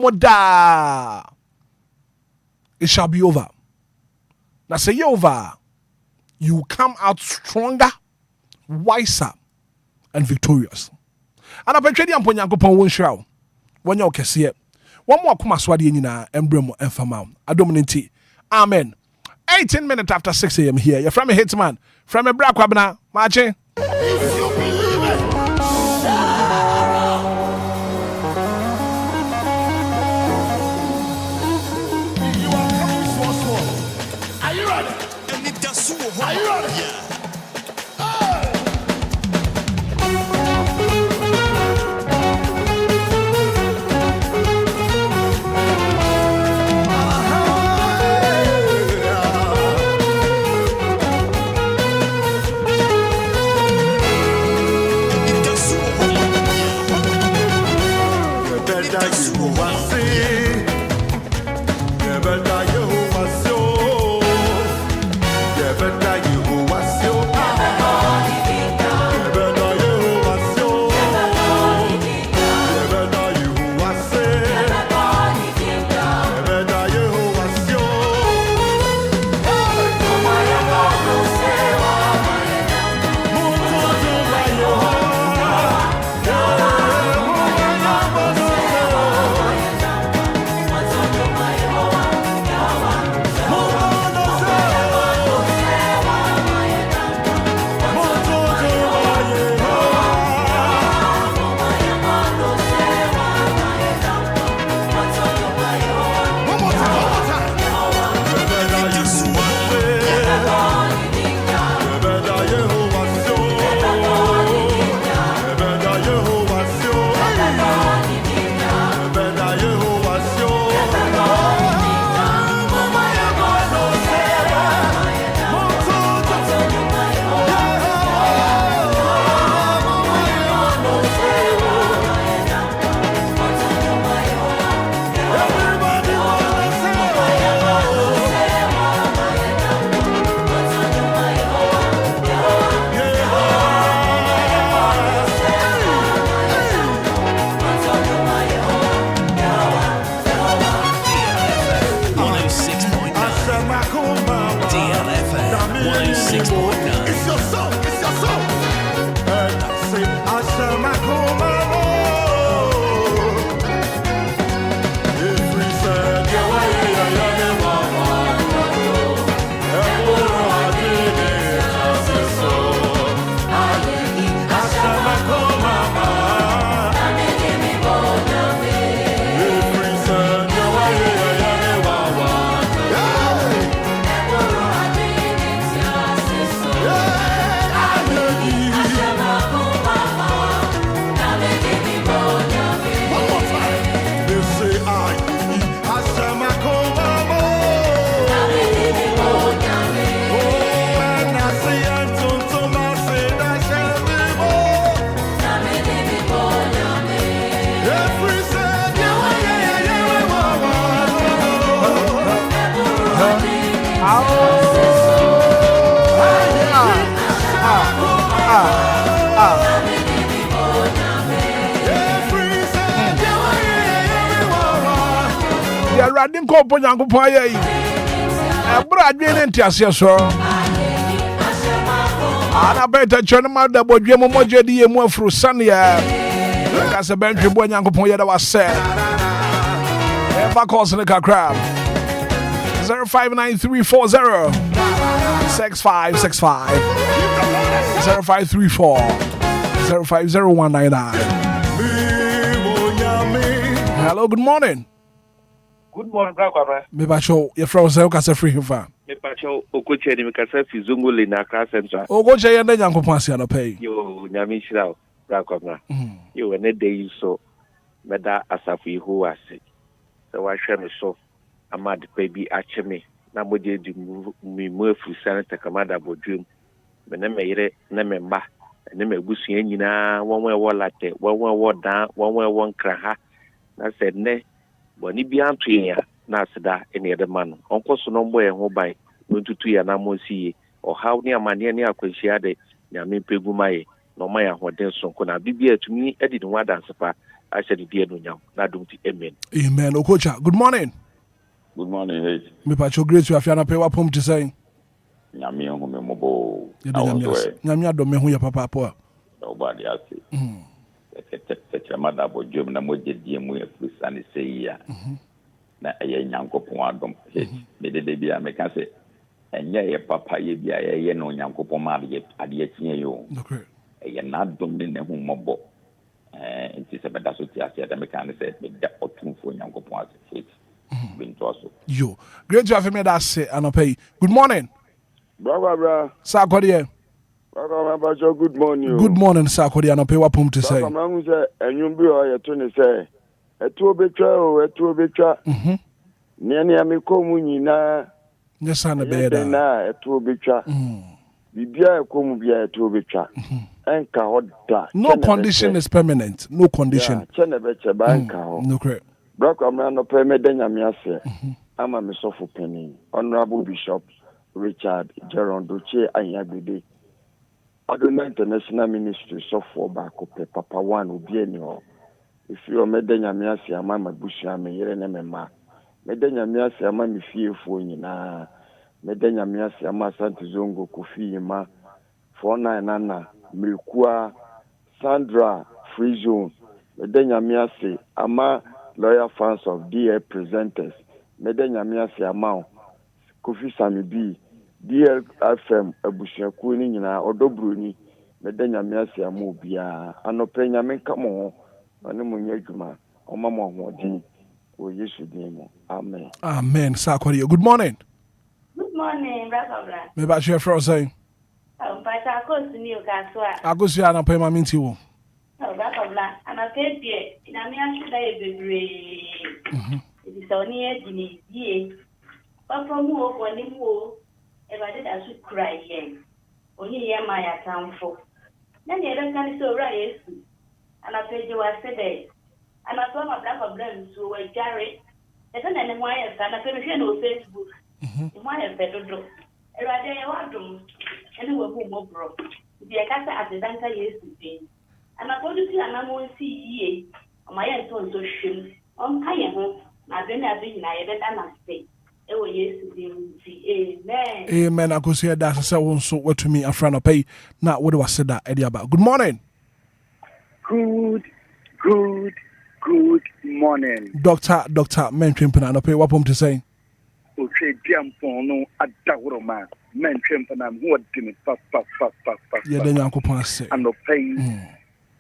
Moda. It shall be over. Now say you over. You come out stronger, wiser, and victorious. And I betray the Amponyankopon won shroud. When you can see it. One more kuma swadi nina embremo and famam. Adominati. Amen. 18 minutes after 6 a.m. here. You're from a Hitman. From a Black Wabana. Marching. If you believe it. You are coming small. Are you ready? Anidaso Wɔhɔ. Are you ready? Yeah. Radin ko ponyanko poya yi. Ebra dwen entiase so. Ana beta chonema da bodwe mo moje di emu afuru sania. Ka se bentwe bonyanko poya da wase. Eva calls in the crowd. 059340 6565 0534 050199. Hello, good morning. Good morning, Grandpa. Me bacho, your friend say okase free hifa. Me bacho okoche ni me kasa fi Zungule na Accra Central. Okoche yende nyankopon ase na pay. Yo, nyame shira, Grandpa. Yo, ene dey so meda asafu ihu ase. So wa hwe me so amad pa bi ache me na moje di mi mu afu sanata kamada bodwem. Me na me yire na me mba, na me busua nyina wonwe wo late, wonwe wo dan, wonwe wo nkra ha. Na said ne Boni bi anto ya na aseda ene de ma no onko so no mbo e ho ban no tutu ya na mo siye o haw ni amane ni akwanhia de nyame pegu maye no ma ya hoden so ko na bibia tumi edi ni wadanse pa I said the no nyam. Na dum ti amen. Amen. Okocha, good morning. Good morning, H. Me pacho great you afiana pe wapom to say. Nyame ho me mobo. Nyame adom me ho ya papa po. Nobody ase. Tete mada bo dwom na moje die mu e frusa ne sei ya. Na eye nyankopon adom. Me de bia me ka se enye ye papa ye bia ye no nyankopon ma de ade atie yo. Okay. Eye na adom ne ho mobo. Nti se beda so ti ase da me ka ne se me da otumfo nyankopon ase. Yo, great to have me that say anopay. Good morning. Bra. Sir Kodia. Good morning. Good morning, Sir Kodia. Anopay wapum to say. I'm say enyum bi o ye to ne say. Etu obetwa. Nene me komu nyina. Yes, na be da. Na etu obetwa. Bibia ekomu bia etu obetwa. Enka hoda. No condition is permanent. No condition. Chene be che ba enka ho. No correct. Brock Amrano Pemede Nyamiase, I'm a Misofu Penny, Honorable Bishop Richard Jeron Duce Anyabide, Aduna International Ministry Software Bakope, Papa One Ubienio. If you are Mede Nyamiase, I'm a Busham, Yerenema, Mede Nyamiase, I'm a fear for you now, Mede Nyamiase, I'm a Santizongo Kofi Ma, Fona Nana, Milkua, Sandra, Free Zone, Mede Nyamiase, Ama. Loyal fans of DL presenters, Medenya Miasi Amao, Kofi Sami B, DLFM, Abushakuni Nina, Odobruni, Medenya Miasi Amobia, Anopenya Menkamo, Anemunyajuma, Omama Modi, O Yesu Demo. Amen. Amen. Sakori. Good morning. Good morning, Brother. Me ba share for saying. Oh, but I go to New Castle. I go see anopay ma minti wo. Oh, Brother, and I said, in a mere today, it is only a genie. But from who or any more, if I did, I should cry again. Only hear my account for. Then the other can so right, and I paid you as today. And I saw my black of them who were Jared. There's an enemy, and I finish on Facebook. In my bedroom. A rather wardrobe, and we were more broke. The Acasa at the Danka yesterday. And I told you, and I won't see ye. My aunt told so shame. On Kayaho, I don't have been I better say. Oh, yes, amen. Amen. I go see that. I said, so what to me, a friend of pay. Now, what do I say that, Eddie about? Good morning. Good morning. Doctor, Mentrimpen, and I pay what to say. Okay, Diampono, a Dauroma, Mentrimpen, who didn't papa. Yeah, then Uncle Pass. And no pay.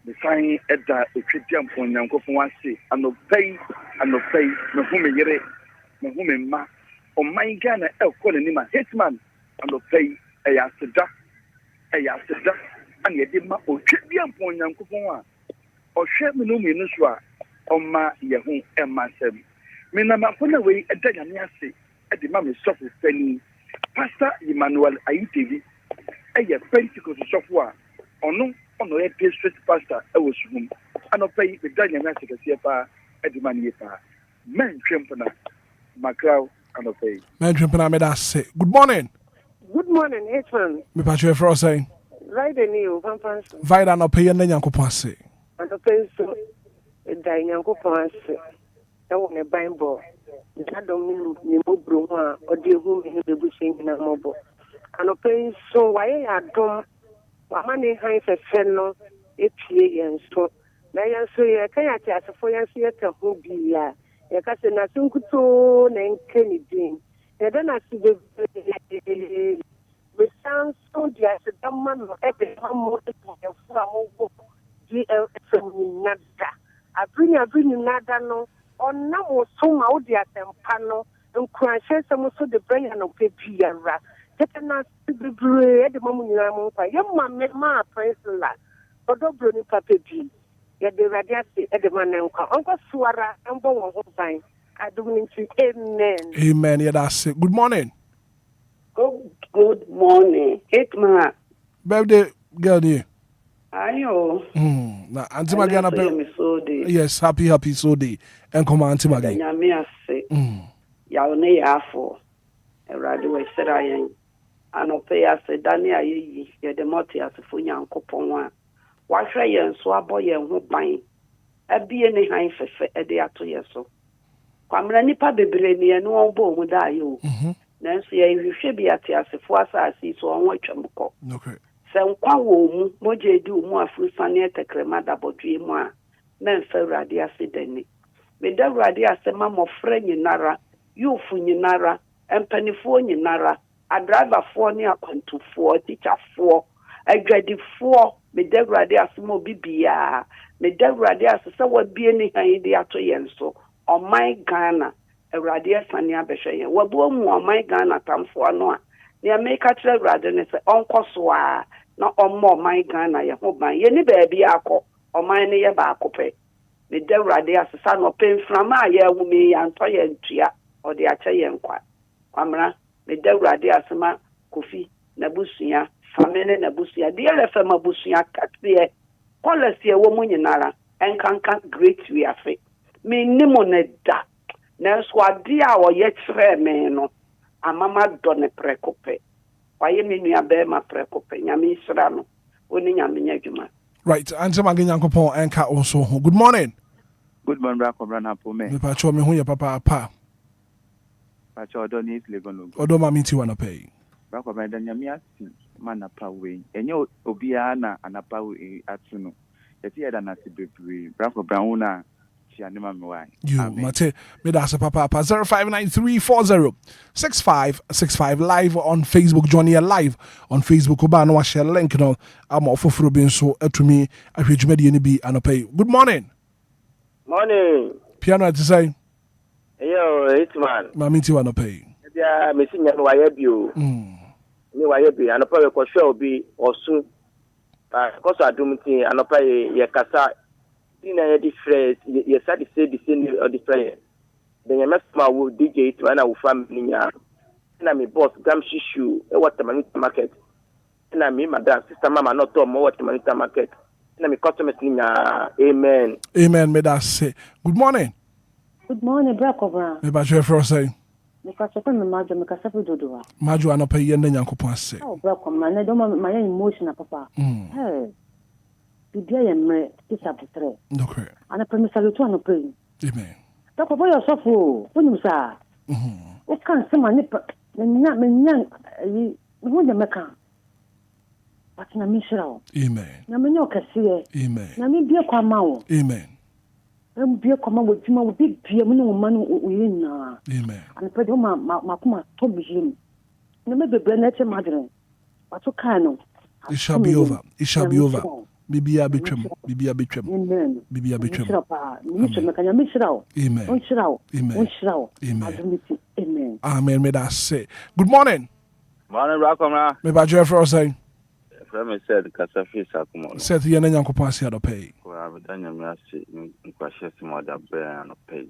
The sign at the Diampon, Uncle Fancy, and no pay, no whom yere, ma, or my Ghana, calling him a Hitman, and no pay a yasada, and yet did my old Diampon, Uncle Fan, or share me no minuswa, on my Yahoo and myself. Minama put away a Daniasi at the mammy software penny, Pastor Emmanuel Aitivi, a Pentecost software, or no. On the district pastor, I was home, and I pay the Daniel Nassica at the money. Men Trampana, Macau, and I pay. Men Trampana made us say, good morning. Good morning, Hitman. Me patch for saying. Right in you, Pampas. Vida no pay and then Uncle Pass. And I pay so a dying Uncle Pass. I want a bimbo. That don't mean you move Bruma or dear whom he will be saying in a mobile. And I pay so why I don't. Money hands a fellow, it's and so. Now, so you can't ask for your theatre who be ya. You can't say nothing good to name Kennedy. You don't have to be with sounds so dear as a dumb man or every more DLFM Nada. I bring Nada no, or now so out there and panel and cry some so the brain and paper. Not to be brave, the moment you are young mamma, praise the Lord. But don't bring Papa B. Yet the radiasi at the man and Uncle Suara and Bow of Vine. I do mean to amen. Amen. Yeah, that's it. Good morning. Good morning. Hitman. Birthday girl, dear. Ayo. Now, Auntie Magana. Yes, happy so day. And come on, Auntie Magana. Yamia say. Yaone Afo. A radio said I am. And pay as a Dania ye, the multi as a Funyan coupon one. Why try and swab boy and who buying? abie ne han fefe e de ato ye so kwamra nipa bebre ne no obo mu da ye o nanso ye hwehwe bi ate asefo asase so onwo twamko okay se nkwa wo mu moje di mu afru sane tekrema da bodwe mu a men fa urade ase dani me da urade ase ma mofra nyinara yufu nyinara empanifo nyinara a driver for ne akwantufo teacher for adwadifo me da urade ase mo bibia me da urade ase se wa bie ne han de ato yenso oman Ghana urade asane abehwe yen wabo mu oman Ghana tamfo ano a ne America tre urade ne se onkoso a na ommo oman Ghana ye ho ban ye ni baabi akọ oman ne ye ba akọpe me da urade asesa no penframa ye awumi ya nto ye ntua ode acha ye nkwa kwamra me da urade asema kofi na busua famene na busua DLFM busua katse policy e wo mu nyinara enkanka great we afe me nimo ne da na so ade a wo ye kire me no amama do ne prekope waye me nua be ma prekope nyame isra no oni nyame nyadwuma right answer ma Nyankopon enka also good morning bra kobra na po me pa cho me hu ya papa pa cho do ni Legon odo ma mi ti wana pay bra kobra da nyame asi mana pa we enye Obia na anapa we atuno yeti ya da na sibebri bra kobra una you mate me da papa 0593406565 live on Facebook. Johnny live on Facebook oba no share link no am ofoforo bi so atumi ahwedwumade ni bi anopay. Good morning piano to say yo Hitman mami ti wanopay dia me sinya no waye bio ni waye bio anopay ko show bi osu ko so adumti anopay ye kasa Tina ye different ye said the same or different then you must ma wo DJ to na wo family nya na me boss gam shishu e what the market na me madam sister mama not to mo what the market na me customers nya amen me that say good morning bra kobra me ba je for say me ka so me majo me ka safu dodowa majo anopay ye na Nyankopon ase bra kobra na do ma emotional papa hey Bibia yemre isa putre. Okay. Ana permisa to pray. Amen. Dako boy sofo, wonu sa. O kan se mani menya yi wo de meka. Patina mi shirawo. Amen. Na menyo kase. Amen. Na mi bie kwa ma wo. Amen. Em bie kwa ma wo tuma wo bibia mu ne wo ma no na. Amen. Ana pede ma kuma to bijim. Na me bebre na eche madren. Wato kan no. It shall be over. It shall be over. Bibia betwem. Amen. Bibia betwem. Amen. Amen. Amen. May that say. Good morning. Morning, Rakoma. Me ba je for say. From said Kasafi Sakumo. Said ye na Nyankopon ase adopay. Ko abadanya me ase nkwahye simo da be anopay.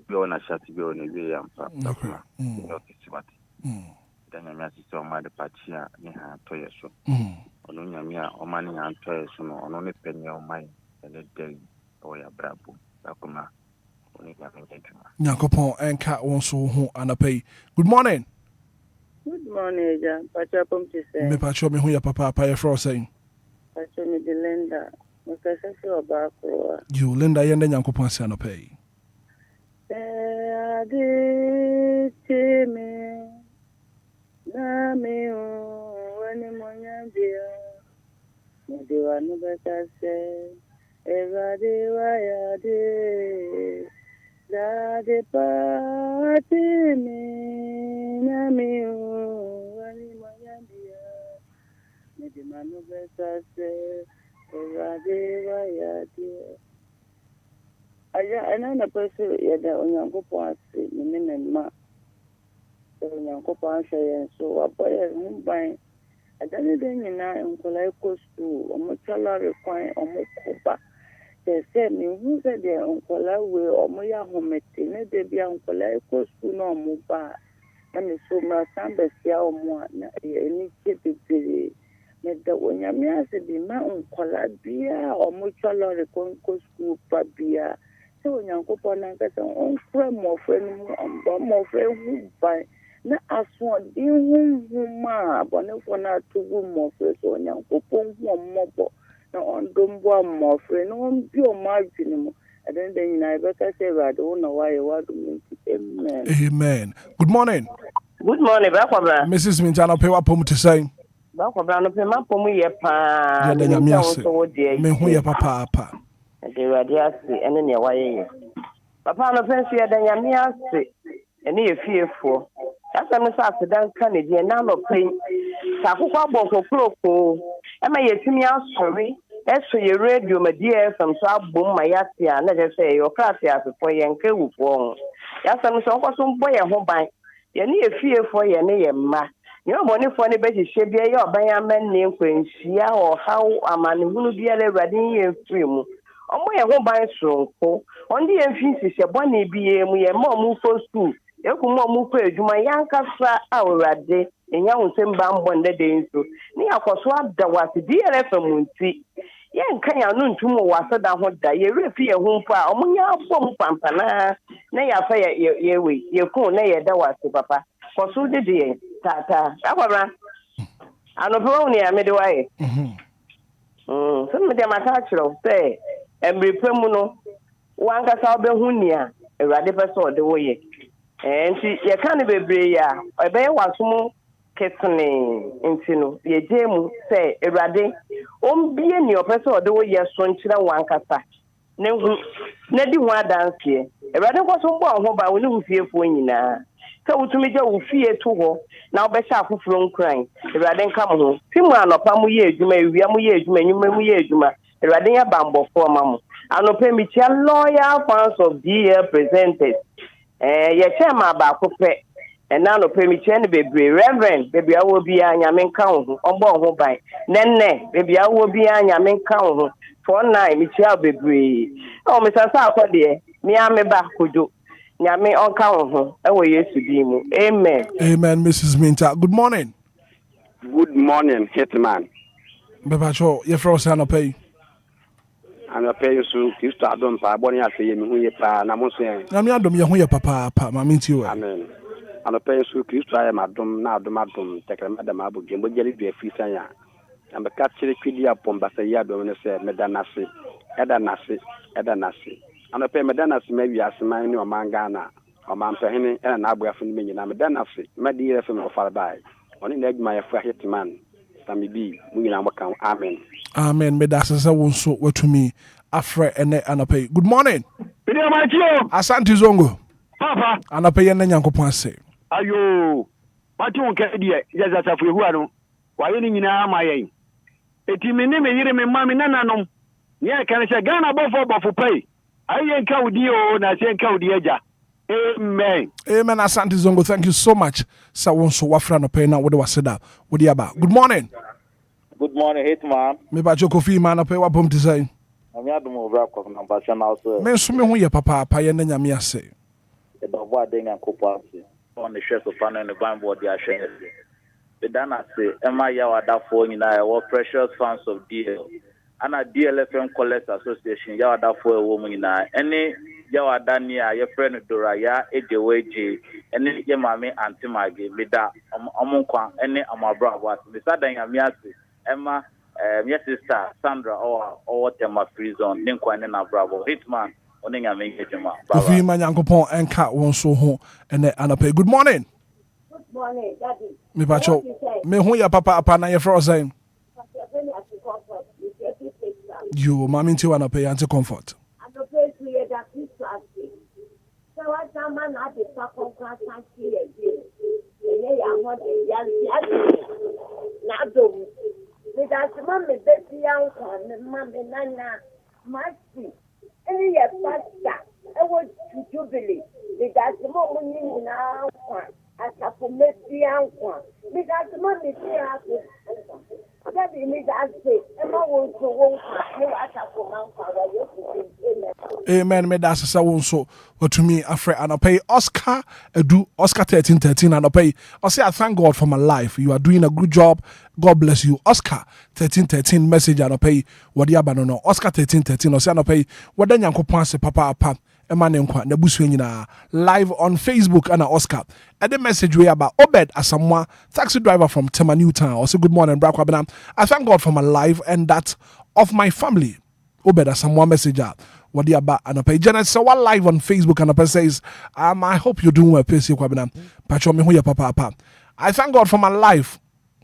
Bi ona shati bi ona bi yampa. Okay. Danya me ase so ma de patia ni ha to yeso. Ono nyame a omani ya nto yeso no ono ne penye omai ele dey o ya brabo. Rakoma. Oni ya ngentuma. Nyankopon enka won so ho anopay. Good morning. Good morning, ja. Pacha pom ti say. Me pacho me hu ya papa ye for saying. Pacha me de Linda. Me ka se oba ko. You Linda ye na Nyankopon ase anopay. Ade me na me o wani monya dia. Me de wanu beta se evade wa ya de. Dade pati me na me o wani monya dia. Me de manu beta se evade wa ya de. Aya ana pese ya da Onyankopon ase me ma Onyankopon hwe so aboye mban adane de nyina nkola ekostu omo salary kwan omo koba se me hu se de nkola we omo ya homete ne de bia nkola ekostu no omo ba na me so ma sambe sia omo na eni chebibiri me da onyame ase bi ma nkola bia omo salary kwan ekostu pa bia Onyankopon na nkasa onkra mofre no mofre hu bai na aso di hu ma bonefo na tugu mofre so Onyankopon hu mmobo on don't want more friend, on your margin. And then I better say, I don't know why you want to meet. Amen. Amen. Good morning. Good morning, Backwabra. Mrs. Mintana, pay what to say. Backwabra, no pay my pomu ye pa. Me who ye papa. And they were just and then your way. Papa, no fancy at the and he fearful. That's a mistake. Dan Kennedy and now no pay. Sakuka Boko Proko. Am I yet me out sorry? As for your radio, my dear, from South Boom, my yatia, and let us say your class before you and kill wrong. That's some boy at home by. You need a fear for your name, ma. Your money for any better shape, your by a man named Queen Shia or how a man who be a ready and film. On my home by so, on the emphasis, your bonny be a more move for school. You come more move for you, my young cassa our day, and young Simbam one day. So, near Coswab, there was a DLFM. Yan kanya nun tumo wasa da hoda ye refi ehun pa omunya bom pampana na ya fa ye we ye ko na ye da wase papa koso de de tata akwabra anopo ni amede wae so me de maka chiro say emrepemu no wanka sa obehu ni a ewrade peso de wo ye enti ye kan bebre ya ebe waso ketene intino ye jemu say ewrade ombie ni opeso de wo ye so nkyira wankasa na di ho adanse ewrade ko so mbo ho ba woni hufiefo nyina ka wutumi je wo fie to ho na obesha afoforo nkran ewrade nka mo ho timu anopa mu ye adwuma ewia mu ye adwuma nyuma mu ye adwuma ewrade ya bambofo ma mo anopa mi chia loyal fans of DL presented ye chema ba kope and now no permission baby reverend baby I will be a nyamin count on board ho by nenne baby I will be a nyamin count for night Michelle baby oh Mr. Sako dear me am back kudo nyame on count ho e we yesu bi mu amen amen Mrs. Minta. Good morning. Good morning, Hitman. Baba cho ye fro say no pay ana pay so Kristo adom pa boni afeye me hu ye pa na mo so en na me adom ye hu ye papa pa ma minti o amen. Ano pay so Kristo ay madom na adom tekra madam abu gembo jeli bi afisa ya amba ka kire kwidi apom basa ya adom ne se meda nase ano pay meda nase ma wi asman ni o manga na o man pehene ena na abu afun me nyina meda nase ma DLFM o far bai oni na adwuma ya fa Hitman sami bi mu nyina maka amen amen meda sasa wonso watumi afre ene anapay. Good morning. Bidia Matio. Asante Zongo. Papa. Anapay ene nyankopon ase. Ayo. Matio nke die yaza safu hu anu. Waye ni nyina ma yen. Eti me ne me yire me ma me nananom. Ni aka ne se Ghana bofo pay. Aye nka udi o na se nka udi aja. Amen. Amen. Asante Zongo. Thank you so much. Sa wonso wafra no pay na wo de waseda. Wo de aba. Good morning. Good morning, Hitman. Me ba joko fi man apay wa bom to say. I'm here to move up because I'm passionate also. Me so me hu ye papa ye na nyame ase. The babo aden and kopasi. On the shares of panel and the bamboo they are sharing. The dana say, Emma Yawada for you now, precious fans of DL. And a DLFM Collect Association, Yawada for a woman now. Any Yawada near your friend Doraya, Ejeweji, any Yamami Antimagi, Mida, Amunkwa, any Amabra was. Besides Yamiasi, Emma, your sister Sandra, or Tema Prison, Enquires and Bravo, Hitman. Kofi Manyankopon enka won so ho ene anapay. Good morning. Good morning, Daddy. Me bacho. Me hu ya papa apa na ye fro say. You mama nti wana pay anti comfort. Anapay to ye that Christmas. So what man had the papa class and see again. Ene ya ho de ya na do. Me that mama be ti yan kwa mama nana masti. Any year pastor, I want to jubilee. Because the moment now, as a comedian, because the money here, that means I say, Emma wants to walk as a amen. Me that's sa wonso to me afre anapay Oscar edu Oscar 1313 anapay. I say I thank God for my life. You are doing a good job. God bless you. Oscar 1313 message anapay wadi abanono Oscar 1313 o say anapay wada nyankopon se papa apa Emanenkwa Nebusu nyina live on Facebook and Oscar. And the message we about Obed Asamoah, taxi driver from Tema Newtown. Also good morning, Brakwabenam. I thank God for my life and that of my family. Obed Asamoah messenger. What you about and pay Janet so what live on Facebook and a says I hope you're doing well, PC Kwabenam. Patcho me who papa. I thank God for my life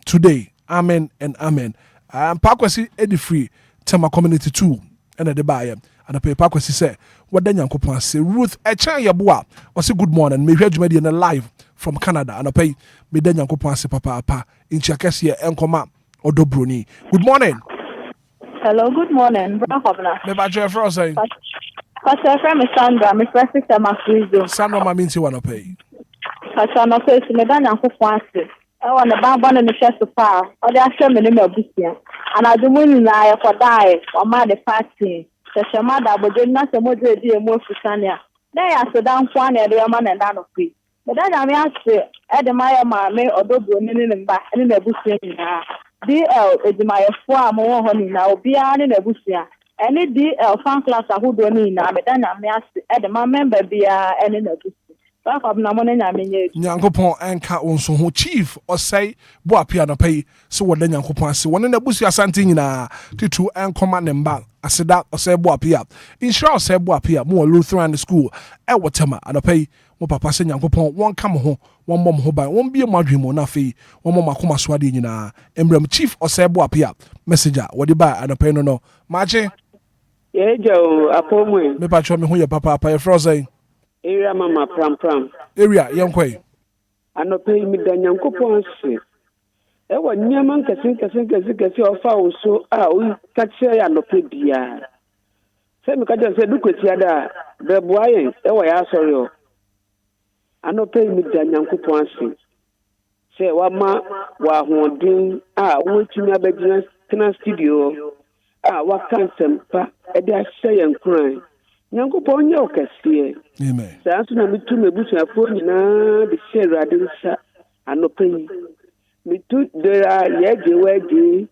today. Amen and amen. Pakwasi Eddie Free, Tema Community 2, and the buyer. And the paper Pakwasi say, what then Yankopon say, Ruth Echan Yabua, or say good morning, me heard you in the live from Canada, and I pay me then Yankopon say papa in Chakasia and Koma or Dobroni. Good morning. Hello, good morning. Me ba Jeff Ross saying. Pastor friend Sandra, my first sister Mafuzo. Sandra Maminti wanna pay. Pastor no face me dan Yankopon ase. I want the bamba no share so far. Or they are me name obusia. And I do mun na ya for die or ma the party. The shamada but do not so much di emo fusania. Then ya so dan kwan e de man and dan of free. But then I ase e de my ma me odobro ni mba ni na busia ni. DL edimaya fo amwo ho ni na obia ni na busia. Any DL fan class ahodo ni na me dan me ase e de ma member bia ene na busia. Nyankopon enka onso ho chief or say boapia no pay so what nyankopon ase won na busu asante nyina titu enkoma nemba aseda or say boapia insure say boapia mo Lutheran school e wotema anopay mo papa se nyankopon won kam ho won bom ho ban won bie mo adwemo na fe won mo makoma so ade nyina embrem chief or say boapia messenger what the ba anopay no mache ye jo apomwe me pa cho me ho ye papa pa ye frozen area mama pram area yankwe anope mi da nyankopon se e wa nyama nkese ofa wo so a o ka kire ya anope bia se mi ka je se dukweti ada be boaye e wa ya sori o anope mi da nyankopon se wa ma wa hodin a wo tumi abegina tena studio a wa kan sempa e de ahye yankran Nyankopon nye okasie. Amen. Saa so na mitu mebusu afo nyina de share adinsa anopen. Mitu dera yeje weje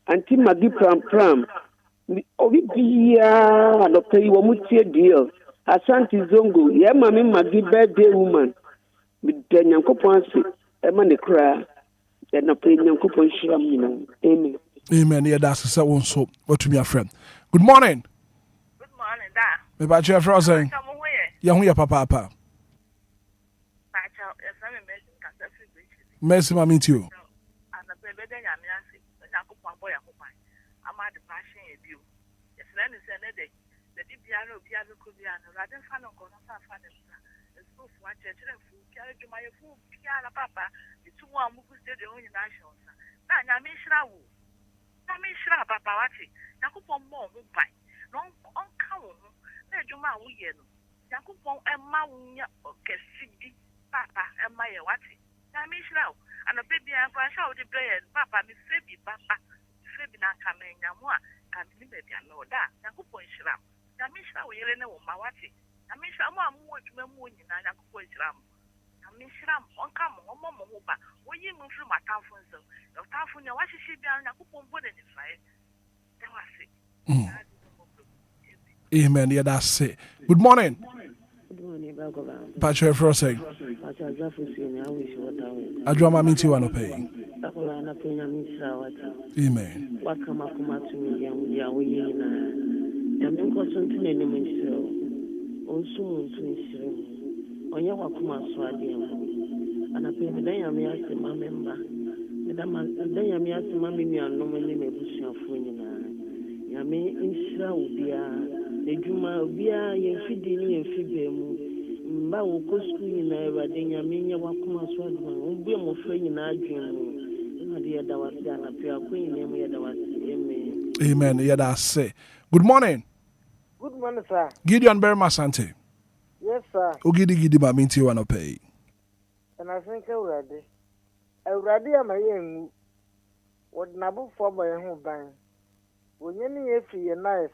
anti magi pram. Obi bia anopen wo mutie deal. Asante zongo ye mami magi birthday woman. Mi de Nyankopon ase e ma ne kra. E na pe Nyankopon shiram nyina. Amen. Amen. Yeah, that's so one so what to me a friend. Good morning. Me ba Jeff Ross saying. Ya hu ya papa. Merci ma meet you. Juma uyeno yakupon emma unya okesidi papa emma ye wati na mi shrawo ana baby an kwa shawo de prayer papa mi febi na kamenya mo a kamini baby an oda yakupon shram na mi shrawo yele ne wo ma wati na mi shram mo amu odwuma mu nyina yakupon shram na mi shram on kam mo ba oyi mu fru matamfo nso yo tamfo nya wahihye bia yakupon bode ni fae da wase Amen. Yeah, that's it. Good morning. Good morning, Bagoba. Patrick Frosting. Patrick Zafusi, I wish you were down. I draw my meeting on a pay. Amen. What come up to me, young Yawina? And then got something in the ministry. Also, on your Wakuma Swadium. And I pay the day I may ask my member. Madame, the day I may ask my mammy and normally may push your phone. Yami insira ubia ejuma ubia yefidi ni yefibe mu mba wo kosku nyina ewade nyame nya wakoma so aduma ubia mo fra nyina adwen mu na de yada wase anapia akwen ni mu yada wase amen yada se. Good morning. Good morning, sir. Gideon Berma Sante. Yes, sir. Ogidi ba minti wa no pay. And I think Eurade am a young what nabu for by a home bang. When you if you're nice,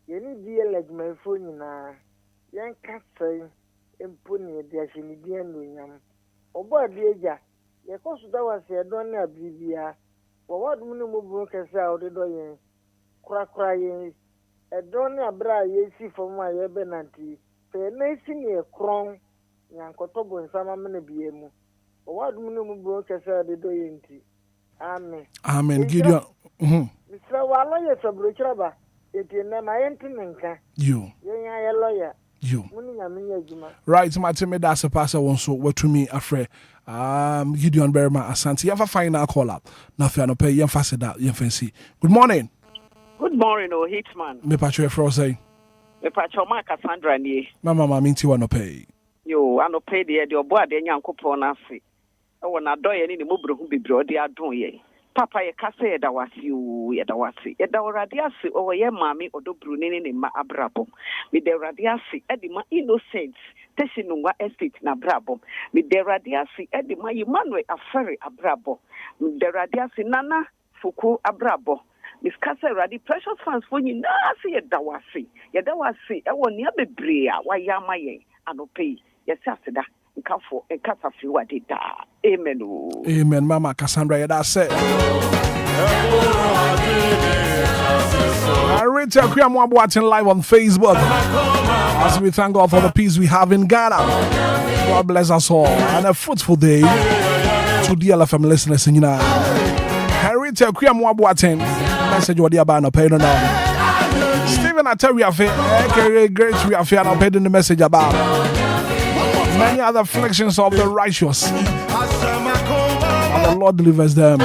you need be like my phone na young cat say, and putting a dash in the end with him. Oh, boy, dear, your cost that was a donor, Bibia. For what minimum broke us out the door, crying, a donor bra, ye see for my ebenanti, Say nation ye krong nyankotobo nsama mene biemu. What minimum broke as I did dointi. Amen. Amen. Gideon. Mr. Walla, yes, a brochure. It is my entinenka. You. You're a lawyer. You. Right, Martin, me that's a passer one so what to me afraid. Gideon Berma Asante. You have a final call up. Nothing no pay you fast that you fancy. Good morning. Good morning, oh Hitman. Me patcho Frosay. Me patcho ma Cassandra ni. Mama minti wa no pay. Yo, I no pay the obo de nyankopon ase. E wona doye ni mo brohu bibro de adon ye. Papa ye kase ye da wasi o ye da wasi. Ye da orade ase o ye mami odobru ni ma abrabom. Me de orade ase e di ma innocent. Teshinungwa estate na brabom. Me de orade ase e di ma Emmanuel afere abrabom. Me de orade ase nana fuku abrabom. Miss Kasa Radi precious fans for you na see ye da wasi. Ye da wasi e won ya bebre a wa ya maye anope. Ye say da nkafo enkasa fi wade da. Amen. Amen, Mama Cassandra. Yeah, that's it. I read Enquiries watching live on Facebook. As we thank God for the peace we have in Ghana. God bless us all. And a fruitful day to DLFM listeners. You know, I read Enquiries watching. Message what you no pay no now. Stephen, I tell you, great we are fair no paid in the message about many other afflictions of the righteous. And the Lord delivers them.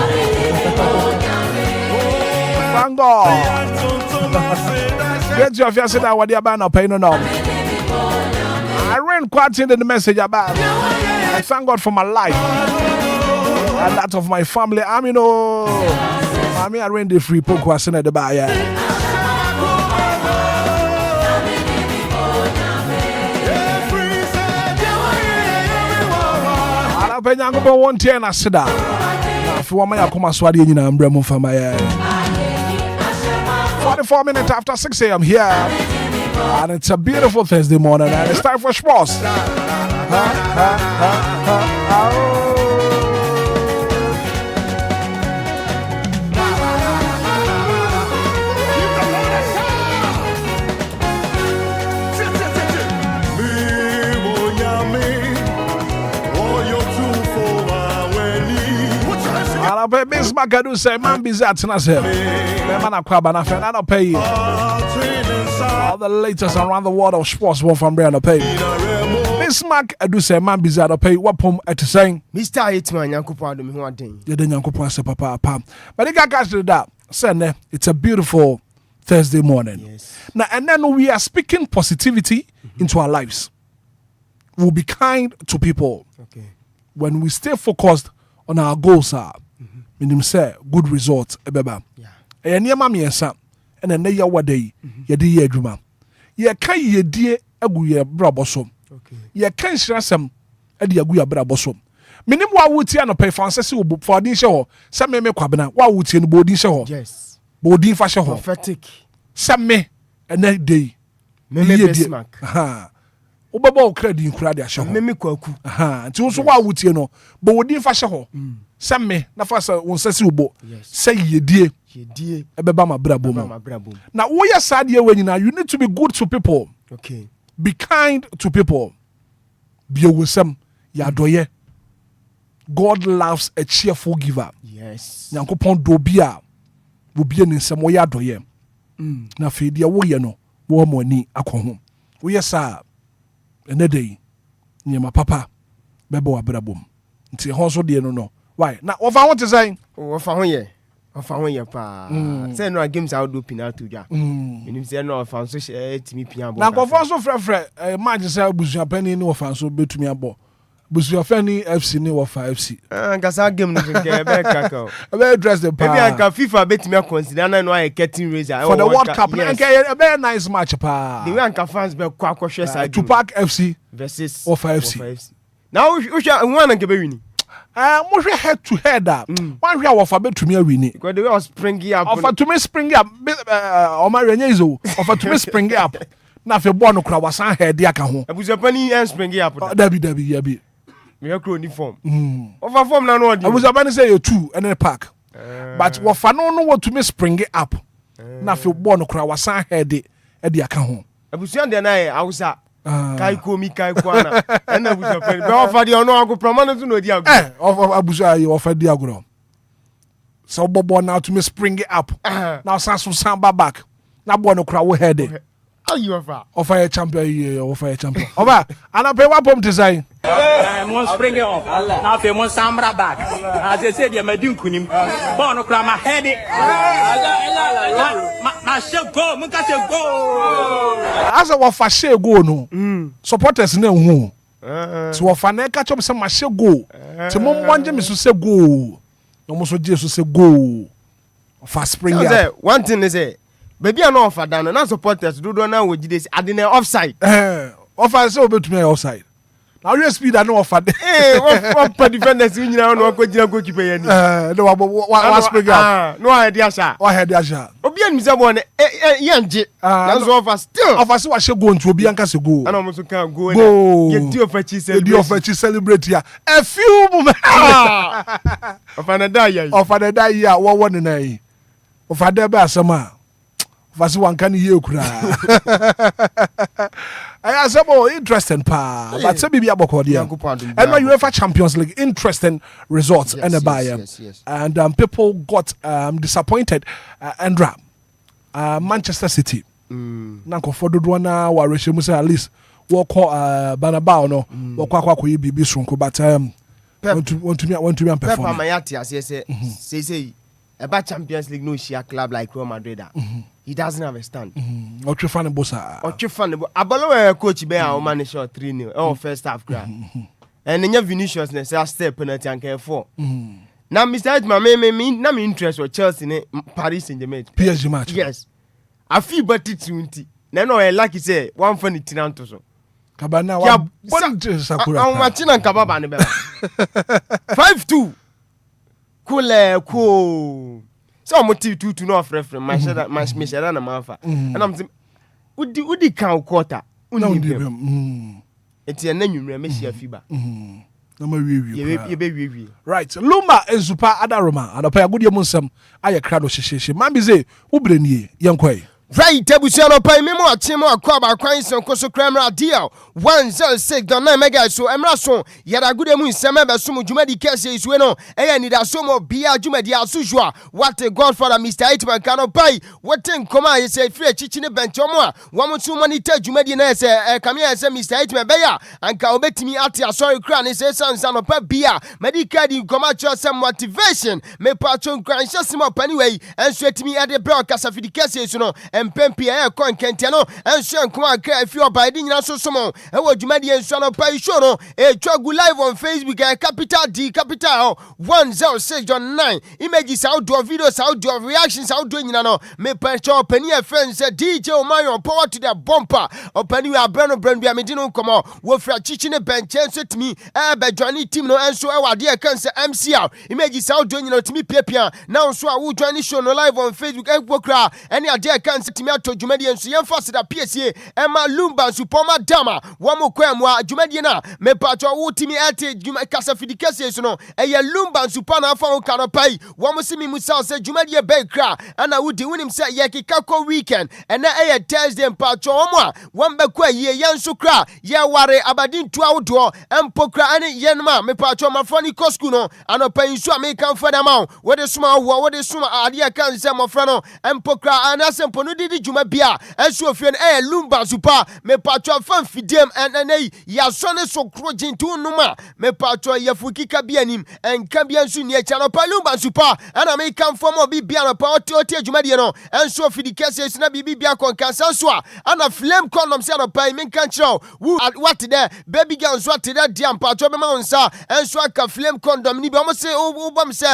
Thank God. Great you are fair that what you no pay no now. I ran quite in the message about. I thank God for my life and that of my family. I mean, I ran the free poke was in the bar. I pay you go 110 na sida. If you want me come aswadi nyina ambrem for my 44 minutes after 6 a.m. here. And it's a beautiful Thursday morning and it's time for sports. I pay Miss Macadu say, man, busy at Nasser. Man, I crab and I don't pay you. All the latest around the world of sports one from Brian pay. Miss Macadu say, man, busy at pay. What pom at saying, Mr. Hitman, Yankupa, do me one thing. You didn't Yankupa say, Papa. But they got catch that. Send it's a beautiful Thursday morning. Yes. Now, and then we are speaking positivity into our lives. We'll be kind to people. Okay. When we stay focused on our goals, meaning say good results ebeba e niam miensa ene ne ye wade ye de ye adwuma ye kan ye die agu ye braboso ye kan hirasem e de agu ye braboso menim wa wuti anope fanse se wo for din hye ho se me kwabena wa wuti no bodin hye ho yes bodin fa hye ho prophetic se me ene dey me Bismarck ubaba okra din kura de hye ho me kwaku nti wo so wa wuti no bodin fa hye ho Same na fasa wonsasi ubo say yedie ebeba mabrabo na wo ya sadie we nyina you need to be good to people. Okay, be kind to people. Be wosam ya doye. God loves a cheerful giver. Yes, nyankopon do bia wo bia ni nsem wo ya doye na fe dia wo ye no wo mo ni akoho wo ya sa enedei nyema papa beba wa brabom nti ho so de no why? Now, what I want to say, what I want you, pa. Say no games out do penalty ja. You say no offense so to me piano. Now, go for so frefre. Imagine say busu penny no offense so betu me abo. Busu penny FC ni wa FC. Nkasa game no nke be kaka. Be dress the pa. Maybe anka FIFA bet me consider na no I getting razor for the World Cup. Nke be nice match pa. The way anka fans be kwa hwe side. Tupac FC versus FC. Now we one anka be winning. Mohwe head to head up. One hwe wofa betumi awini. Because the way was springy up. Offer to me spring up. O ma renye izo. Offer to me spring up. Na fe bo no kura wasan head aka ho. Abusapani en spring up. Dabi. Me akro uniform. Offer form na no odi. Abusapani say you two and pack. But wofa no what to me spring up. Na fe bo no kura wasan head aka ho. Abusuan de na Hausa. kai komi kai kwana ena busa pen be offer di ono ago promo no no di ago abusa ayi offer di ago so bobo now to me spring it up now sanso samba back na boy no kra wo head ayi offer a champion oba ana pe wa pom design mon spring it up now fe mon samba back as I said ya madin kunim boy no kra ma head ma she go mun ka she go as a offer she go no supporters na hu so offer na ka chop say ma she go ti mo monje me so say go almost Jesus say go for spring up. One thing is baby I know offer down na supporters do na we dey say adine offside offer say obetumi offside now you speed I know offer what defenders you nyina no ko gina goalkeeper yani no wa spring up no head asha Obia mi say bon yanje na so offer still offer say wa she go ntu Obia nka se go ana mo so kan go get you offer chi celebrate here a few moments offer na die ya wo won na yi offer da ba asama offer say wan kan ye kura I say interesting pa but say bibi aboko dia and when UEFA Champions League interesting results and a buy and people got disappointed and Manchester City nanko fododo na wa rehemu say at least walk Banabao no walk akwa bibi sonko but want to me perform Pep Amayati say about Champions League no share club like Real Madrid. He doesn't have a stand. What you fan bossa? What you fan? Abalo coach be our manager 3-0 on first half grab. And then Vinicius ne say step penalty and care 4. Now Mr. Hitman me na me interest with Chelsea ne Paris Saint-Germain. PSG match. Yes. I feel better 20. Na no like you say one funny tenant so. Kabana wa bonje sakura. I'm watching and kababa ne be. 5-2. Cool. So motive to no reference my share na manfa. And I'm saying udi kan quarter. Enti na nwumre me share fiba. Na ma wiwi. Ye be wiwi. Right. Lumba ensupa adaroma. Adopa ya gudie munsam aye krado hyehyehye. Mambi ze ubrenie yenkoi. Right, Tebusiano pay me more team or quaba coins and coso crammer deal 106.9 mega so Emerson yada good moon semeba sumu jumedi kese is weno Anidaso Wɔhɔ jumedi asujwa what a godfather Mr. Hitman cannot pay what thing come I say free chichine benchomo one two money te jumedi na say come here say Mr. Hitman beya and ka obetimi ati sorry crown is say son of bia medical di come at some motivation me patron crown simo anyway and sweat me at the broadcast of the case no Mpempi e kon kentiano enso nkoma akra afi obaidi nyina so somo e wo dwumadi enso no pa show no e twagu live on Facebook capital D capital 106.9 images audio videos audio reactions audio nyina no me pancho pani e friends DJ Omayo power to the bumper opani we abrano brand bia medino komo wo fra chichi ne benche enso timi e be join team no enso e wade e kan se MCR images audio nyina timi piapia na enso a wo join show no live on Facebook e gbokra ene ade e kan Timiato Jumedi and Suyan da PSA Emma Lumba Supoma Dama Wamo Kwemwa Jumedi na me patro utimi ate Kasa Fidikase no Eya Lumba Supana Fao Kanapai Wamo Simi Musa se Jumedi Bekra and I would win him say Yaki Kako weekend and na Thursday and patro omwa Wamba Kwe ye yan sukra ya ware abadin tu outdoor and pokra ani yenma me patro mafani koskuno ano pa insu me kan fada ma wo de suma wo de suma adia kan se mofrano and pokra anasempo no di juma bia enso ofie no Lumba super me patro fan fidem enei ya sone so krojin tu numa me patro ya fukika bia nim enka bia nsu ni echa pa Lumba super ana me kan form obi bia no pa oti juma die no enso fidikese sina bibi bia konkansa so ana flame condom se no pa me kan chiro what there baby girl so there dia patro be ma onsa enso aka flame condom ni bi omo se obam se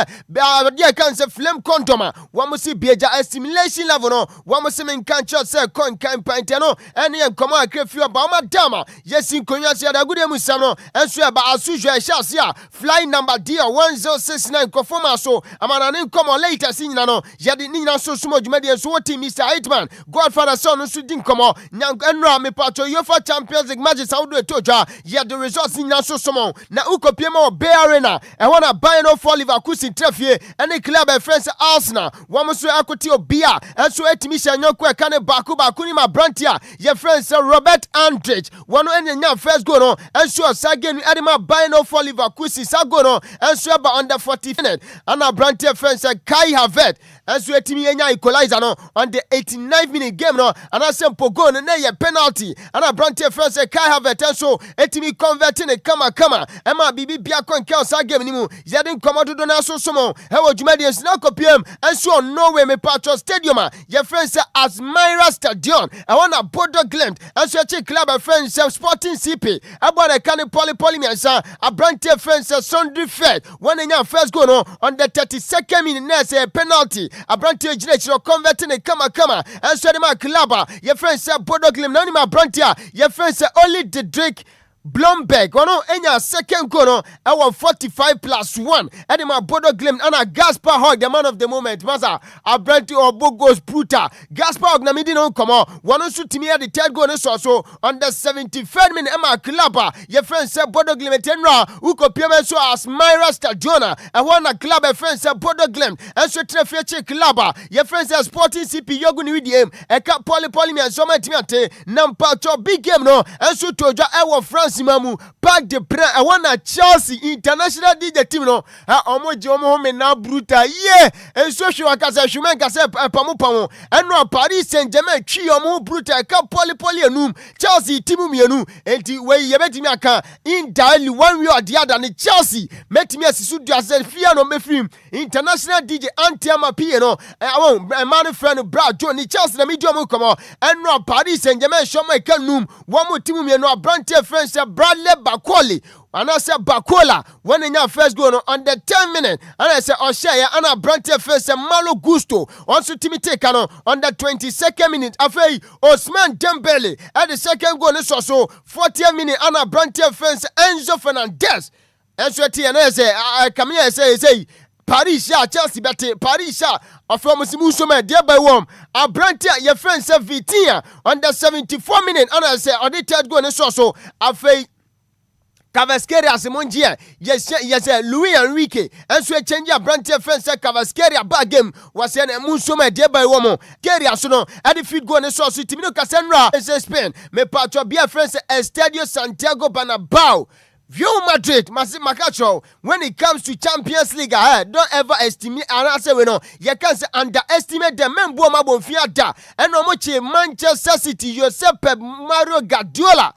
dia kan se flame condom wo mo se bieja stimulation level no wo mo se men kan chiro se kon kan pante no ene enkomo akrefi oba ma dama yesin konwa se da gude mu sam no enso e ba asujwa e hase a fly number dia 1069 konfirma so amana ne nkomo later sinyina no yede nyina so sumo dwumadi enso woti Mr. Hitman Godfather son no so din komo enra me patro UEFA Champions League matches awdo etoja yede results nyina so somo na ukopiema Bay Arena e wona Bayern of Liverpool trafie ene club e friends Arsenal wo mo so akoti Obia enso etimi nyoko e kane baku ni ma brantia ye friend say Robert Andrich one enya first goal no enso sagenu edema Bino for Leverkusen sago no enso ba under 40 minutes ana brantia friend say Kai Havertz enso etimi enya equalizer no on the 89th minute game no ana sempo goal no na ye penalty ana brantia friend say Kai Havertz enso etimi converting e kama ema bibi bia konkel sa game ni mu yedin komodo na so somo he wo dwumadi ensina kopiem enso no way me patro stadium ye friend say Asmira Stadium I want a Bodo Glimt enso echi club friend say Sporting CP abone kan poly miansa a brantia friend say Sunday Fed one enya first goal no on the 32nd minute na say penalty a brantia gire converting e kama enso de ma club ye friend say Bodo Glimt na ni ma brantia ye friend say only the Drake Blomberg, one enya second goal no, I want 45+1. And my Bodo Glimt and a Gaspar Hogg, the man of the moment. Masa, a brand to Bogos Bruta. Gaspar Hogg na midi no come on. One shoot to me at the third goal so on the 73rd minute. Emma Klaba, your friend said Bodo Glimt tenra. Uko piyame so as Myra Stadiona. I want a club. A friend said Bodo Glimt. And so trefeche Klaba. Your friend said Sporting CP Yogun with him. A cap poly me and so much timate. Nampa to big game no. And so toja I want France. Mamu Park de Prince I want a Chelsea international DJ team no omoji omo me na bruta yeah and so she wakasa shumen kase pamu and no Paris Saint-Germain twi omo bruta ka poly enum Chelsea team mienu enti we yebetimi aka entirely one way or the other ni Chelsea metimi asisu duase fia no mefrim international DJ Antiama P no man friend bra John ni Chelsea na medium come and no Paris Saint-Germain show me kanum one more team mienu Brante friends Bradley Bakwali and I said Bakola when in your first goal on the 10 minutes and I said Oshaya and I Brante first Malo Gusto also Timmy Tekano on the 22nd minute after Osman Dembele at the second goal is also 40th minute and I Brante first Enzo Fernandez and so TNA say I come here say Paris Chelsea bet Paris from Musimuso dear by one a Brante your friend said Vitinha on the 74 minute and I say on the third goal is also after Cavasqueria Simonjia, yes, Louis Enrique, and so change a Brante friend said Cavasqueria bad game was an Musuma dear by woman. Keria Sono, at the feed going to source to Timino Cassandra, and Spain, me patro be a friend Estadio Santiago Bernabeu. View Madrid, Makacho, when it comes to Champions League, don't ever estimate and answer we know. You can't underestimate the men Bomabon Fiata and no much Manchester City, Josep Mario Guardiola.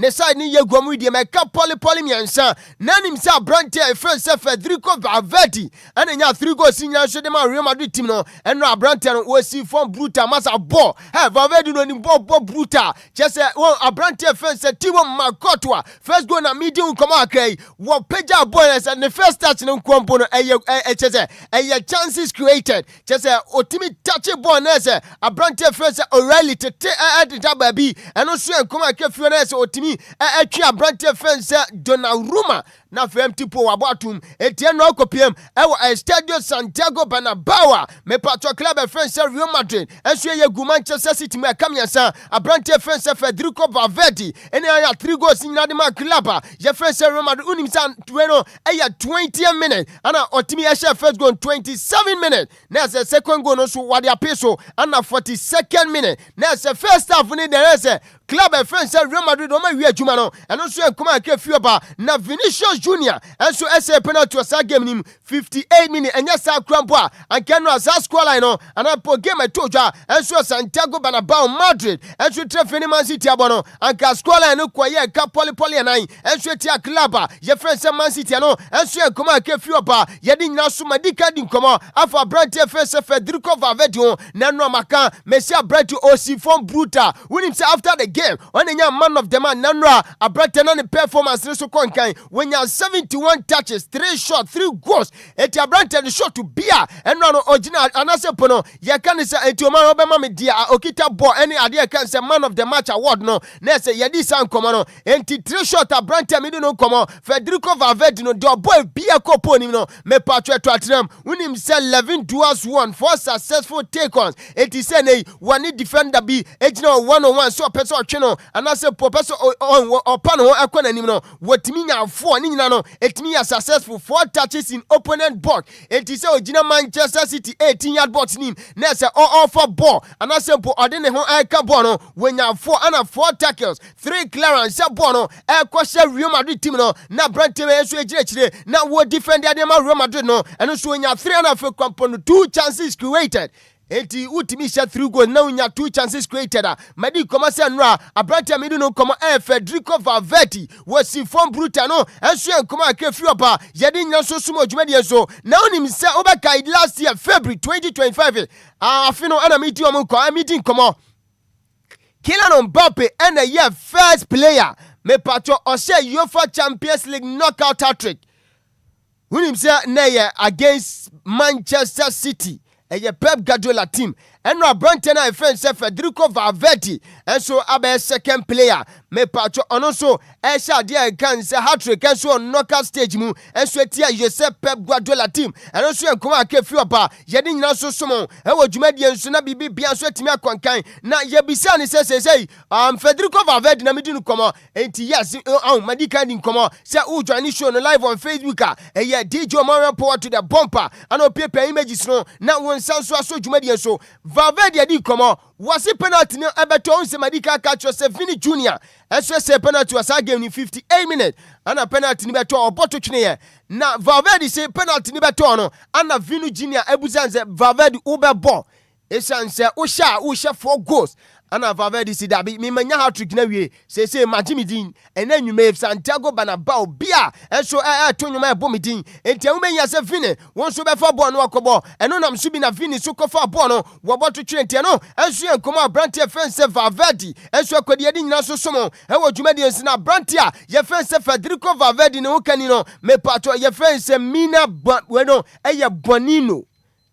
Nessa ni ye gwamu di me ka poly miansa na nim sa Brante e friend se Federico Valverde and nya 3 goals nya so de ma Real Madrid team no and no Brante no we see from brutal masa ball Valverde no ni ball brutal just say one Brante friend se Timo Makotwa first goal na medium come akai wo peja ball and the first touch no kwompo no e chances created just say otimi touch ball na say Brante friend se O'Reilly tete baby and no so come akai fi na say otimi a Brante fence Donnarumma na fm tipo wabatum etien no kopiem e Estadio Santiago Bernabeu me patro club friends Real Madrid enso ye gu Manchester City me kamiansa a Brante fence Federico Valverde ene ya 3 goals in the club ye friends Real Madrid unim san tueno e 20th minute ana otimi e share first goal 27 minutes na se second goal no so wade apeso ana 42nd minute na se first half ni there say club friends Real Madrid o ma wi adwuma no eno so enkoma ke fioba na Vinicius Junior and so SA penalty was a game nim 58 minutes and yes crampo and can no as score line no and I po game I told ya and so Santiago Bernabeu Madrid and so trefeni Man City abono and can score line no kwaye ka poly and so tia club ye friend Man City no and so come ke fioba ye di nyina so madika di nkomo afa Brante face Federico Valverde na no maka Messi Brante osi from brutal when say after the game when nya man of the man nanra a Brante no performance so konkan when ya 71 touches, 3 shots, 3 goals. Eti Brante the shot to Bia and no original anase pono. Ya can say eti o man obema me dia okita ball any idea can say man of the match award no. Na say ya di san komo no. Enti 3 shot Brante me no komo. Federico Valverde no do boy Bia kopo ni no. Me patro to atrem. Unim say 11 duels won, 4 successful take-ons. Eti say nei one defender be ejina 1-on-1 so person twe no anase professor opa no ekɔ nanim no watimi nya 4 ni nyina no etimi ya successful 4 touches in opponent box enti se ogina Manchester City 18-yard box nim na se all for ball anase po ode ne ho eka ball no wenya 4 ana 4 tackles 3 clearance ball no ekɔ hye Real Madrid team no na Brentford eso ejire na wo defend ade ma Real Madrid no eno so wenya 3 ana fe kwampo no 2 chances created. Eti utimi sha 3 goals na unya 2 chances created madi koma se nra abrante mi no koma Federico Valverde wasi form brutal no enso en koma akefi oba yedi nya so sumo dwumadi enso na onim se obeka last year February 2025 afino ana miti o ko meeting koma Kylian Mbappe and a year first player me patcho ose UEFA Champions League knockout hat-trick unim se na ye against Manchester City a Pep Guardiola team and no Brentford na friend say Federico Valverde and so abe second player me patcho ono so e sha dia kan say hat-trick and so knockout stage mu and so tia Pep Guardiola team and so en kuma akefi oba yedi nyina so somo e wo dwumadi enso na bibi bia so atimi akwankan na ye bisa ni say Federico Valverde na medinu komo enti yes madika din komo say u join show no live on Facebook e DJ Mario Power to the bumper and o paper images no na won sanso aso dwumadi enso Valverde di komo wasi penalty no ebeto nse madika catch Vini Junior enso say penalty was game in 58 minutes ana penalty ni beto oboto twene ye na Valverde say penalty ni beto no ana Vini Junior ebuzanze Valverde ubebo esanse wo sha 4 goals ana Valverde si dabi mi manya hat-trick na wie say majimidin ena nwume Santiago Bernabeu bia enso to nwuma ebomidin enti awumenya se Vini won so be fa ball no akobo eno nam so bi na Vini so kofa ball no wo boto twene enti no enso enkomo Brentford fence Valverde enso akwadi adi nyina so somo e wo dwumadi ensi na Brentford ye fence Federico Valverde ne wokani no me pato ye fence Mina bueno Bonino.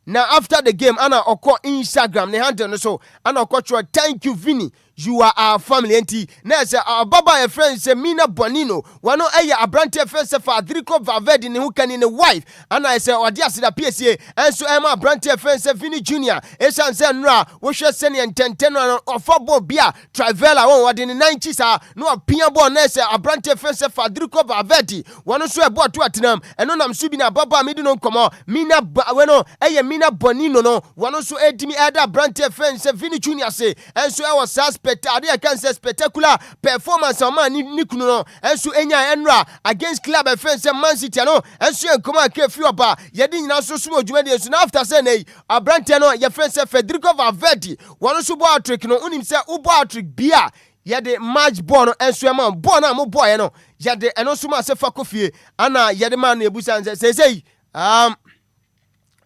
Now after the game, Anna Oko Instagram, ne handle no so, Anna Oko thank you Vini. You are our family enti na say our baba a friend say Mina Bonino wano eya abrante friend say Federico Valverde ne hukani ne wife and I say odi asida PSA enso ema abrante friend say Vini Junior esan say nra wo hwe sene ententeno ofabo bia Travella won wode ne 90s no apia ball na say abrante friend say Federico Valverde wano so ebo to atenam eno nam so bi na baba me di no komo Mina wano eya Mina Bonino no wano so edimi eda abrante friend say Vini Junior say enso e was spectacular performance on man nikunu no enso enya enra against club friends Man City no enso enkomo akefi oba yedi nyina so sumo dwumadi enso na after say nei abrante no ye friends Federico Valverde wono so bo hat-trick no unim say ubo hat-trick bia yede match ball no enso ema ball na mo boy no yede eno so ma se fa kofie ana yede man na ebusa say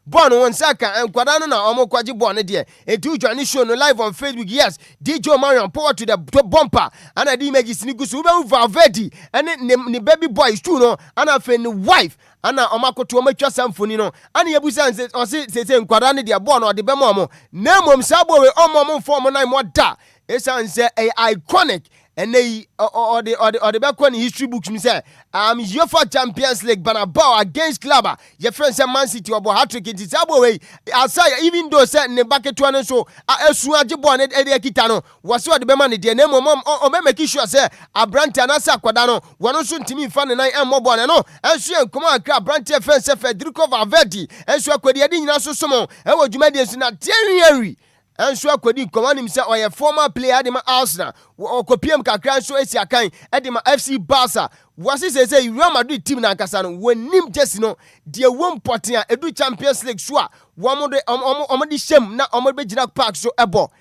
Born one second and Quadano na omo kwaji born de etu join show no live on Facebook. Yes, DJ Marion Power to the bumper and the images ni gusu be Valverde and ni baby boy too no and afen ni wife ana omakoto omatwa samfoni no ana yebusa say Quadano de born or the bemo na mom sabo we omo form na mo da esan say iconic and they or the back on history books me say UEFA Champions League Bernabeu against Club your friend say Man City or hat-trick it is way aside even though say ne back to one so esu agebo na e kita no was what the man dey na mom o me make sure say abrante na sa kwada no wono so ntimi fa ne nan emmobo na no ensu enkomo akra abrante friend say Federico Valverde ensu akwadi adi nyina so somo e wo dwuma di ensu na tienwi enso akwadi komanim say oye former player de ma Arsenal okopiem kakra so esi akan e de ma FC Barca wasi say Real Madrid team na nkasa no wonim jesi no de won poten a edu Champions League so a omode shem na omode begina park so ebo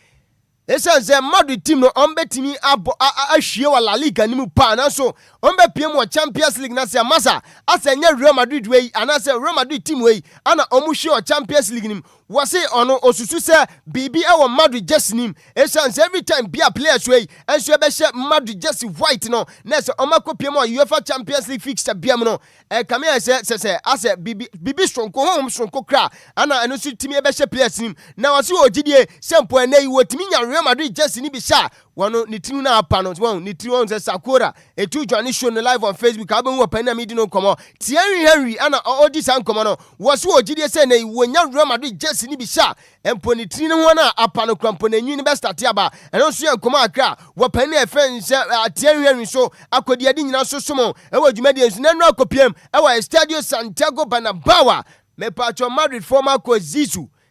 esan say Madrid team no ombetimi abo ahwie wa La Liga nimu pa na so ombepiem wo Champions League na say masa asenya Real Madrid wey ana say Real Madrid team wey ana omuhwie o Champions League nim wasi ono osusu se bibi ewo Madrid just nim esan every time be a players wey enso be she Madrid just white no na se omakopiem o UEFA Champions League fixture biam no kamia se ase bibi stronko hom stronko kra ana eno su timi be she players nim na wasi ogidie sempo enai wotimi nya Real Madrid just ni bi sha wano ne tinu na apa no won ne tinu on se Sakura etu join show no live on Facebook aben wo pan na me di no komo Thierry Henry ana odi san komo no wo so ogide se na wonya Real Madrid jersey ni bi sha empo ne tinu ho na apa no krampo na nyi ni be start aba eno so yan komo akra wo pan na efen se Thierry Henry so akodi adi nyina so somo e wo dwumadi ensu na nra kopiem e wo Estadio Santiago Bernabéu me pacho Madrid former coach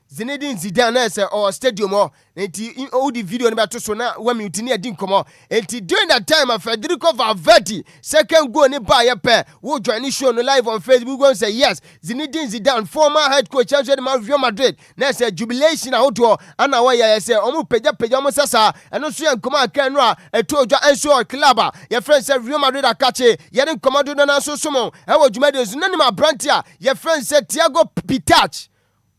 Zinedine Zidane na say or stadium or enti all the video na to so na wa mi utini adi nkomo enti during that time Federico Valverde second goal ni ba ye pe wo join show no live on Facebook go say yes Zinedine Zidane former head coach of Real Madrid na say jubilation ahodo ana wa ya say omu peja omu sasa eno so nkomo aka no a eto odwa enso club ye friend say Real Madrid akache ye den nkomo do na so somo e wo dwumade so na ni ma brantia ye friend say Thiago Pitach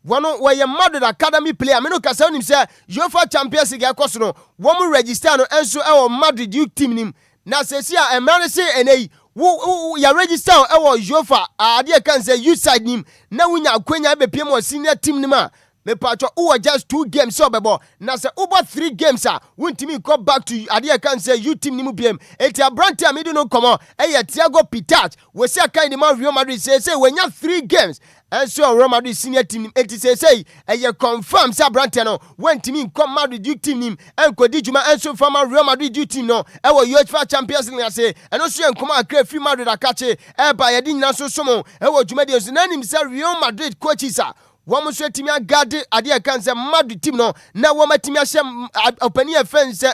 Wano wa ye Madrid Academy player me no kasa onim say UEFA Champions League akoso no wo mu register no enso e wo Madrid youth team nim na sesi a emane say enei wo ya register e wo UEFA ade kan say youth side nim na wunya akwanya be piem wo senior team nim a me patcho wo just 2 games so bebo na say over 3 games a wontimi go back to ade kan say youth team nim piem eti abrante a me do no komo e ye Thiago Pitach we say kan di man Real Madrid say wenya 3 games and so Real Madrid senior team eti say e confirm say Brante no wentimi come Madrid youth team nim en kodi juma and so from Real Madrid youth team no e wo UEFA Champions League say and so en come akra free Madrid akache e ba ye di nyina so somo e wo juma de so nanim say Real Madrid coaches a wo so timi agade ade kan say Madrid team no na wo matimi ahyem opani offense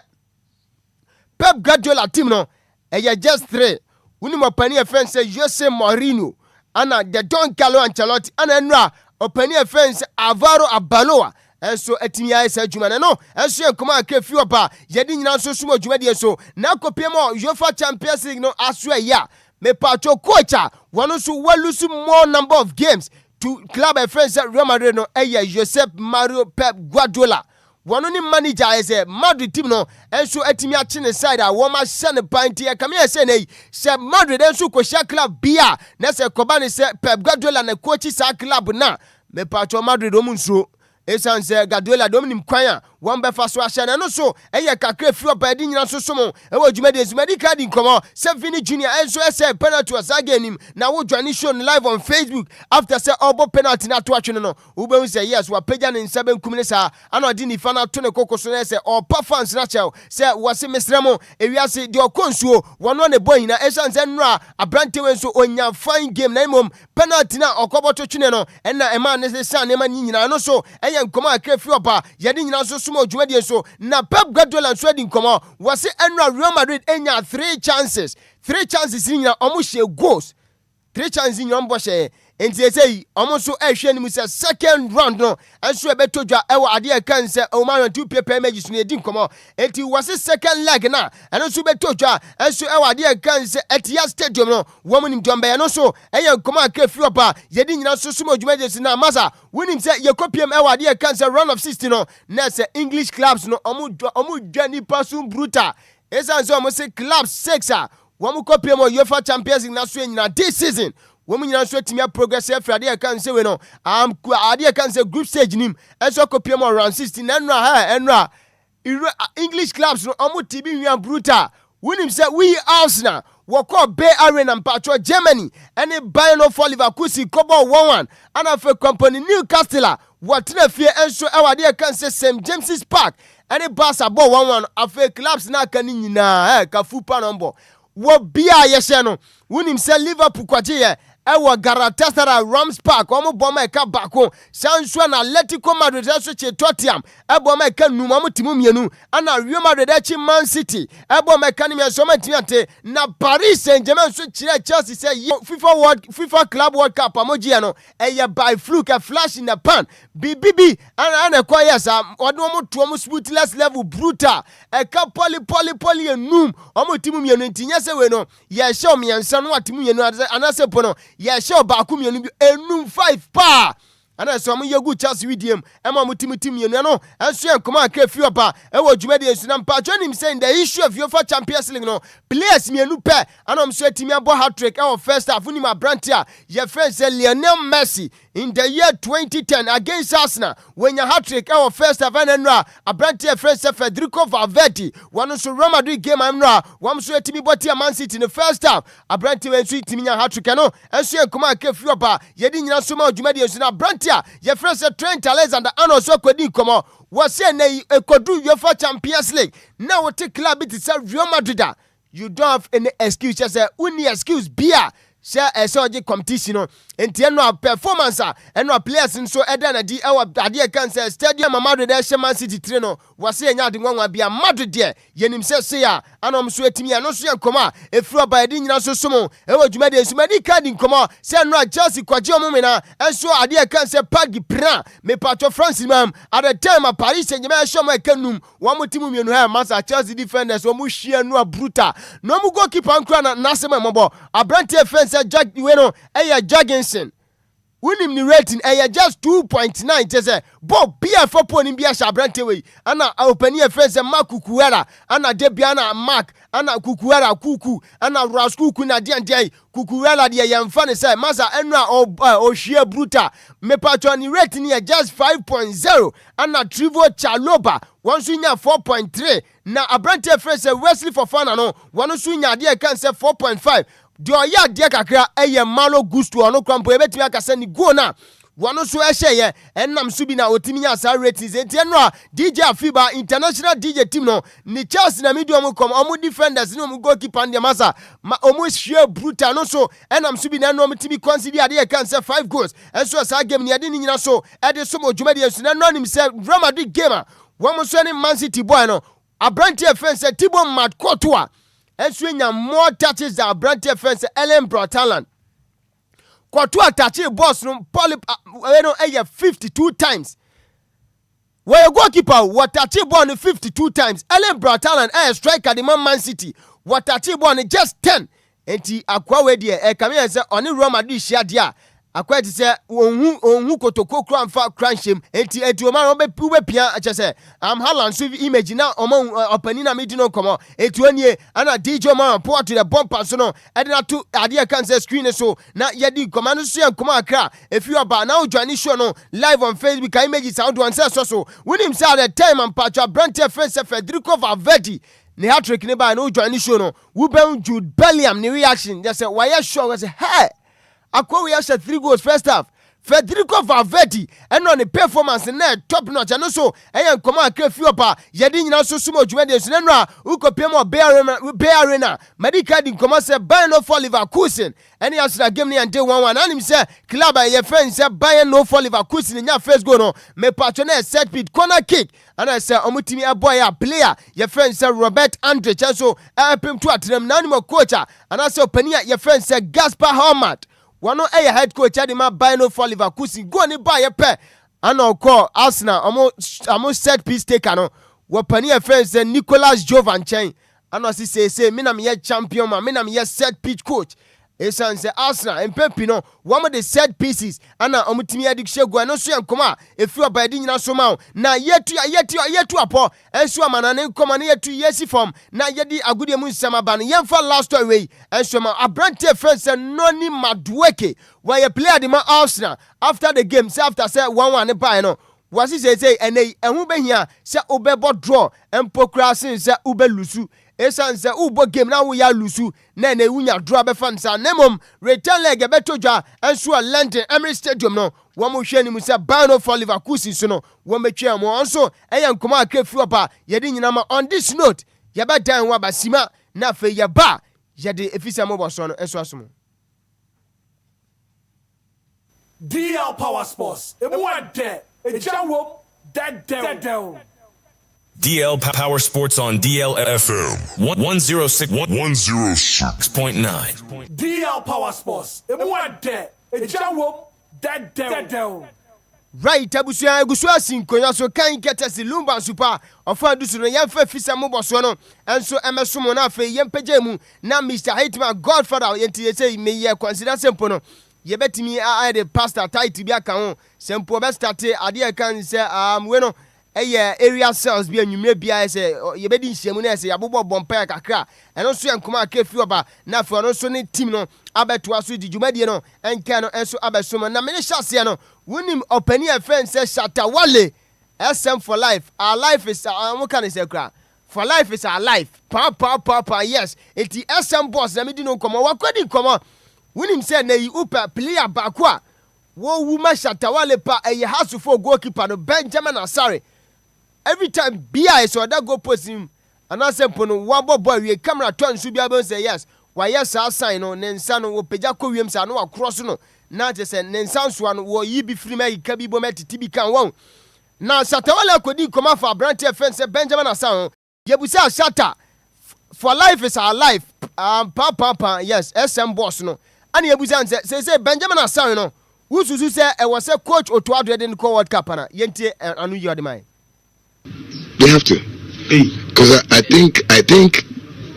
Pep Guardiola team no e just 3 woni opani offense Jose Mourinho ana the Don Carlo Ancelotti ana nra opani offense Alvaro Abaloa enso etimi ya esa dwuma no enso enkoma akafi opa yedi nyina so sumo dwuma de so na kopiem UEFA Champions League no aso ya me pacho coacha wonu so walusu more number of games to club offense Real Madrid no Josep Mario Pep Guardiola wonu ni manager ese Madrid team no enso etimi achi ne side a wo ma hye ne panti e kame ese nei se Madrid enso ko hye club bia na se koba ne se Pep Guardiola na coach sa club na me pacho Madrid o munso esan se Guardiola dominim kwan a won be fa so ahye na no so eye kakra fi oba di nyina so somo e wo dwuma de zumadi card nkomo se Vini Junior enso ese penalty was again na wo dwane show live on Facebook after say obo penalty na to atwe no wo be say yes wa pagya ne nsabe nkum ne sa ana odi ni fa na to ne kokoso na se o fans na chel se wase mesremo ewiase de okonsuo wono ne boy na esan se nra abrante wenso onya fine game na imom penalty na okoboto twene no na ema ne se san ne ma nyina no so eye nkomo akra fi oba yedi nyina so Jumadi so na Pep Guardiola and Sweden komo wase enra Real Madrid enya 3 chances in nyina omo hye goals 3 chances in nyombo hye enti say omo so ehwe ni mu say second round no enso ebetojwa ewo ade kan say o man two paper images no edi komo enti wase second leg na enso betojwa enso ewo ade kan say Etihad Stadium no womu nim dombe no so eye komo akafi opa yedi nyina so sumo Jumadi na masa winim say yekopiem ewo ade kan say round of 16 no na say English clubs no omo dwani pasu brutal esan so omo say clubs 6 a womu kopiem UEFA Champions League na so nyina this season women nyina so timia progress Friday I can say we no ade kan say group stage nim enso kopiem round 16 enra English clubs no omo tibi hwian brutal winim say we Arsenal wako Bay Arena mpatro Germany any Bayern of Leverkusen kobo 1-1 ana fe company Newcastle watna fie enso ewade kan say St James's Park any Barca ball 1-1 afa clubs na kan nyina ka fupa number wo bia yehye no winim say Liverpool kwaje ewo Galatasaray Rams Park omo boma eka bako sansua na Atletico Madrid so che Tottenham eboma eka numa mo timu mienu ana Real Madrid echi Man City eboma eka ni so ma tiante na Paris Saint-Germain so chire Chelsea say FIFA Club World Cup amoji no eye by fluke a flash in the pan BBB ana kwa yes odo mo to mo smoothness level brutal eka poly enum omo timu mienu ntinya se we no ye show me ansa no atimu mienu anase po no ye show ba ku mienu enum 5 pa ana so mo yegu Chelsea widiem ema mo timu mienu no enso enkomo aka fi oba e wo dwumade ensu na mpa joinim saying the issue of UEFA Champions League no players mienu pe ana mo so atimi abo hat-trick e wo first half ni ma brantia ye friend say Lionel Messi in the year 2010 against Arsenal when your hat-trick our first half and Abrante friend Federico Valverde one so Real Madrid game one so timi boti Man City in the first half Abrante when sweet timi hat-trick no and so come ke free ba yedi nyina so ma dwumadi enso na Abrante your friend Trent Alexander-Arnold so kwadi komo was say na ekodu UEFA Champions League now we take club it is Real Madrid. You don't have any excuse. Just say, "Uni excuse beer." Share a soldier competition. And no performance and no players in so Edana di our idea can say stadium Madrid Man City trainer was saying that one be a Madrid there. Yenim says ya and I'm sweating me and no see come if you by the so sumo ever you made a many card in come send right Chelsea Quajo Momena and so idea can say Paggy Pran me part of France ma'am at the time of Paris and Germain show my canum one more team you know master Chelsea defenders or Mushia no bruta no mu goalkeeper and crown Nasema Mobo a brand defense Jack Ueno Jaginson. Winning the rating just 2.9 just Bob Bia for pony Bia Shabranteway Anna open your friends and Mark Kukuera Anna Debiana Mark Anna Kukuera Kuku Anna Raskuku na Dian Kukuera the young funny say Masa Enra or Shia Bruta me patron rating here just 5.0 Anna Trivo Chaloba one swinger 4.3 na Abrante friends Wesley for fun no one swinger dear can say 4.5 Dio ya dia kakra eye malo gusto ono kwampo ebetimi akase ni go na wano so ehye enam subi na otimi nya sa ratings entienro DJ Afiba international DJ team no ni Chelsea na medium kom omu defenders no mu goalkeeper and masa ma omu share brutal no so enam subi na no mtimi consider ade kan say 5 goals enso sa game ni ade ni nyina so ade so mo dwumadi enso na no nim say Real Madrid gamer wamo so ni Man City boy no Abrante offense Thibaut Courtois Eswenya more touches than Abrante fence Ellen Brotaland. Courtois touches boss no polyp 52 times. Where goalkeeper what touch ball 52 times. Ellen Brotaland striker the Man City. What touch ball just 10. Enti akwa we die come here say oni Real Madrid share dia. Akwa ti say onhu kotoko kran fa cranshem enti o be pia say am Haaland so image na opani na me di no komo enti anie ana DJ man port to the bumper so no e na to ade kan say screen so na yedi command so yan koma akra if you about now join show no live on Facebook images sound one say so when him say the time and patch Brante face Federico Valverde ne hat-trick ne ba no join show no wo ben Jude Bellingham ne reaction they say why sure we say hey Akwa we have 3 goals first half. Federico Valverde and on the performance na top notch and so eyan koma akrefi opa yedi nyina so sumo dwumade so nanra ukopia mo Bay Arena medical din koma say Bayern no for Leverkusen any after game ni ande 1-1 anim say club ye friend say Bayern no for Leverkusen nya first goal no me patron set piece corner kick and I say omutimi boy a player ye friend say Robert Andre so pem to atrem na animo coach and I say opania ye friend say Gaspar Hormat one no head coach Adima Bayern for Leverkusen go ni buy pe and call Arsenal almost set piece taker no wopani e friend say Nicolas Jovanchen and as say me na me champion man me na me set pitch coach esan say Arsenal and Pepe no one of the set pieces and omutimi adikse go no so yankoma efi obadi nyina so ma na yetu apo enso amanane nkoma na yetu yesi form na yedi agudie mu nsama ba no yemfa last away enso ma Abrante friends no ni Madueke where you play the Arsenal after the game say after say 1-1 ne buy no was he say ene ehu behia say obebo draw empokrasin say ubelusu esan se ubo game na wo ya lusu na na wunya draw be fan sa nemom return leg beto dwa enso London Emirates Stadium no wo mo hwe ni mu se Bayern for Leverkusen so no wo metwa mo onso eya nkoma akrefi opa yedi nyina ma on this note ye be dan wa basima na fe ye ba yede efisa mo boso no enso asomo DL Power Sports emu ade ejawom dead DL Power Sports on DLFM 106.9. DL Power Sports. Right, abusia egusua sinkonya so kan ketesi Lumba super ofa dusu no yemfa fisa mo boso no enso emesomo na afa yempeje mu na Mr. Hitman Godfather yenti say me ye consider simple no yebetimi the pastor tight bi aka ho simple be start ade kan say we no area sales bi anwumre bia say yebedi nhyiamu na say yabobo bompa kakra eno so yankoma akefi oba na fa no so ne team no abeto aso di dwumadi no enka no enso abesom na me ne hyase no wonim opani a friend say Shatawale SM for life. Our life is what can I say kra? For life is our life. Pa yes. Eti SM boss na me di no komo wakwadi komo. Wonim say na yi upa player bakwa. Wo wuma Shatawale pa eye hasu for goalkeeper no Benjamin Asare. Every time BI so that go post him and I say pono wabo boy we camera turn should be able to say yes. Why yes our sign no nensa no wo peja ko wiem sa no across no. Na je say nensa so no wo yi bi free me ka bi bo metiti bi kan won. Na Shatawale kodi koma for branch fence Benjamin Asare. Yebusa Shata for life is our life. Pa yes SM boss no. And yebusa say Benjamin Asare no. Who susu say e was a coach Otuado den ko World Cup na. Yenti anu you the mind. They have to, because I think,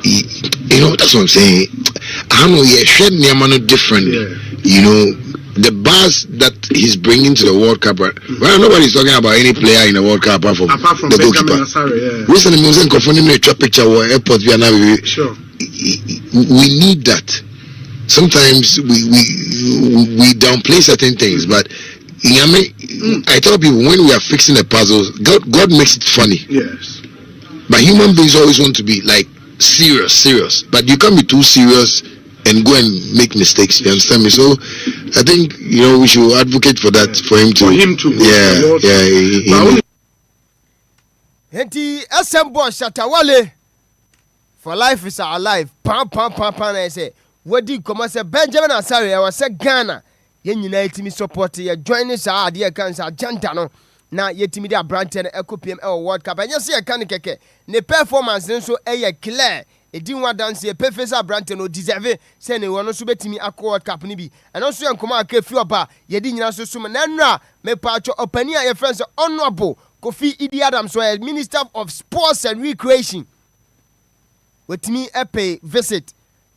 you know, that's what I'm saying. I don't know, yeah, different. You know, the buzz that he's bringing to the World Cup. Well, nobody's talking about any player in the World Cup apart from the goalkeeper. Recently, we was confronting a picture where airport we are now. Sure. We need that. Sometimes we downplay certain things, but. I tell people when we are fixing a puzzle, God makes it funny. Yes. But human beings always want to be like serious. But you can't be too serious and go and make mistakes. You understand me? So I think we should advocate for that for him to. Henti SM boss Shatawale for life is our life. Pam. I say what did come say Benjamin Asare? I was say Ghana. Yenyina yetimi support ye join sa ade kan sa janta no na yetimi dia branch na ekopiem e World Cup anya se ye kan keke ne performance nso eye clear edin wa dance ye perfect branch no deserve se ne wono so betimi akọ World Cup ni bi eno so yankoma aka fi oba ye di nyina so sum na nra me paacho opani a ye friends honorable Kofi Idi Adams so Minister of Sports and Recreation wetimi epe visit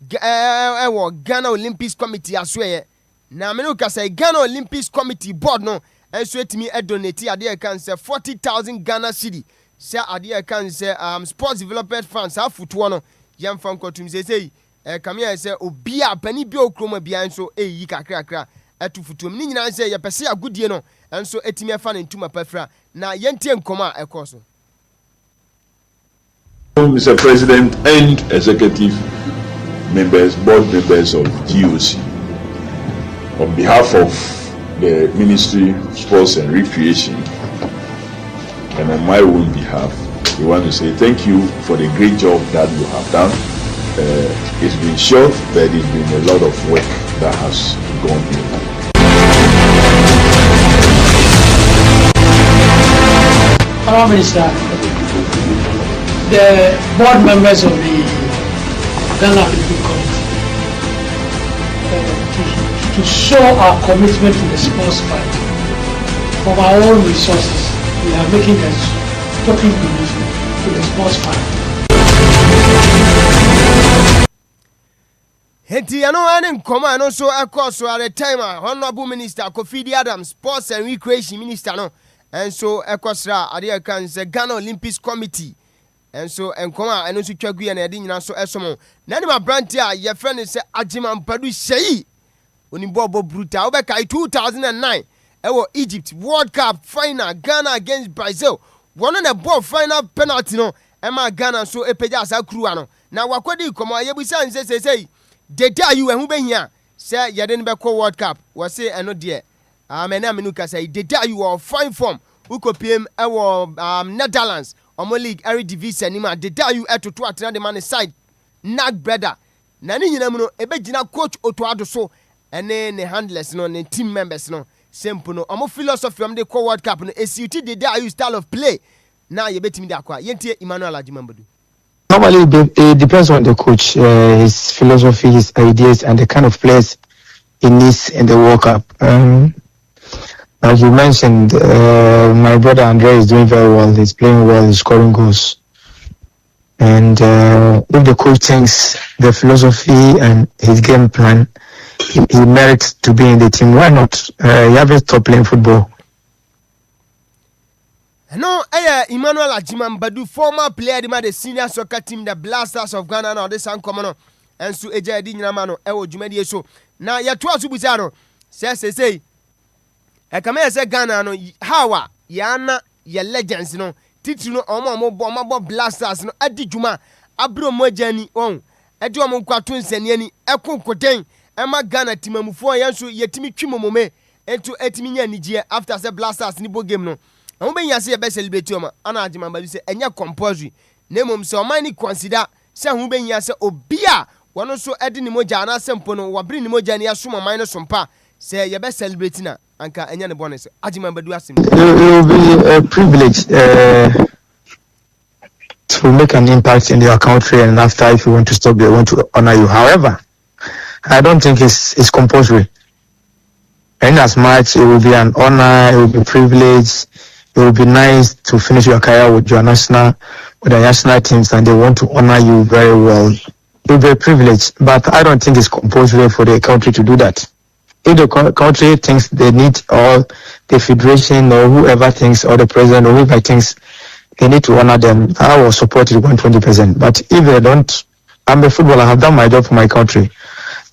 Ghana Olympics Committee aswe na me no ka say Ghana Olympics Committee board no enso etimi donate ade kan say 40,000 Ghana cedi say ade kan say sports development funds afuto no yam fan kotum say come here say Obia pani bi okroma bia enso yi kakra atu futum ni nyina say ye pese agudie no enso etimi afa ne ntuma pafra na yentie nkoma ekoso. Mr. President and executive members, board members of GOC, on behalf of the Ministry of Sports and Recreation and on my own behalf, we want to say thank you for the great job that you have done. It's been short, but it's been a lot of work that has gone in. Prime Minister, the board members of the Ghana Olympic Committee, to show our commitment to the sports fight, from our own resources, we are making a token donation to the sports fight. Henti ano ane nkoma ano so ekoso at the time Honorable Minister Kofi Idi Adams, Sports and Recreation Minister no, and so ekosra ade kan say Ghana Olympics Committee. And so nkoma ano so twagui na ade nyina so esomo. Na ni ma branch a ye friend say Ajima Mpadu Sheyi. Oni bobo brutal obeka 2009 ewo Egypt World Cup final Ghana against Brazil. One on the ball final penalty no ema Ghana so epeja asa kruwa no. Na wakodi komo ayebusa nse say data you ehu behia say yede ne beko World Cup we say eno de amena menu ka say data you are fine form ukopiem ewo Netherlands omo league every division ni ma data you etoto atena de man side nag brother na ni nyina mu no ebegina coach Otuado so ene ne handlers no ne team members no simple no omo philosophy am de ko World Cup no esuti data you style of play na ye betimi de akwa yentie Emmanuel Ajimambadu. Normally, it depends on the coach, his philosophy, his ideas, and the kind of players he needs in the World Cup. As you mentioned, my brother Andre is doing very well. He's playing well. He's scoring goals. And if the coach thinks the philosophy and his game plan, he merits to be in the team, why not? He haven't stopped playing football. No, Emmanuel Ajimambadu, former player of the senior soccer team, the Blasters of Ghana, now this uncommon. enso eja di nyina ma no e wo dwumadie so na ye to aso busa no sei e kama ye se Ghana no hawa ya na ye legends no titiri no omo blasters no adi dwuma abro mojani on edi omo kwato nsani ani ekonkoden ema Ghana timamufo yenso yetimi twimomome ento etimi nya nigye after say blasters ni bo game no omo be nya se ye be celebrate oma ana agema ba bi se enya compulsory na mom se oman ni consider se hu be nya se Obia wono so edi ni moja na sempo no wabri ni moja ni asom oman no sompa se ye be celebrate na anka enya ne bonus agema ba du asim. It will be a privilege to make an impact in your country, and after, if you want to stop, they want to honor you. However, I don't think it's compulsory. And as much, it will be an honor, it will be a privilege, it will be nice to finish your career with the national teams, and they want to honor you very well. It will be a privilege, but I don't think it's compulsory for the country to do that. If the country thinks they need, or the federation or whoever thinks, or the president or whoever thinks they need to honor them, I will support it 120%. But if they don't, I'm a footballer, I have done my job for my country.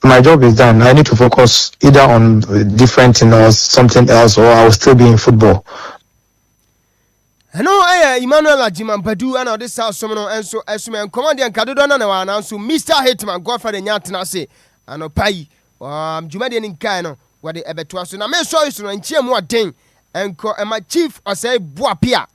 My job is done. I need to focus either on different thing or something else, or I will still be in football. Hello, Emmanuel Ajimampadu, and this house, someone and so as men command and Cadona, and so Mr. Hitman, Godfather Yatanase, and Opai, Jumadian in Kano, what the Ebetuas, and I may show you and cheer more thing, and my chief, I say, Boapia.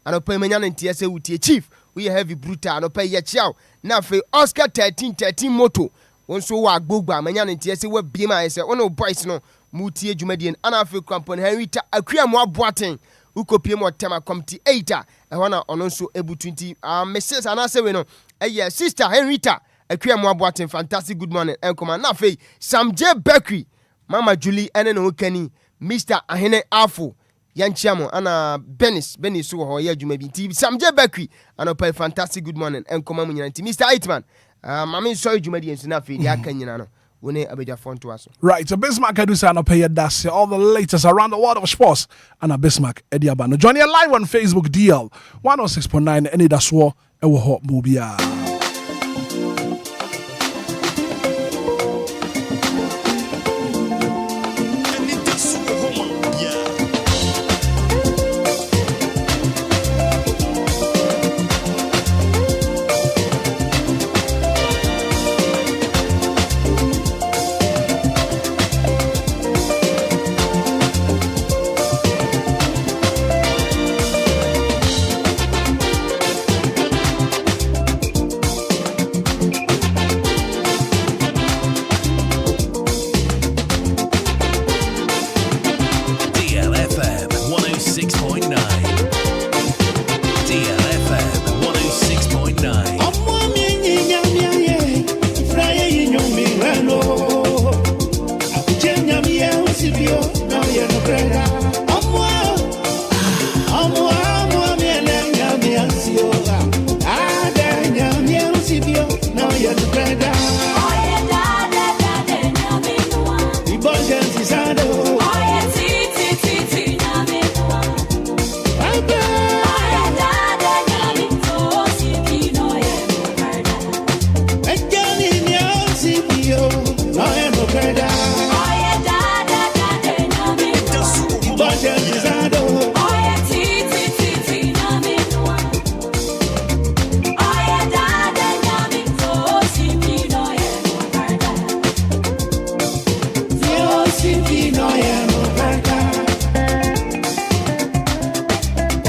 And Opai Manyan and TSA with your chief, we have a brutal and Opai Yachow. Now for Oscar 13 moto. Onso wa gbogba Manyan and TSA were Bima, I say, oh no, boys no, Muti Jumadian, and I feel company, Henrita, Akria more boating, Ukopia more tema committee 8, and one on also able 20. Mrs. and I say, no, a sister Henrita, Akria more boating, fantastic good morning, and come on, Nafe, Sam J. Beckery, Mama Julie, and then Kenny, Mr. Ahene Afo. Yanchiamo ana Benis so ho ya dwuma bi ti Sam J Bakri ana pay fantastic good morning en koma mu nyanti Mr. Hitman mama so dwuma di ensu na fe di aka nyina no woni abeja fonto aso. Right, so Bismarck Adusa ana pay das all the latest around the world of sports ana Bismarck Ediaba no join you live on Facebook DL 106.9 Anidaso Wɔhɔ Obia.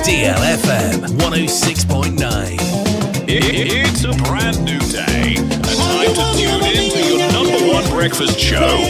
DLFM 106.9. It's a brand new day. A time to tune in to your number one breakfast show.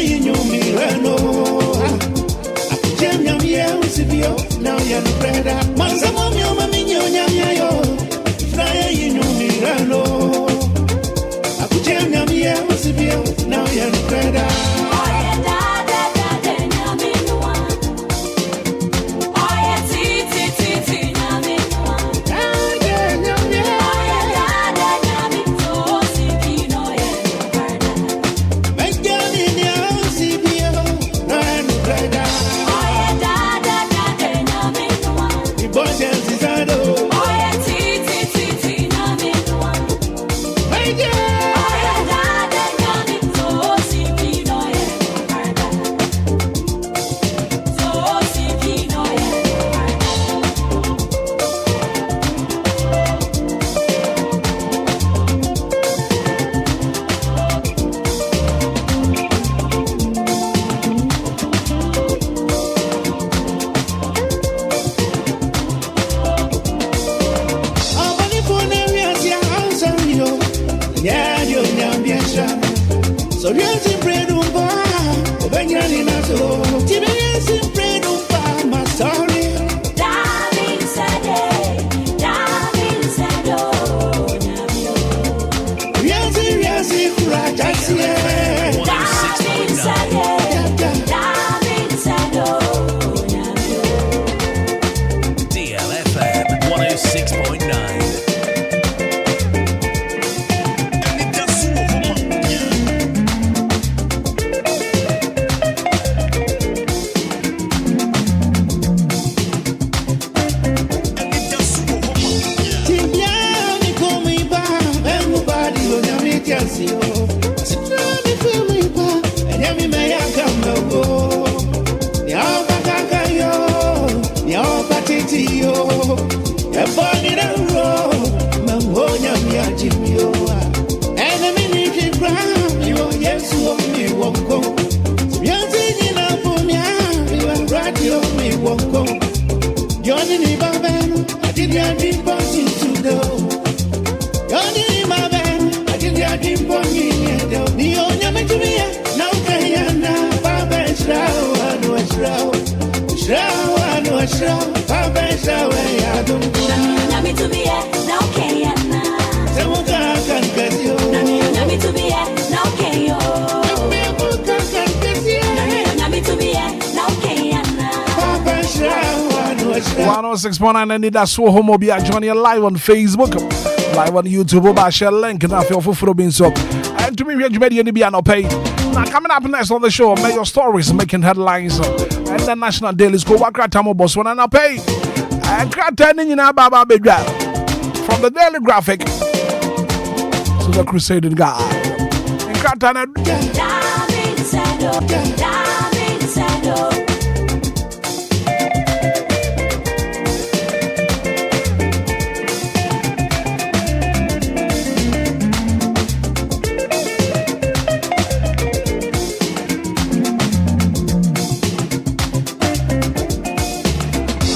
DLFM 106.9. Anidaso Wɔhɔ Obia joining you live on Facebook, live on YouTube. Oba share link na feel for being so. And to me, we ready to be an pay. Now coming up next on the show, may your stories making headlines and the national dailies go wakra tamo boss one and pay. And curating in Baba Bedra from the Daily Graphic to the Crusading guy. And curating.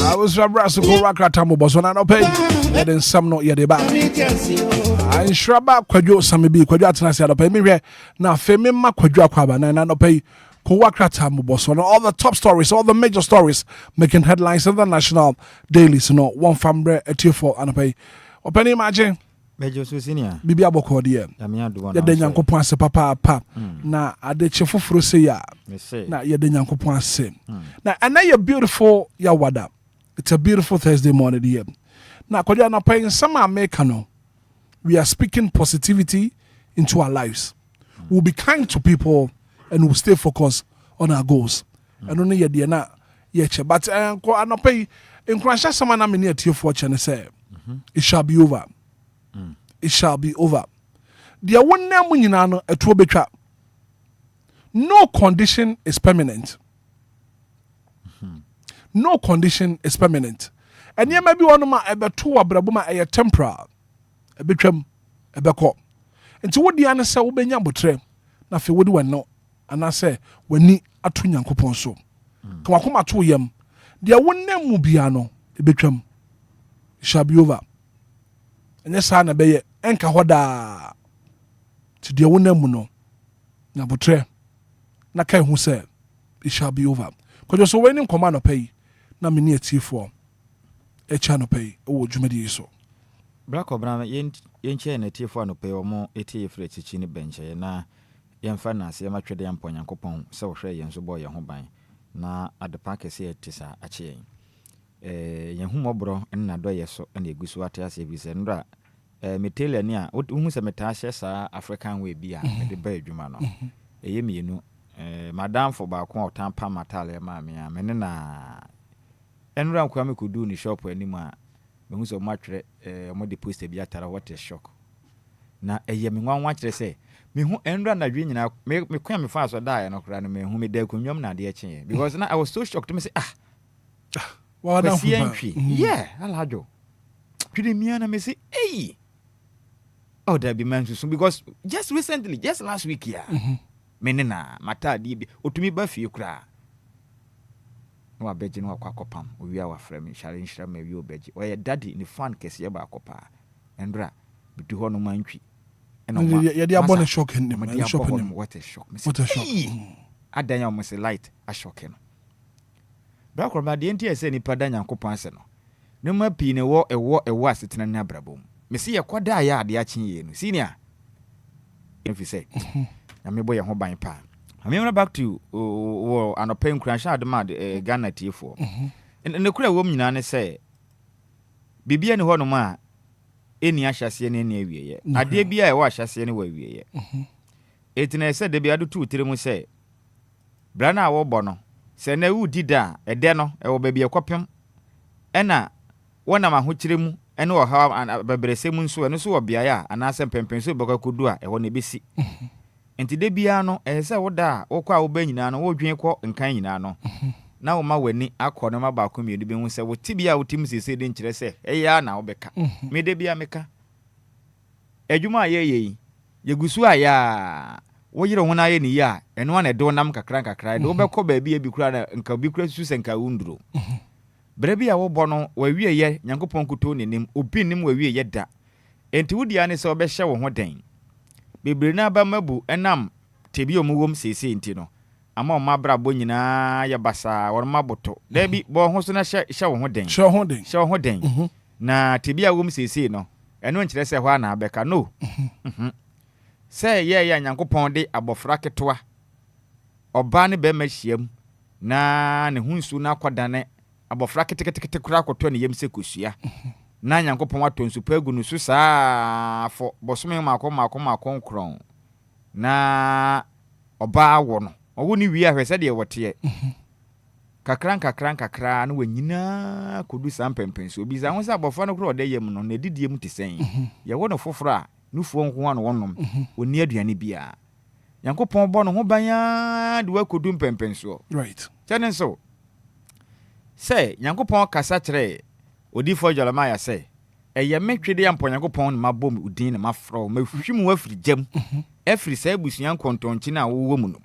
I was Rabrasu Korakra Tamu Bosona no pay, and then some not yet about. I shraba Quadio Samibi, Quadratina pay me now Femima Quadra Quaba, and I no pay Kowakra Tamu Bosona. All the top stories, all the major stories making headlines in the national dailies, one fambre a tear for and pay. Open imagine. Major Susinia, Bibia Boko, dear. The Denyanko Ponce Papa, na Ade Chefufru say ya. Na Yadenyanko Ponce. Now, and now you're beautiful, Yawada. It's a beautiful Thursday morning here. Now, Kodana paying some Americano. We are speaking positivity into our lives. We'll be kind to people and we'll stay focused on our goals. And only yet, na yet. But I not pay in Crasha someone I'm near to your fortune and say, it shall be over. It shall be over. There one name when you know a trouble trap. No condition is permanent. No condition is permanent. And you may be one of my ever two abrabuma a temporal. A bitram, a backup. And to what the answer will be Yambutre. Now, if you would know, and I say, when ni a twin yanko ponso. Come at 2 yam. There one name will be ano, a bitram. It shall be over. And yes, I be enka hoda. To the one name no. Nabutre. Naka who said, it shall be over. Because you're so winning command of pay. Na me near T4 a channel pay or Jumedi so. Black Obama yen chain a T4 no pay or more 80 free chini bench na yen finance yama trade yam pon yankopon so share yen so boy yan ho ban na at the park say tisa a chain. Yen humobro and na do yeso and a gusu atias ebi se ndra metele ni a wo se metashe sa African way bia the bay dwuma no. Eyemi no madam for ba ko otampa matale ma me a me na enra kwa me kudu ni shop anima me hu so matwre mo de post bia tara what a shock na eye me nwan kire se me hu enra na dwe nyina me kwa me fa so da no kra no me hu me da kunwam na de eche because na I was so shocked me say well done yeah alajo twede mia na me say hey oh there be man so because just recently just last week here menena mata di otumi ba fie kra no abeje no akwa owi awa frame share nshira ma wi obeje oye daddy ni fan kese ye ba akopa endra bidu ho no mantwi ena ye dia bonne shock him what a shock what a shock adan ya omse light ashoke no bra korba de enti ese ni pada Nyankopon ase no ne ma pi ne ewo asetena ne abrabom me se ye kwada ya ade akye no senior if you say na me boy ho ban pa I'm back to an open crash out the Ghana T4 and the kura woman nyina ne say bibia ne ho no ma eni ahyase ne ne awie ye ade bia e wa ahyase ne wa awie ye etina say de bia do tu tire mu say bra na wo bo no say na wu dida ede no e wo ba bia kopem ena wona ma ho kire mu ene wo ha bebrese mu nso ene so wo bia ya anase pempenso beka kodu a e ho ne besi enti de bia no se woda wokwa wo ba nyina no wodwen kɔ nkan nyina no na wo ma wani akɔ no ma ba ko mienu bi hu se wo tibia wo tim sese de nkyere se eya na wo beka me de bia meka adwuma ye yegusu aya wo yire ho na ye ni ya eno na de nam kakra de wo bɛkɔ ba bia bi kura na nka bi kura su se nka wunduro bra bia wo bɔ no wa wie ye Nyankopɔn kuto ne nim obi nim wa wie ye da enti wodi ane se wo bɛhyɛ wo ho den bebre na ba mabu enam tebi omuwom sese enti no ama o mabra bo nyina ya basa wor maboto da bi bo ho so na hye wo ho den hye wo ho den na tebi awom sese no eno nkyere se ho ana abeka no se ye ya Nyankopɔn de abofra ketoa oba ne be mahyiam na ne hunsu na akwadane abofra ketekete kura akoto ne yemse kosua na Nyankopɔn atonsu pagu no so saa fo bosome makɔ kron na oba wo no owo ni wi ahwese de wote kakran no wanyina kodu sam pempenso obi za ho sa abofra no kro ode yem no na didie mu tesen ye wo no foforo a nufuo nko ano wonom oni aduane bia Nyankopɔn bɔ no ho banya de wakodu pempenso right tenen so say Nyankopɔn kasa kyerɛ odifo Jeremiah say eye metwede ya Nyankopɔn ne mabom udin ne mafro mahwim wafiri jam afiri say busuan kontonchi na wo mu no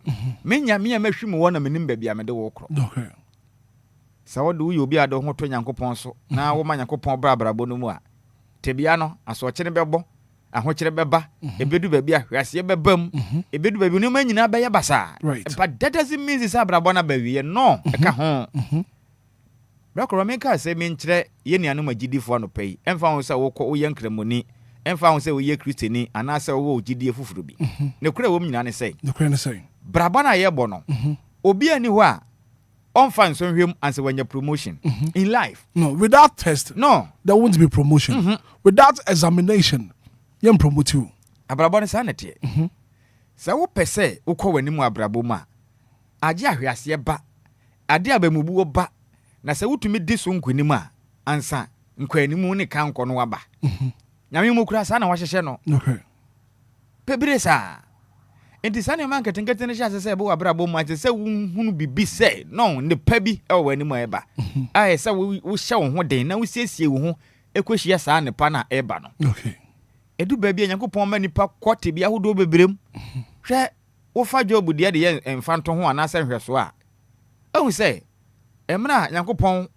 menya mahwim wo na menim ba bia me de wo kro okay sa wo de wo obi ado ho to Nyankopɔn so na wo ma Nyankopɔn brabrabo no mu a tebia no asoɔkye ne bɛbɔ ahokyere bɛba ebedu ba bia hwase bɛbam ebedu ba bi no manyina bɛyɛ basa but that doesn't mean this abrabo na ba wie no eka ho Brakoro menka se menkyerɛ ye nuanu magidifo no pɛi emfa ho sɛ wokɔ wo yankramoni emfa ho sɛ wo ye kristeni anase wo gidie fufuru bi ne kura wo nyina ne sɛ braba na ye bɔ no obi ani ho a onfa nsonhwem anse wanya promotion in life no without test no there won't be promotion without examination yem promote you abrabo ne sa nete sɛ wo pɛsɛ wokɔ wani mu abrabo mu a agye ahwease ba ade abamubu wo ba na sɛ wutumi di so nkonim a ansa nkwanimu ne kan kɔ no waba nyame mu kura sa na wahyehye no okay pebre sa enti sa ne man ketenkete ne hyase sɛ bo abrabo mu ate sɛ hunu bibi sɛ no ne pa bi e wani mu eba aye sɛ wo hyɛ wo ho den na wo siesie wo ho ekohia sa ne pa na eba no okay edu ba bia Nyankopɔn ma nipa kɔte bia hodo bebrem hwɛ wo fa job dia de ye mfanto ho anasa hwɛso a ehu sɛ emra Nyankopɔn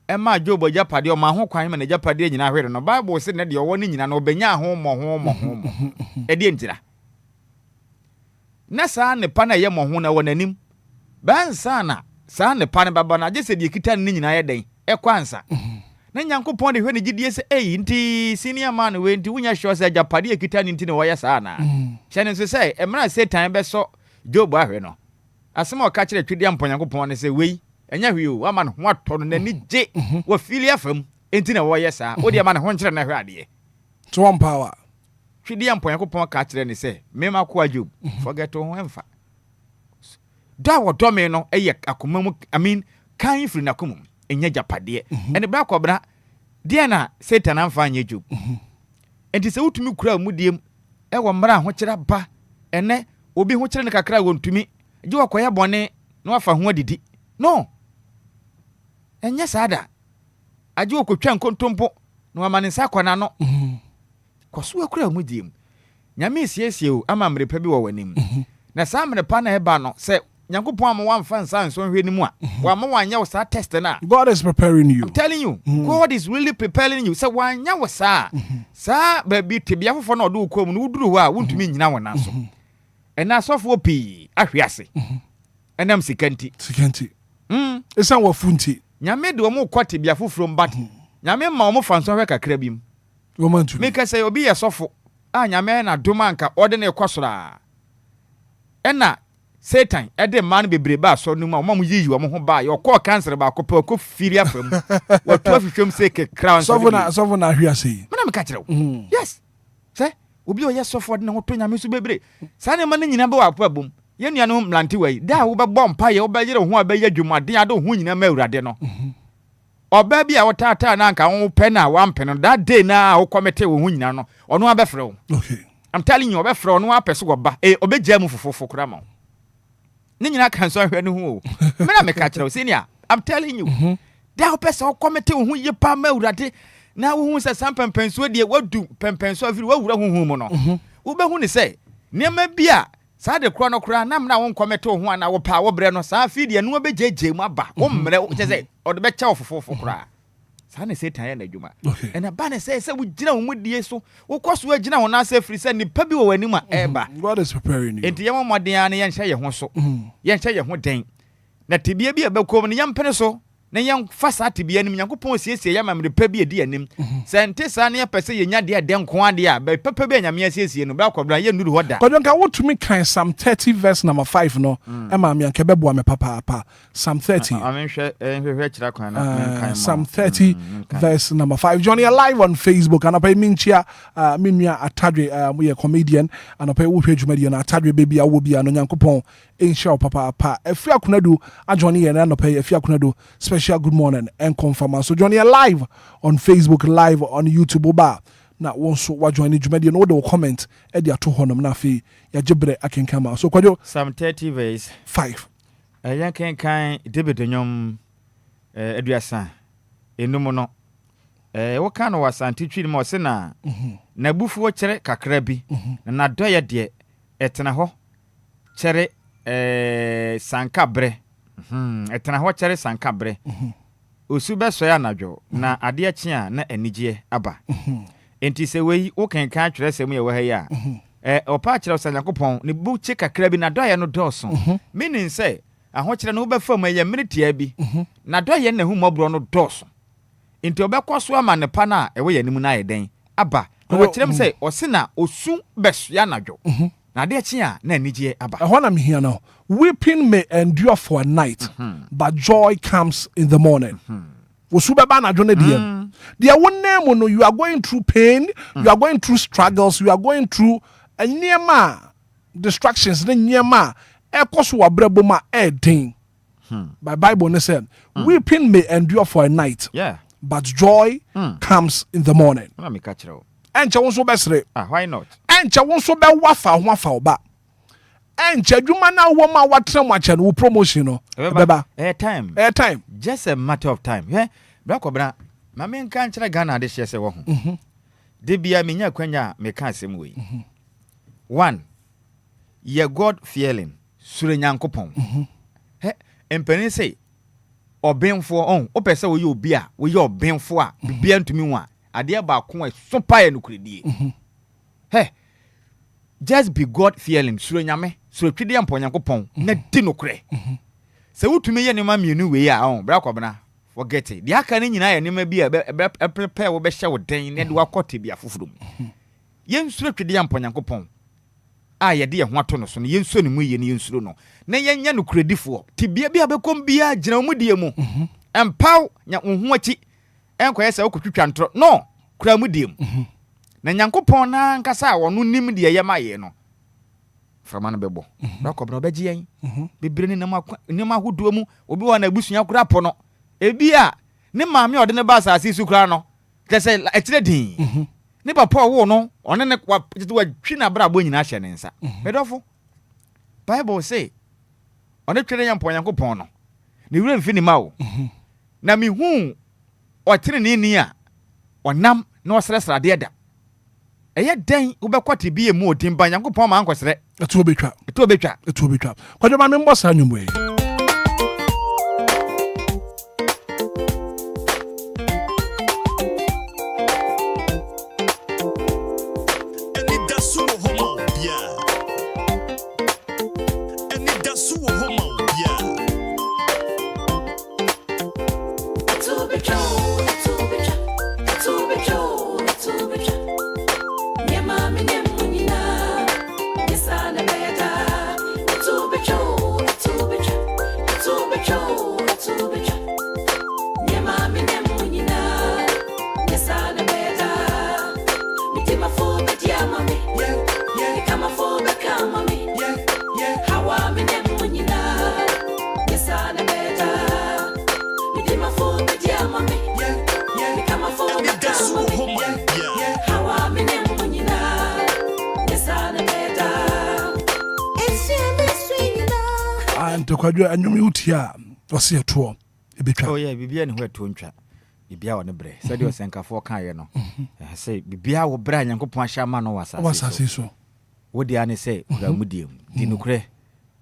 ema Job ajapade o ma ho kwan ma na ajapade nyina hwere no Bible se ne de owo ne nyina no obenya ho mo e de ntira na saa ne pa na ye mo ho na wonanim bansa na saa ne pa ne baba na agese de kita ne nyina ye den e kwansa na Nyankopɔn de hwe ne gidie se nti senior man we nti wunya hwe se ajapade e kita ne nti ne wo ye saa na hyene so se emra Satan be so Job ahwe no asema o ka kire twede ampo Nyankopɔn ne se wei enya hwe o ama no ho atɔ no nani gye wa fili afam enti na wo yes a wo de ama no ho nkyere na hwe ade to one power twidi ampo Yakopɔn ka kire ne se mema ko Job forget ho emfa da wo do me no eye akoma mu kan firi na komum enya japade ene bra kobra de na Satan amfa anya Job enti se wutumi kura mu diem e wo mra ho kyere ba ene obi ho kyere ne kakra wo ntumi gye wakoya bone na wafa ho adidi no enya sada aje okotwa nkontompo na wamane sa kwana no koso akura mu diem nyame siesie o ama mrepa bi wo wanim na sa mrepa na eba no se Nyankopɔn am wamfa nsa nso hwe ni mu a wama wanya wo sa test na God is preparing you. I'm telling you God is really preparing you se wanya wo sa ba bi tebia fofo na odo kom no uduru ho a wontumi nyina wona so ena sofo pi ahwe ase enam sikanti esan wa funti nyame de omo kwate bia foforo mbate nyame ma omo fanso hwe kakra bim womantu me ka say obi ye sofo a nyame na doma nka ode na ekosora ena Satan ede man bebre ba so no ma omo yiyi omo ho ba ye okọ cancer ba ko firi afam watu afihwem se ke crown so na hwe ase me na me ka kire wo yes say obi o ye sofo de na ho to nyame so bebre sa ne ma ne nyina be wa pa bom ye nua no mlante wai da wo be bom pa ye wo be yire ho abayɛ dwumaden ade ho nyina ma awurade no oba bi a wo tata na nka wo pɛ na wa mpɛ no that day na wo komete wo ho nyina no ɔno abɛfrɛ wo okay I'm telling you obɛfrɛ ɔno apɛ so goba obɛgya mu fofofo kra ma ne nyina kan so ahwɛ no ho me na me ka kyerɛ wo senior I'm telling you da wo pɛ so wo komete wo ho ye pa ma awurade na wo hu sɛ sam pempenso de wadu pempenso afiri wo wura ho mu no wo bɛ hu ne sɛ nema bi a saa de kro no kra na mna won komete ho ana wo pa wo bre no saa fi de no bejeje mu aba wo mre wo kyese o de be kya ofofofo kra saa ne Satan ya na dwuma ena ba ne say wo gina wo mudie so wo koso agina wo na asa firi se ni pa bi wo wani ma eba God is preparing you enti yemo moden an ye nhye ye ho so ye nhye ye ho den na tibia bi abekom ne yempene so na yen fa saa tibia nim Nyankopɔn siesie ya mamre pa bi edi anim sente saa ne pese ye nya de den ko ade a be papa bi anyame siesie no bra kwabra ye nuru hoda kodon ka wo tumi kan Psalm 30 verse number 5 no e ma me anke bebo me papa Psalm 30 hwehwe kira kwan na kan Psalm 30 verse number 5 Johnny live on Facebook and apa minchia minua atadwe we comedian and apa wo hwe dwumadi na atadwe baby a wo bia no Nyankopɔn inshallah papa afi akunadu a Johnny ye na no pay afi akunadu special good morning and confirm so Johnny live on Facebook live on YouTube oba na won so wa join dwumadi no wo comment e dia to honom na afi ya jebre akenkama so kwadwo Psalm 30 verse 5 yan kan David nyom aduasa enum no wo kan no wasante twiri mo se na na bufu wo kyere kakra bi na doye de etena ho kyere sanka bre etena ho kyere sanka bre osu beso ya nadwo na ade akye a na anigye aba enti se wei wo kan twere se mu ye wo ha ya opa kyere Nyankopɔn ne bu kye kakra bi na doye no dɔso meaning say aho kyere no wo befam ye miritia bi na doye na hu mobro no dɔso enti obekɔ so ama ne pa na ewe yanim na yeden aba wo kyerem say osina osu beso ya nadwo na de akye a na anigye aba ehɔ na me here now weeping may endure for a night but joy comes in the morning osu beba na dwo na de dia wonam no you are going through pain you are going through struggles you are going through anyema distractions na nyema ekoso wabrabo ma edin by Bible ne say weeping may endure for a night but joy comes in the morning na me ka kyerɛ enche won so besre why not enche won so be wafa ho afa oba enche dwuma na wo ma watrem ache no promotion no beba time just a matter of time bra kobra ma me nka nkyerɛ Ghana de hye se wo ho de bia menya kwanya me ka asem we one ye God feeling sure Nyankopɔn empeni say obenfo opese wo ye obi a wo ye obenfo a bibia ntumi hu a ade ba ko so pae no kuredie just be God feeling sure nyame sure twede ampo Nyankopɔn na di no kure se wutumi ye nema mienu we a bra kwabena forget it dia aka ne nyina ye nema bi a prepare wo be hye wo den ne de wakote bia foforo mu yen sure twede ampo Nyankopɔn a ye de ye ho ato no so no yen so ne mu ye ne yen suro no na yen nya no kuredifo tibia bia bekom bia gina mu die mu empaw nya ho achi enkoye se okotwitwa ntro no kura mu die mu na Nyankopɔn na nkasa wono nim de ye maye no frama no bebo na kobra obeji yen bibire ne nam ahodo mu obi wa na abusua kura po no ebi a ne maame ode ne ba asase su kura no kese etire din ne papa wo no one ne wa twi na bra bo nyina hye ne nsa medofo Bible say one twere yampo Nyankopɔn no ne wura mfi ni ma wo na mi hu o tire ni a onam na osresra de da eye den wo bekwate bi emu odin ba Nyankopɔn ma ankosre etu obetwa kwadwo ma me mbosa nwumwe Anidaso Wɔhɔ, Obia. nti kwadwo anwumi utia ɔse ɛtoɔ ebetwa oh yeah bibia ne ho ɛto ntwa bibia wɔ ne brɛ sɛ de ɔsɛnkafo ka yɛ no sɛ bibia wɔ brɛ Nyankopɔn ahyɛ ma no wasase so wodi ane sɛ kura mudiem di nokorɛ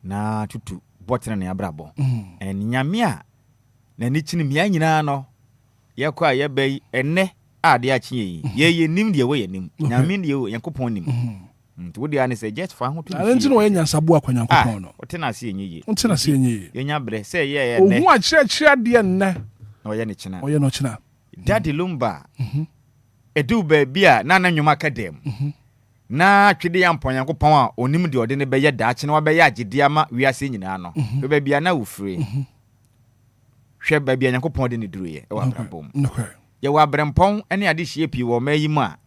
na tutu bɔtene ne abrabɔ nyame a na ni kyini mia nyinaa no yɛkɔ a yɛbɛyi ɛnɛ ade akye yɛ nim deɛ wɔ yɛ nim nyame deɛ Nyankopɔn nim nti wodi ane sɛ just fa ho to ale nti no yɛ nyansabo akwa Nyankopɔn no ɔtena ase yenye ɔtena ase yenye yɛnya brɛ sɛ yɛ ɛnɛ ohu akyerɛkyerɛ deɛ nnɛ ɔyɛ ne kyena ɔyɛ no kyena Daddy Lumba edu baabi a na nwoma ka dem na twede ya mpɔ Nyankopɔn a onim de ɔde ne bɛyɛ daakye na wabɛyɛ agyedia ma wiase nyinaa no baabi a na wofire hwɛ baabi a Nyankopɔn de ne duruyɛ ɛwɔ abrabom yɛ wɔ abrɛmpɔn ne ade hye pii wɔ mayi mu a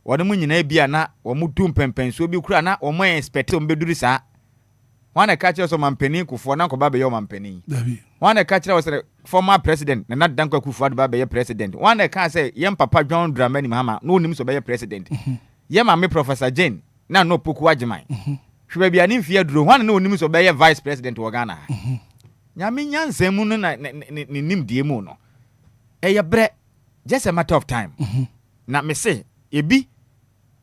wɔde mu nyinaa bi a na wɔn du mpɛmpɛnsuo bi kura na wɔn expect wɔn bɛduru saa wɔn na ka kyerɛ sɛ mampanin kufoɔ na nkɔba bɛyɛ mampanin wɔn na ka kyerɛ wɔ sɛ former president na Dankwa Kufuor de ba bɛyɛ president wɔn na ka sɛ yɛn papa John Dramani Mahama na onim so bɛyɛ president yɛn maame Professor Jane na no poku agyeman hwɛ baabi a ne mfie aduro wɔn na onim so bɛyɛ vice president wɔ Ghana nyame nyansɛm mu no na ne nim die mu no ɛyɛ brɛ just a matter of time na me se ebi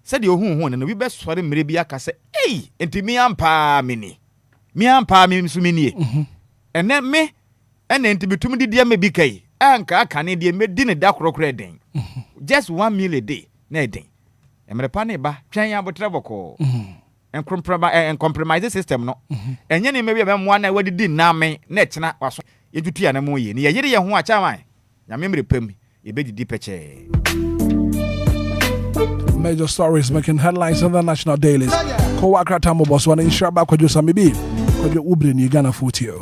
sɛ de ohun no bi bɛsɔre mmere bi aka sɛ ei enti mi ampa me so menie ɛnɛ me ɛna enti bitum de dia me bi kai anka aka ne de medi ne da korokoro den just 1 meal a day na den emre pa ne ba twan ya botre bɔkɔ compromise system no enye ne mebi abɛmoa na wadidi na me na kyena waso yetutu ya na mo ye ne ye yere ye ho acha man nyame mre pam ebedidi pɛkyɛ. Major stories making headlines in the national dailies. Kowakra Tambo Boswan in Shabba Kwajo Samibi. Kwajo Ubre ni Ghana Futio.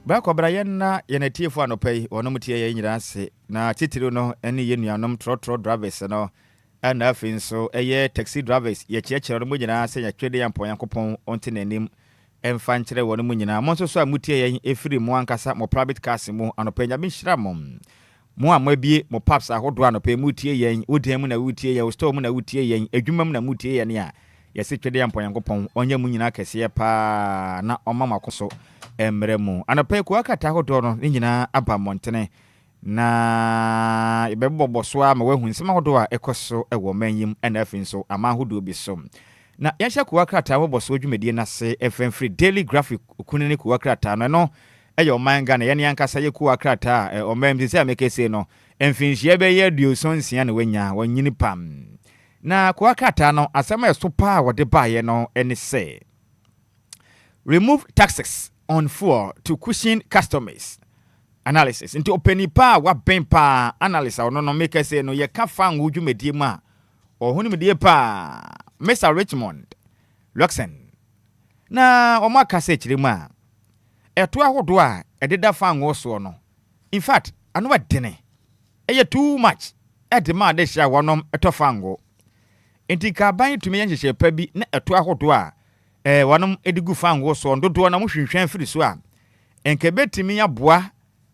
Bako Brian na yenetie fo anopei onomutie ye nyira ase na titiri no ene ye nuanom trotro drivers no ana afin so eye taxi drivers ye chiachiro no nyina ase ya twede yampon Yankopon onte nanim emfa nkyere wono mu nyina mo so amutie ye efiri mu ankasa mo private cars mu anopei nya binhira mom mo amabie mo paps ahodo anopei mutie yen wodem mu na wutie ye store mu na wutie yen adwuma mu na mutie ye ne a yesi twede yampon Yankopon onye mu nyina kese pa na omama koso emremu anapɛ ko akata hodo no nyina aba montene na ibebobɔ so a ma wahu nsema hodo a ekoso ewo manyim ana afin so ama hodo bi so na yɛhye ko akata wo boso dwumadie na se FM free daily graphic kunini ko akata no ɛyɛ ɔman Ghana yɛne yankasa yɛ ko akata ɔman bi sɛ amekese no emfinhie bɛyɛ aduosonsia na wanya wanyini pam na ko akata no asɛm ɛso pa a wɔde baayɛ no ɛne sɛ remove taxes on fuel to cushion customers analysis into openi pa wa ben pa analysis no no make say no ye ka fa ngu dwumadie mu a ohunu medie pa Mr. Richmond Luxen na o ma ka se kire mu a eto ahodo a ededa fa ngu so no in fact anu wa dene eye too much edema de hia wonom eto fa ngu enti ka ban tumi yenhye pa bi na eto ahodo a wanum edigu fango so ndodo na mo hwehwen firi so a enke betimi aboa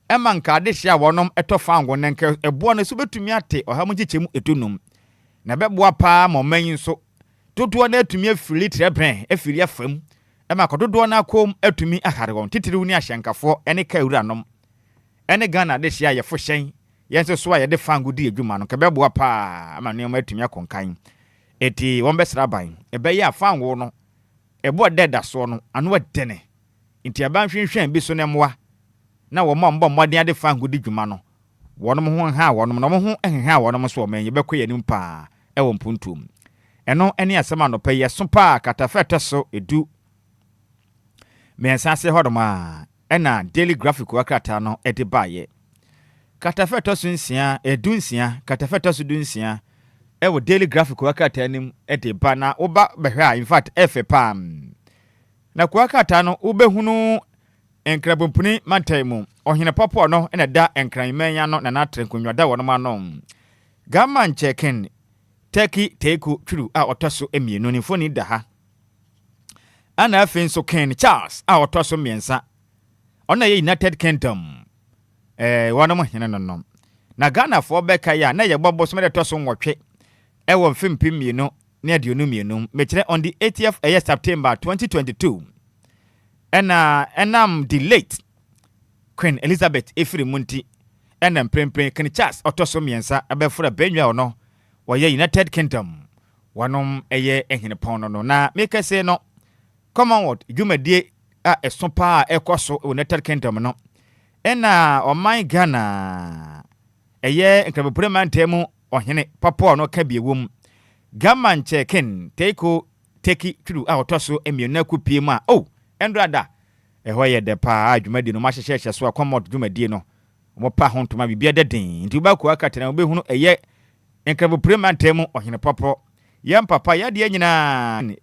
ema nka de hia wanum eto fango na enke ebo na so betumi ate ohamu kyekye mu etonum na beboa pa momanyin so dodo na atumi afiri trebren afiri afam ema kododo na akom atumi ahare won titiriw ni ahyenkafo ene ka ewuranom ene Ghana de hia ye fo hyen yense so a ye de fango di adwuma no ke beboa pa ama ne atumi akonkan eti won besra ban ebeye afango no ebo deda so no anu adene nti aba hwenhwen bi so ne moa na wo mmɔ mmɔden ade fa ngudi dwuma no wonom ho ha wonom no ho ha wonom so man ye bɛkɔ yanim pa ɛwɔ mpuntum ɛno ɛne asɛm anɔpɛ yɛ so pa katafɛtɛ so edu mensa se hodoma ɛna daily graphic wakrata no ɛde baayɛ katafɛtɛ so nsia edu nsia katafɛtɛ so du nsia ewo daily graphic wakata anim ede ba na oba behwa in fact efe pam na kwakata no obehunu enkrabompuni mantaimu ohine popo no ena da enkranmenya no na natrenkonwa da wono ma no gaman check-in teki teku twuru a otoso emienu ni foni da ha ana afin so Ken Charles a otoso miensa ona ye United Kingdom wono mo hene no na Ghana fo beka ya na ye bobo so me de toso nwotwe ewo mfimpi mienu ne aduonu mmienu mekire on the 80th September 2022 enam the late Queen Elizabeth Efiri Munti enam prempren Ken Charles otoso miensa abefura benwa ono woye United Kingdom wanom eye ehene pon no na make say no Commonwealth dwumadie a esopa a ekoso United Kingdom no ena oman Ghana eye nkrabopurema ntemu ohene papo no ka biewom gaman check-in teki tru a otoso emiona kupie mu a endrada ehoye de pa adwumadi no mahyehyehye so Commonwealth dwumadie no mo pa ho ntoma bibia dedin nti ba ko akatena obehunu eye nkrabopurema ntemu ohene papo yam papa yade nyina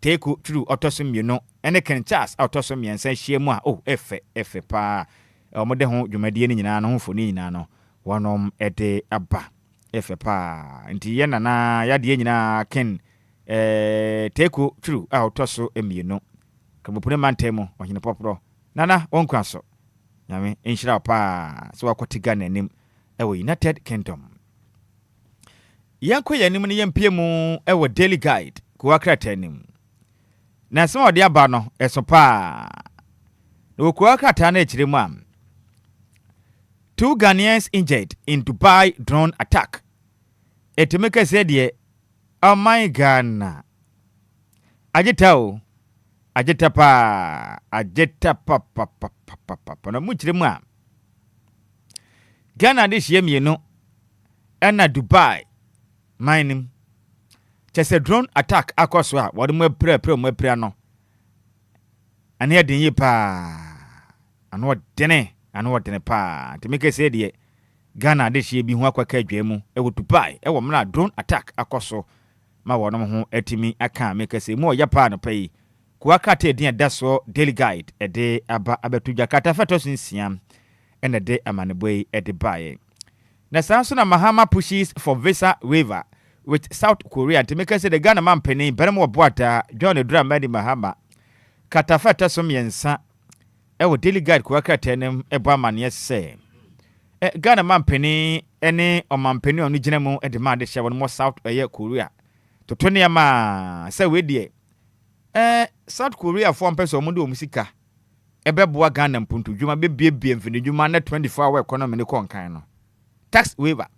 teku tru otoso mieno ene Ken Charles otoso miensa hyiemu a efe pa omode ho dwumadie ni nyina no ho foni nyina no wonom ede aba efe pa nti ye nana yade nyina Ken teku tru otoso mieno kabopune mantemu ohine popro nana wonkwaso nyame enhyira pa so wakotiga nanim ewo United Kingdom yanko yanim ne yempiemu ewo Daily Guide ko akratanim na se ode aba no esopa no ko akrata na ekiremu am 2 Ghanaians injured in Dubai drone attack etimeke se de oh my Ghana ajeta pa na mu ekiremu am Ghana de hye mienu na Dubai mining chese drone attack akoso a wode mo pre no ane yedin yi pa ano dene pa temeke se de Ghana de hye bi hu akwaka adwemu ewo Dubai ewo mna drone attack akoso ma wono ho atimi aka meke se mo ya pa no pai ku akata edin da so Daily Guide ede abetu jakata feto sinsiam ene de amaneboy ede bae na sanso na Mahama pushes for visa waiver with South Korea to make us say the Ghana man penny beremo boata John Dramani Mahama katafata so miensa ewo Daily Guide ku akata nem ebo man yes say Ghana man penny ene oman penny onu ginemu e demand de hye mo South Korea to 20 ma say we die South Korea for person omude omusika ebeboa Ghana mpuntu dwuma bebie mfini dwuma na 24-hour economy ne konkan no tax waiver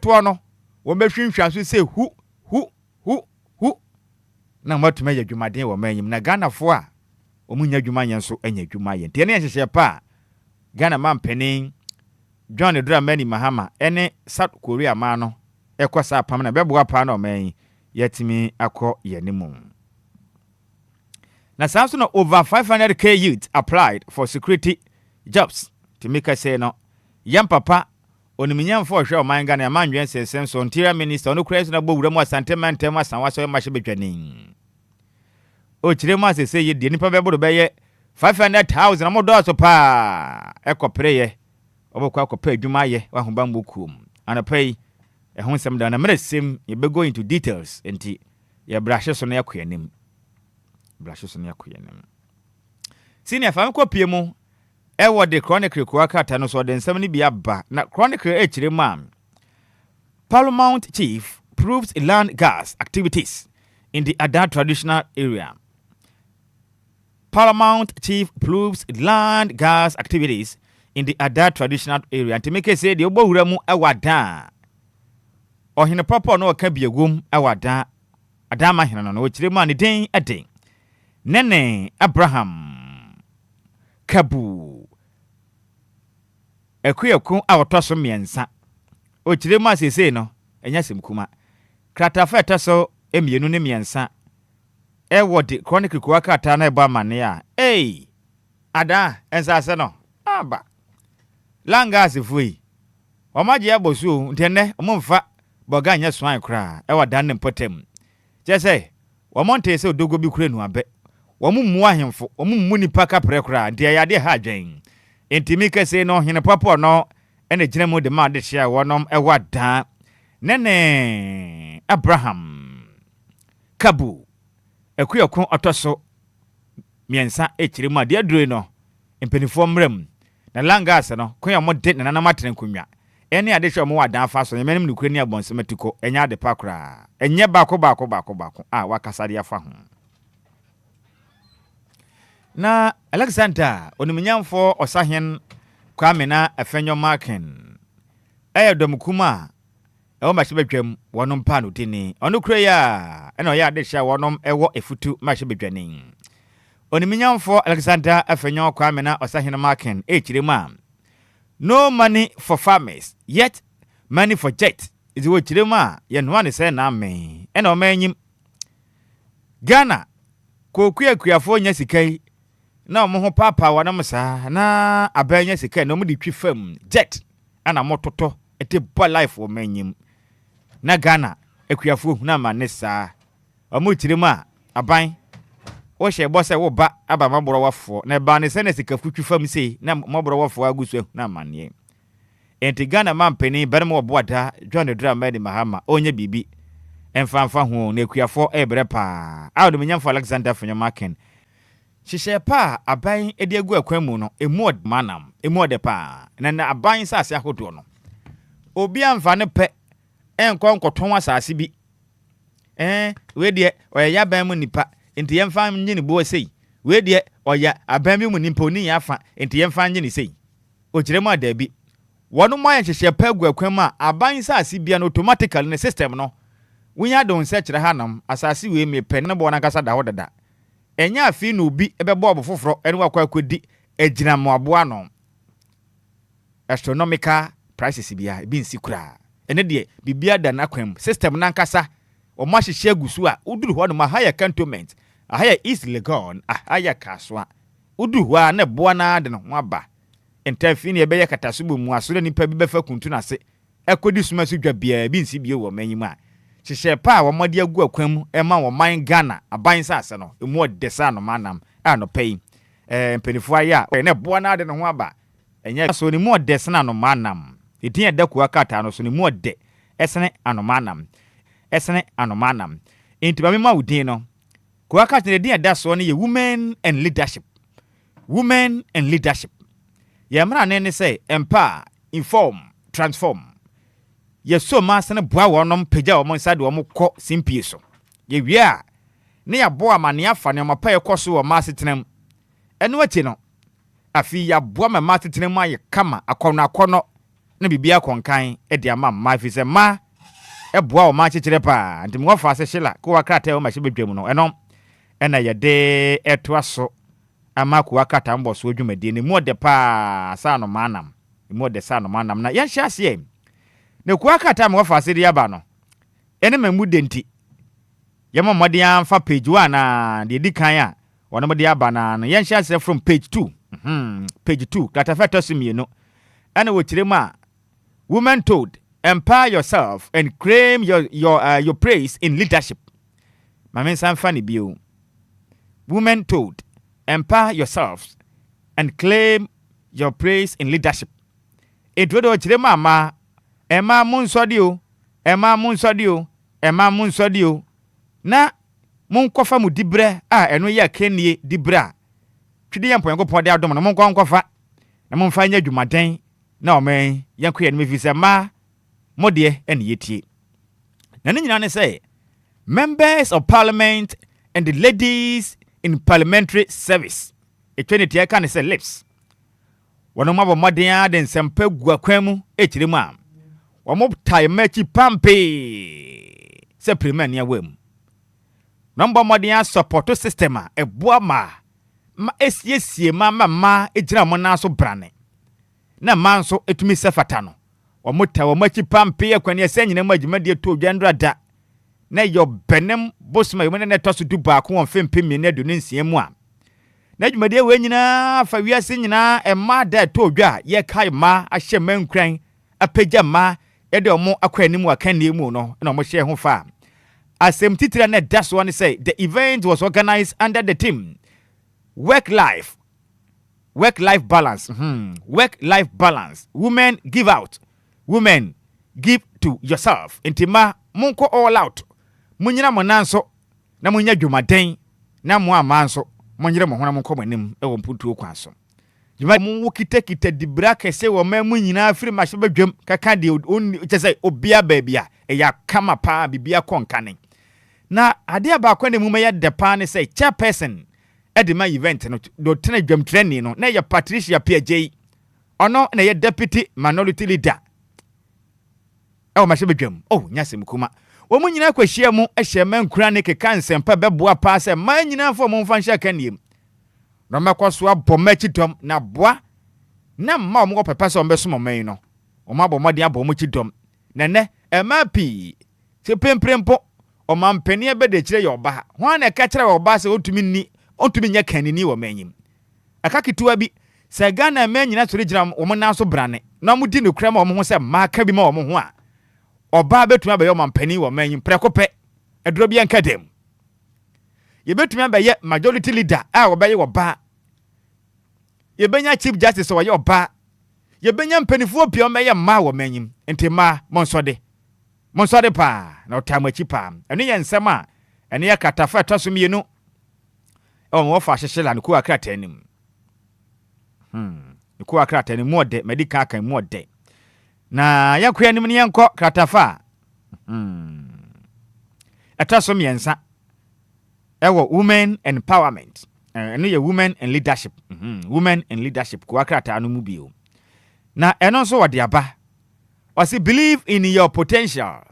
to no wo behwinhwa so say hu na matuma ya dwumaden wo manyim na Ghana fo a omunya dwuma yen so anya dwuma yen tie ne hyehyɛ pa Ghana man penin John Dramani Mahama ene South Korea ma no ekosa pam na beboa pa na oman yetimi akọ yenimu na sanso no over 500k youth applied for security jobs to make us say no yam papa oniminyam for hwe oman Ghana manwen sensem so interior minister no kura so na bowura mu asante mantem asanwa so ma hye bedwanin o kire mu asese ye de nipa bebodo beye 500,000 amodo so pa ekopre obokwa akopra adwuma ye wahoba mbokuom anapai ehun sem da na meresem ye be go into details enti ye brahye so na yakoyanim senior fam kopie mu ewo de chronicle ko akata no so de nsem ni bia ba na chronicle ekire mam Paramount chief proves land gas activities in the Ada traditional area. Paramount chief proves land gas activities in the Ada traditional area. And to make it say the obohura mu awada ohine papa no ka biegum awada adama hina no ekire ma ne den eden Nene Abraham Kabu Ekuyeku awtoso miensa o kire ma sese no enya semkuma kratafa taso emienu ne miensa wode chronicle ko akata na eba mane a ada ensase no aba langa asifui omaje abosu ntene omomfa boga nya swan kra wada ne potem jese womonte se odogo bi kura nu abe womummu ahemfo womummu nipa kapre kra ntia yade ha adwen entimi kese no hene papo no ene gina mu de ma de hia wonom wada Nene Abraham Kabu ekuyekon otoso miensa ekire mu ade adure no empenifo mrem na langas no koya mo de na na matren kunwa Any addition more than fast on many Ukrainian bonsemetico, and ya de pakra, and ye bako. Wakasadia fahum. Na Alexander, Onimian for Osahian Kwamena, a fenyo marking. Domukuma, Mashibem, one panu tini, Onukrea, and Oya de Sha one ewo a futu Mashibjaning. Onimian for Alexander, a fenyo Kwamena, Osahian marking, Rima. No money for farmers, yet money for jet. Is what Chilima, yen one is saying, me, and o man Ghana, Kuya for Yesike. Now, Moho Papa, Wanamasa, na Abaya Sike, no money firm, jet, and a mototo, a tip life for menim. Na Ghana, a Kuyafu, Nama Nessa, a Mutilima, a bine. Wash a boss, I will back about my brother for, na Barney Seneca, future firm say, na Mobro for a goose, na money. And to Ghana man penny, better more water, join the drum, Mady Mahama, only bibi, and fan who, ne Kuyafo, a brepa, out of the young for Alexander for your marking. She shall pa a buying a dear good quemuno, a more manam, a more de pa, and a buying sass a hotono. Obia and Fanny Pet, and conquer Thomas Asibi. Where dear, or a yabamu nipa, into young family boy say, where dear, or ya a bamu nimponi yafa, into young family say. Uchrema debi. One of my shall peg quema, a buying sassy be an automatical in the system no. We are don't search the hanum, as I see we may penable and casa da order that. Enya fi no bi ebe bob foforo ene wakwa kwedi ejina moaboa no astronomical prices bia bi nsikura ene de bibia da na kwam system na nkasa o ma hihye agusu a uduru ho no ma higher cantonment a higher east legon a higher kaswa uduru ho a na boa na de no ho aba entafi ne ebe ye katasubu mu asore nipa bi befa kuntu na se ekodi suma so dwa bia bi nsi bie wo manyim a hihye pa wo mode agu akwam e ma wo man Ghana aban sase no emu odesa no manam no pay penifo aya ne boa na de no ho aba enya so ni mu odesa na no manam etin edaku akata no so ni mu ode esene anomanam enti ba me ma udin no ko akata ne din eda so no ye women and leadership ye mra ne say empower, inform, transform. Yes, so master na boa wonom pagya wo monsa de wo kɔ simpie so. Ye wia ne ya boa ma ne afa ne mapaye kɔ so wo masetenam. Eno achi no. Afi ya boa ma masetenam aye kama akɔno na bibia konkan e de ama ma fi se ma e boa wo ma kyekere pa. Ntim wo fa se hyela ko wakrata wo ma hye bedwam no. Eno ena ye de eto so ama ko wakata mbo so adwumadi ne mu de pa sa no manam. Mu de sa no manam na ye hye ase ne kwa kata me wafa ase dia ba no ene mamu denti yema mode amfa page 1 na de dikan a wono mode aba na no yen share from page 2 page 2 kata feta sumie no ene wo kirema women told empower yourself and claim your praise in leadership mame sanfa ne bio women told empower yourselves and claim your praise in leadership edwodo kirema ma Emma Munsodio, na mun kofa mu dibre eno ya kenie dibra twide yampo yanko pode adom no mun kofa na mun fa nya dwumaden na o men yanko ye no mefise ma modie ene yetie na nyina ne say members of parliament and the ladies in parliamentary service etwenity ya kan say lips wono mabo modien aden sempa guakwam ekiremu am Wamob time pampe se primen ya wem. Number modia support system e boa ma esiesie ma ejira mo na so brane. Na manso etumi se fatano. Wamota wamachi pampe ya kwani esenyina magimade to dwandra da. Na yo benem bosma yomene ne toso du ba ko wonfempe mi na do nsia mu a. Na dwumade we nyina fa wiase nyina e ma da to dwa ye kai ma ahye mankran apagya ma ede omo akwanimu akanemu no na omo hye ho fa asem titira na that's one say the event was organized under the theme work life balance work life balance women give out women give to yourself intima munko all out munyina monanso na munya dwumaden na mo amanso munyire mo hona munko manim e wo mputuo kwaso Juma mu kita dibra kese wo mamu nyina afiri mahye badwam kaka de say Obia baabia ya kama pa bibia konkane na ade abakwa ne mu ya depa ne say chairperson edema event no do tena dwam training no na ya Patricia PJ ono na ya deputy minority leader mahye badwam nyasem kuma wo mu nyina kwahia mu ehye mankura ne keka nsempa beboa pa say man nyina fo mu mfa nhya kaniem no makwaso abomachi dom na boa na mma mo pepa so mbeso moman no o ma bomode abomachi dom nene emapi se pemprempo o ma mpani ebede kire yoba ho na ka kire yoba se otumi nya kanini wo manyim aka kituwa bi se Ghana manyina so regira o mo na so brane na mo di ne kura ma o mo ho se ma ka bi ma o mo ho a oba betumi abaye o ma mpani wo manyim prekope eduro bi anka dem ye betumi abaye majority leader a obaye wo ba ye benya chief justice wo ye oba ye benya mpanifuo pia o meye ma wo manyim enti ma monsode pa na otamachi pa eno ye nsem a eno ye katafa tosum ye no wo fa hyehyela ne ku akrata anim ne ku akrata anim mode medical kan mode na yakwa anim ne yenko katafa atasum yensa ewo women empowerment eno ye women and leadership women and leadership ku akrata anu mu bio na eno so wode aba wasi believe in your potential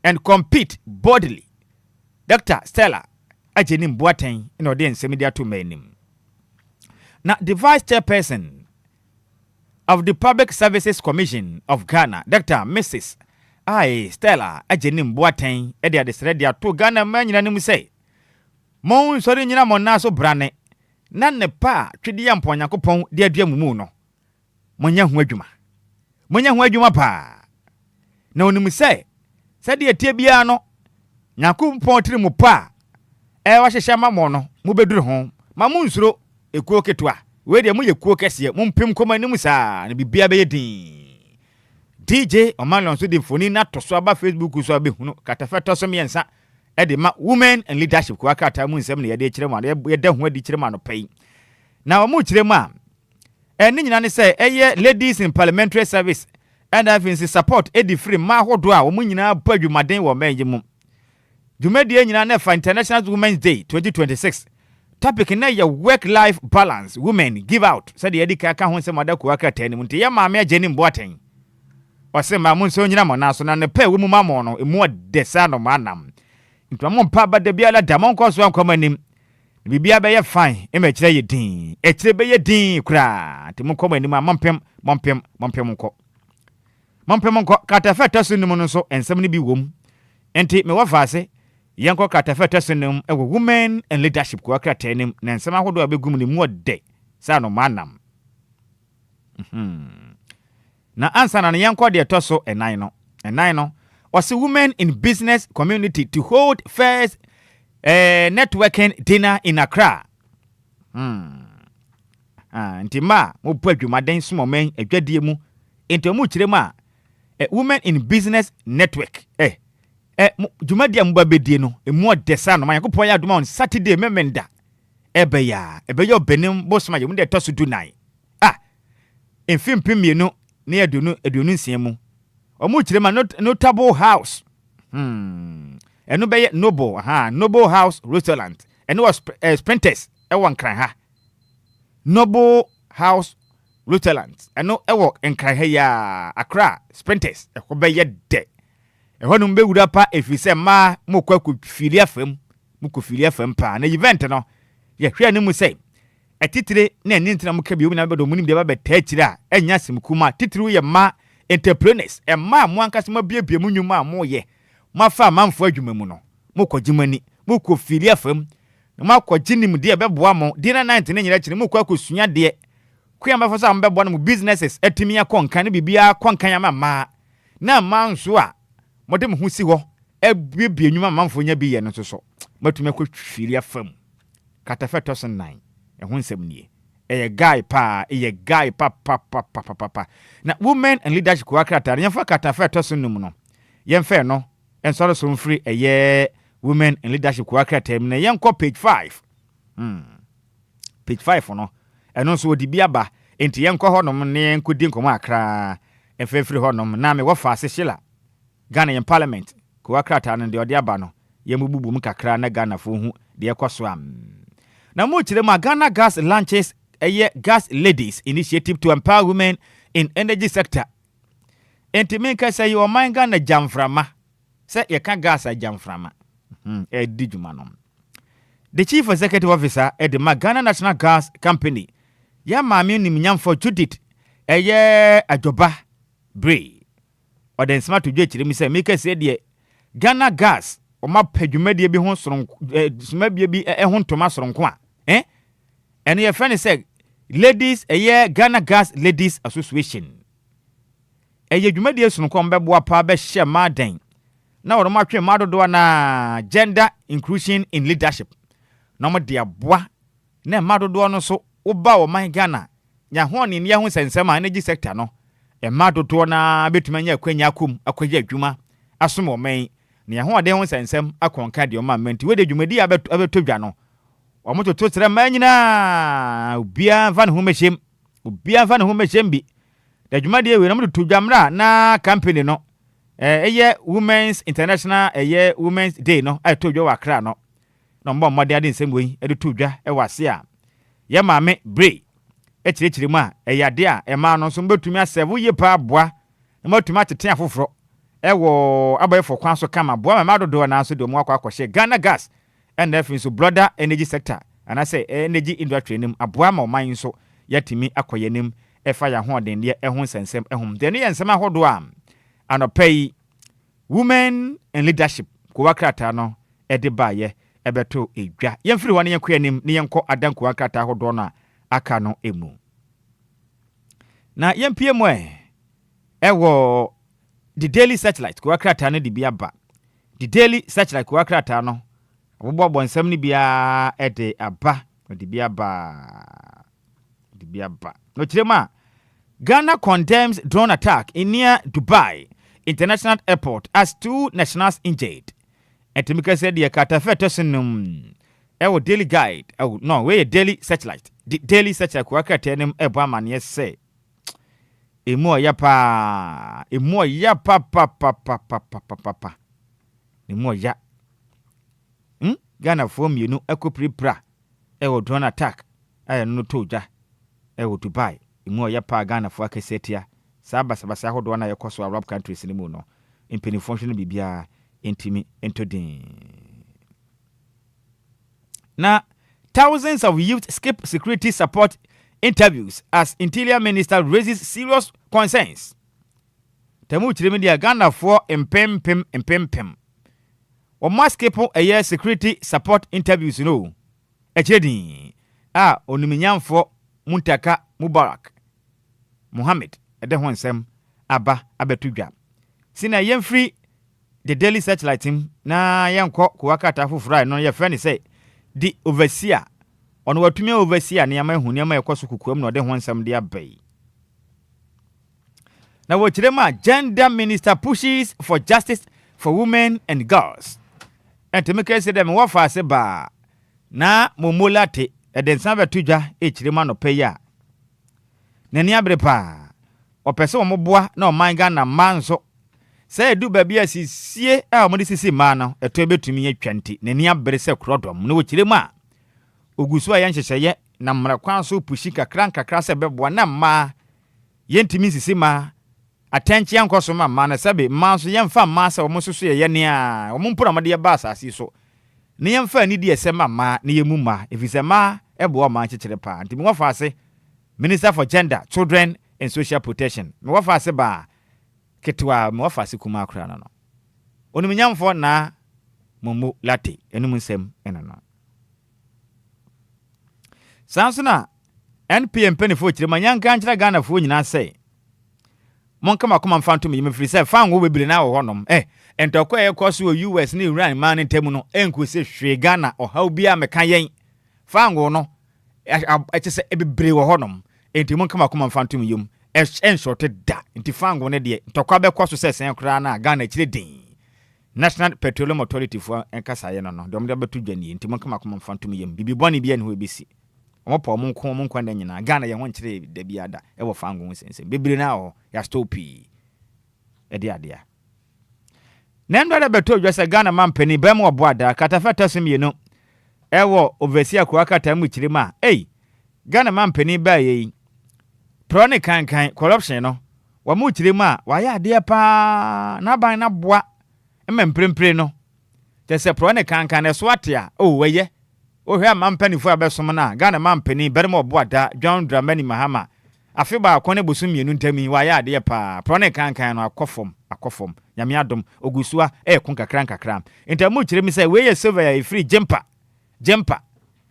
and compete boldly. Dr. Stella Ajenim Boateng in audience media to menim. Now the vice chairperson of the Public Services Commission of Ghana, Dr. Mrs. Stella Ajenim Boateng, Edia de Sredia to Ghana man yin say. Mon sorry nyina mona so brane. Nan ne pa twede yampo Nyankopon de adua mumu no. Monya ho adwuma. Monya ho adwuma pa. Na onim say said the tebia no Nyankopon tiri mu pa wa hyehye ma mo no mu beduru ho ma mu nsuro ekuo ketwa we de mu yekuo kese mu mpem koma nim saa na bibia be yedin DJ Omalon so de foni na to so aba Facebook so abe hunu katafa to so miensa e de ma women and leadership kwa kata mu nsem na ye de kire ma ye de ho adi kire ma no pai na wa mu kire ma ni nyina ne say eye ladies in parliamentary service and I think support edi free ma hodo a wo nyina ba adwumaden wo menye mu dwumadi nyina na fa International Women's Day 2026 topic na ya work life balance women give out said the edika ka ho nsem adako aka tani mu nte ya maame ageni mboaten o se ma mu nso nyina mo na so na ne pa wo mu mamo no emu de sa no manam nto mo mpa ba de bia la da mo nko so ankoma nim bibia be ye fine e ma kire ye din e kire be ye din kura nte mo koma nim amampem nko Mampem nko katafa tasunum no so ensem ne bi wom enti me wafase yenko katafa tasunum ewo women and leadership ko akrata nim na ensem ahodo abegum ne mu ode sa no manam na ansa na yenko de toso enan no wase women in business community to hold first networking dinner in Accra enti ma mo pu adwumaden somomen adwadie mu enti mo kire ma women in business network jumadi amba bedie no emu odesa no Yakopon ya aduma on Saturday memenda ebeya obenim bosma yemu de tosu dunai enfim pimienu ne edunu nsia mu omu kire ma notable house enu beye noble house restaurant enu was sprinters wan kran ha noble house restaurant eno ewo enkran ha ya Accra sprinters ekobeye de ehonu mbe wura pa efise ma mokwa kufiri afam pa na event no ye hwe ani mu sei etitire na enintina muka bi omi na bedo munim de ba betachire a enya simkuma titire ye ma entrepreneurs ma mo ankasa ma biebie mu nwuma mo ye mafa manfo adwuma mu no mokogimani mokofiri afam na makoginim de beboa mo de na 90 ne nyira kire mokwa kosua de kuyamba fosa mbebo no businesses etimi akonkan ne bibia konkan ya ma na manso a modem hu si ho ebiebie nwuma manfo nya bi ye no so matumi akofiri afam katafa 2009 ehun semnie eye guy pa na women and leadership ko akrata yemfa katafa 2009 no yemfa no ensoro so mfiri eye women and leadership ko akrata na yenko page 5 page 5 no eno so odi biaba enti yenko honom ne enkodi nkomo akra enfefiri honom na me wofa asehila Ghanaian parliament ko akrata no de ode aba no yemububu mu kakra na Ghana fo hu de ekoso am na mo kire ma Ghana Gas launches Gas Ladies initiative to empower women in energy sector. Enti minka say you man Ghana jamframa say ye ka gas a jamframa di juma no. The chief executive officer at the Ghana National Gas Company ya maami nimnyam for Judith ajoba bre o den smart to dwe mi say minka say de Ghana Gas o ma padwumadie bi ho soron smabie bi ho ntoma soronko a and your friend said ladies Ghana Gas Ladies Association dwumadie soronko mbeboa pa be hye maden na wo ma twe madodo na gender inclusion in leadership na mo de aboa na madodo no so oba o man Ghana nya ho ne ne ho sensem energy sector no madodo na betumanya akwanya akom akwaje adwuma asom o man ne ho de ho sensem akonka de o ma menti we de dwumadi abeto dwa no o mo toto tere man nyina Obia van ho mechem bi de dwumadi we na mo to dwamra na company no Women's International Women's Day no I told you wakra no mbo mmode ade nsem we e to dwa e wase a ye maame bre e chirechiri mu a ade a ma no so mbetumi asevu ye pa aboa e matumi atete afoforo e wo abayefo kwan so kama boa ma dodo na so de mu akwa Ghana Gas and if so brother energy sector and I say energy industry nim aboa ma oman so yatimi akoye nim e fa ya ho den de e ho sensem e hom de ne yensem ahodo am anopay women in leadership ko wakrata no e de baye ebeto edwa yemfiri wane yenkoanim ne yenko adanko wakrata ahodo no aka no emu na yempie mo ewo the daily satellite ko wakrata no de bia ba the daily satellite ko wakrata no obobo nsem ne bia e de aba de bia ba no kirema Ghana condemns drone attack in near Dubai International Airport as 2 nationals injured. Etimika said the katafeto sinum ewo daily guide no we daily satellite the daily satellite kwaka tenem ebo man yes say emo ya pa emo ya Ghana form you know ekopri ewo drone attack no toja ewo Dubai emo ya pa Ghana for akesetia sabasa hodo na yekoso Arab countries ni mu no impeni function bibia intimi entodin na thousands of youth skip security support interviews as Interior Minister raises serious concerns. Temu chiremi Ghana for empem o maskipo a security support interviews no echedi oniminyamfo Muntaka Mubarak Muhammad ede ho nsem aba abetudwa sina yemfri the daily satellite team na yanko ko wakata fufura no ye friend say the overseer ono watumi overseer ne yama hu ne yama yekoso kukuam no de ho nsem de abai na wo kirema gender minister pushes for justice for women and girls entemeke say dem wo fa se ba na momolate edensa betudwa kirema no peya nani abrepa opese omoboa na oman Ghana manso say du babia sisie omodi sisi ma no eto betumi atwanti nani abre se krodom no wokiremu a ogusu a yanhyehyeye na mrakwan so pushi kakra se beboa na ma yentimi sisi ma atanchi yankoso ma na sabe manso yemfa ma se omososo ye ne a omompura made ye ba asasi so ne yemfa ni die se ma ne yemu ma efise ma ebo ma kyekere pa ntimi wofa ase Minister for Gender, Children and Social Protection. Me wafa se ba ketwa me wafa se kuma akra no. Onu nyamfo na momo late enu nsem enano. Sansuna NPM penifo chire manyanka nkyira Ghana fo nyina sei. Monka makoma mfanto me free say fan wo bebire na wo honom. Entokwa yekoso US ni Iran man ntemu no enkusi hwe Ghana ohaw bia meka yen. Fan wo no echese ebebire wo honom. Enti monka makoma mfanto me yum. Enshorted da nti fango ne de ntokwa be kwaso sesen kra na Ghana chire din National Petroleum Authority for enkasa ye no dom de betu dwani nti monka makoma mfanto me yum bibi boni bia ne ho ebisi omopo mo nkwa na nyina Ghana ye ho nkyere da biada e wo fango sense bebre na ho ya stopi e dia dia na ndwa beto dwa se Ghana mampani ba mu oboada katafata semienu e wo overseer ko akata mu kyire ma Ghana mampani ba ye pro ne kan corruption no wa mu kyire ma wa ya de pa na ban na boa ememprempre no te se pro ne kan na so atia weye hwe mampani fu abesom na Ghana mampani bere mo boada John Dramani Mahama afi ba akone bosum mienu ntami wa ya de pa pro ne kan no akofom nyame adom ogusua kun kakra entamu kyire mi se weye silver ya free jumper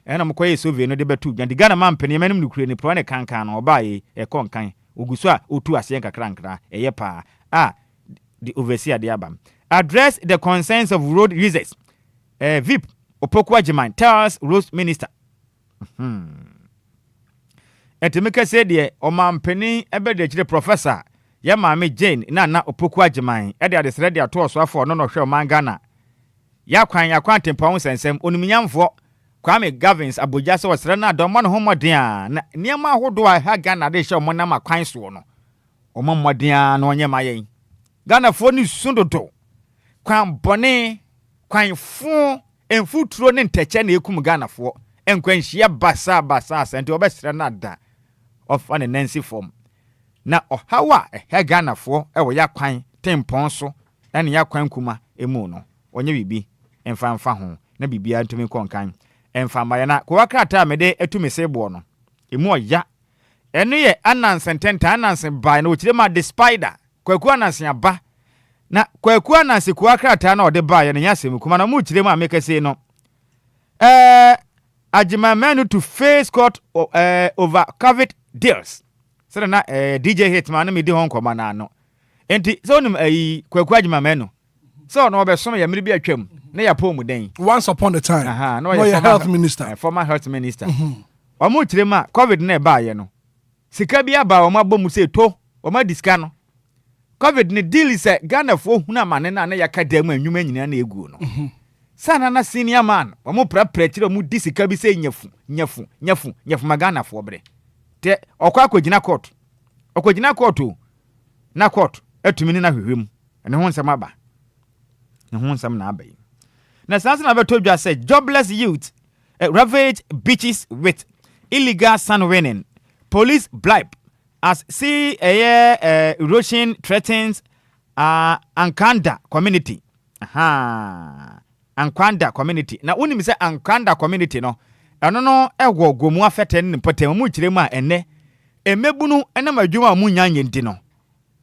ena mkoye silver no de betu gandi Ghana mampani manim no kure ni pro ne kan no oba ye konkan ogusua otu ase kakra eye pa the overseer de abam address the concerns of road users VIP Opoku Ajiman tells Road Minister. Etimika said ye omampeni ebede chire professor ya maame Jane na Opoku Ajiman e de adesre de ato so afọ no hwe man Ghana. Ya kwan tempa sensem onumnyamfo Kwame Gavins Abuja se wasre na do mo homoden a na niam ahodo a ha Ghana de hye mo na makwan so no. Omomoden a na onye mayen. Ghana fo ni sundodo. Kwan bone kwan fu enfuturo ne nteche na ekum Ghana fo enkwanhia basa asante obesre na da of an Nancy form na ohawa Ghana fo wo ya kwan tempon so na ya kwan kuma emu no onye bibi emfa ho na bibia ntumi konkan emfa maye na ko wakrata mede etumi sebo no emu oya eno ye anansententa anansen bai na okire ma the spider kwaku anansen aba na kwaku ananse ko wakrata na ode bai na yasem kuma na mu kire ma mekase no Ajimamenu to face court over COVID deals. So na DJ Hitman me di hon koma na no. Enti so nim kwaku Ajimamenu. So no be so ya miri bi atwam na ya po mu den. Once upon a time. No your health minister. Former health minister. Omo kire ma COVID na ba ye no. Sika bi aba o ma bom se to, o ma diska no. COVID ni deal is Ghana fo huna mane na ya ka dem anwuma nyina na egu no. Sana na senior man, omo prapra kire omo disika bi se nyafu magana fo bre. Te okwa akogina court. Okogina court o. Na court etumi na hwehwem. Ene ho nsam aba. Ne ho nsam na abai. Na sansa na beto dwa say jobless youth ravage beaches with illegal sun winning. Police bribe as see erosion threatens Ankanda community. Ankwanda community na unim se Ankwanda community no eno no egwo gomu afete ne potem mu kire mu a ene emebunu ena madwuma mu nyanye ndi no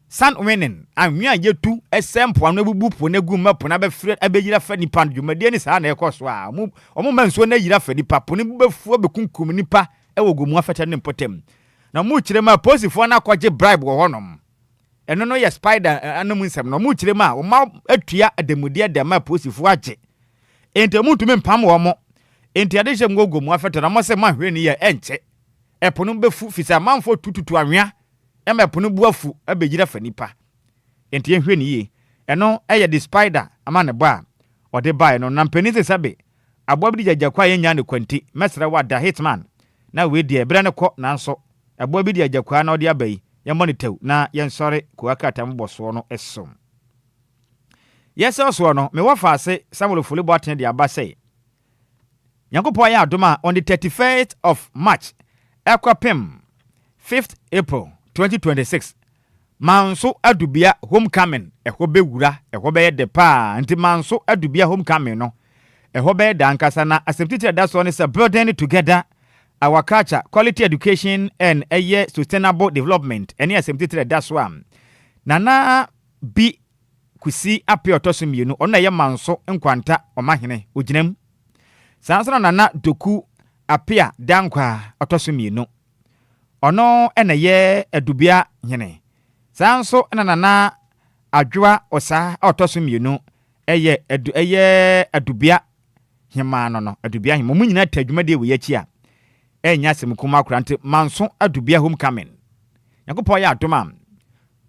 san winning anwia yetu esempo anu ebubupo na gu mapo na befre abegyira fa nipa dwumade ni saa na ekoso a omo manso na yira fa nipa po ne bubefu bekunkum nipa ewo gomu afete ne potem na mu kire mu posifo na akwaje bribe wo honom eno no ye spider anu nsem no mu kire mu a o ma atua adamudi adama posifo age ente mutumi mpam wo mo ente adehye ngogo mu afete na mo se mahwe ni ye enche epono befu fisa manfo tututu anwea emepono buafu abegira fanipa ente yehwe ni ye eno eye the spider ama ne ba ode bae no na mpanize sabe abobidi jajakwa yenya ne kwanti mesra wada hitman na we die bra ne ko nanso abobidi jajakwa na ode abai ye monitew na ye nsore ko akata mboso no esom. Yes, also no, me wafa ase Samuel Fulibo aten de aba say. Yankopon ya adoma on the 31st of March, Ekwapem, 5th April 2026. Manso adubia homecoming, ehobe wura, ehobe de pa, anti manso adubia homecoming no. Ehobe da ankasa na accepted that one is a burden together our culture, quality education and a sustainable development. Any accepted that one. Nana bi kusi ape otoso mienu ona ye manso nkwanta omahene oginem sansana nana doku apia dankwa otoso mienu ono ena ye adubia hene sanso nana adwa osa otoso mienu eye adubia hema no adubia hema mu nyina tadwuma de we yachi a enya semkuma akurante manso adubia homecoming yakopɔ ya adoma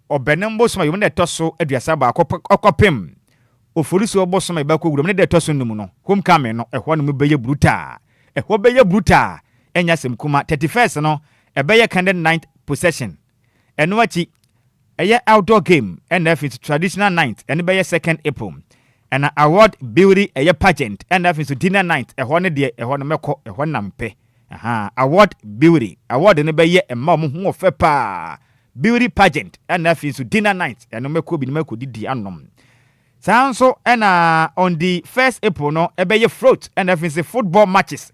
obenem bosoma yom ne toso aduasa ba akopem oforiso bosoma ba koguro ne de toso num no homecoming no ehwo no beye bruta ehwo beye bruta enya sem kuma 31st no ebeye candid 9th possession eno achi eye outdoor game and if it's traditional night and be 2nd April and award beauty eye pageant and if it's dinner night ehon de ehon meko ehon nampe award beauty award ne be ye emma mo ho ofe pa beauty pageant and if it's dinner night and meko bi meko didi anom sanso and on the 1st April no ebe ye float and if it's football matches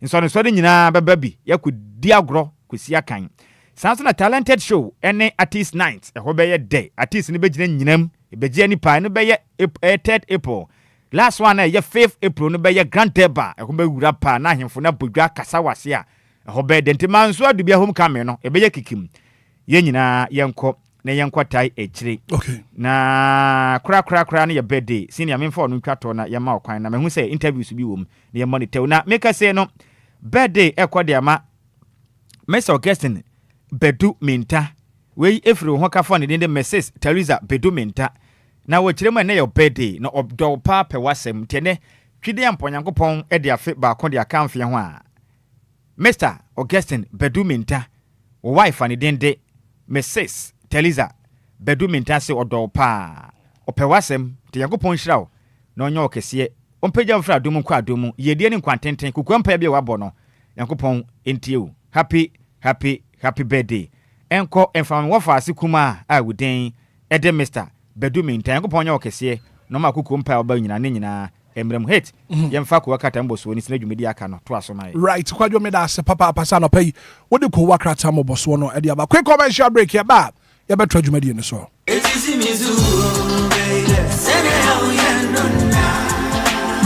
so nyina baby yakudi agro kwesi akan sanso na talented show any artist night ehо be ye day artist ni begina nyinam ebegia ni pa ni be ye 3rd April last one ye 5th April no be ye grand deba eho be wura pa na ahemfo na bodwa kasa wase a eho be dentima nso adu bia home camera no ebe ye kikim ye nyina yenko na yenko tai echire okay na kra na ye birthday senior memfo no twato na ye ma okwan na mehu say interviews bi wom na ye monitor na make say no birthday ekode ama Mr. Augustine Bedu Minta we efri ho ka fo ne de Mrs. Teresa Bedu Minta na wo kirema na your birthday na obdo pa pe wasem tene twide amponyankopon e de afe ba ko de aka mfe ho a Mr. Augustine Bedu Minta wo wife ne de Mrs. Teresa Bedu Minta se odo pa ope wasem te yankopon hirawo na onyo okese ompagya mfra adom kwa adom yedie ne kwantenten kukwampa bia wabɔ no yankopon entie happy birthday enko enfam wofaase kuma a wuden ede Mr. Bedu Minta yankopon nya okese no ma kukwampa oba nyina ne nyina emrem hit yemfa ko wakata mboso ni sina dwumedi aka no to aso mai right kwadwo me da se papa pasa no pay wode ko wakrata mboso no ede aba quick commercial break ya ba ya betwa dwumedi ni so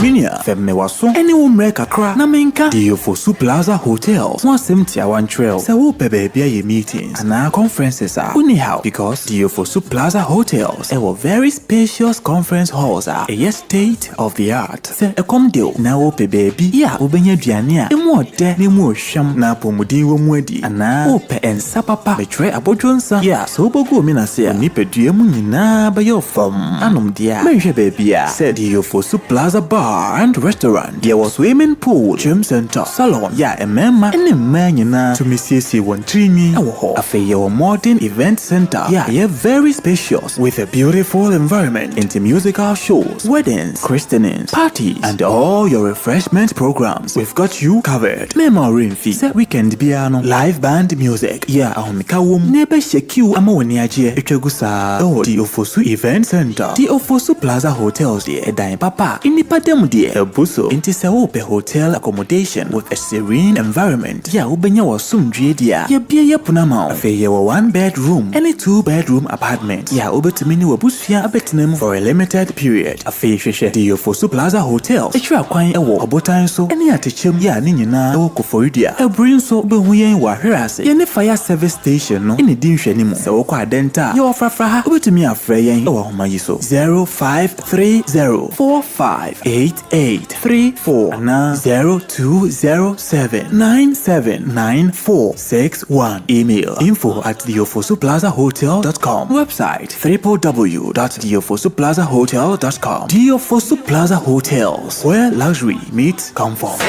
Minia femme waso ene wo mre kakra na menka Diofosu Plaza Hotels wasem tia one trail se wo pebe bia ye meetings and conferences are anyhow because Diofosu Plaza Hotels a very spacious conference halls are a state of the art se e kom deal na wo pebe bi ya obenya duane a emu ode na emu ohwam na pomudin wo mu adi ana wo pe ensa papa betre abodwonsa ya so bogu mi na se ni pedue mu nyina ba yo fam anom dia menhwe be bia se Diofosu Plaza Bar and restaurant. There was swimming pool, gym center, salon. Yeah, a memma and a man to Mrs. Wantrini. A modern event center. Yeah, very spacious with a beautiful environment into musical shows, weddings, christenings, parties, and all your refreshment programs. We've got you covered. Memory fee, set weekend piano, live band music. Yeah, Mikawum, Nebe Sheku, Amoniaje, Echegusa. Oh, Diofosu Event Center, Diofosu Plaza Hotels, the Dime Papa, in the Padem. Buso into Saope hotel accommodation with a serene environment. Ya ubenya wasumdwe dia. Ya bia ya punama. Afe ye 1 bedroom and a 2 bedroom apartment. Ya ubetumini wabusia abetinemu for a limited period. Afe sheshe Diofosu Plaza Hotel. Etra kwan ewo obotanso ene atechem ya ni nyina ewo koforidia. Ebrinso behuyen wa hwerase. Ye ne fire service station no ene di nhwanimu. Se wo kwa adenta. Ye ofrafra ha ubetumi afre yen ewo homayiso 0530458834 na 0207979461. Email info@diofosuplazahotel.com. Website www.diofosuplazahotel.com. Diofosu Plaza Hotels, where luxury meets comfort.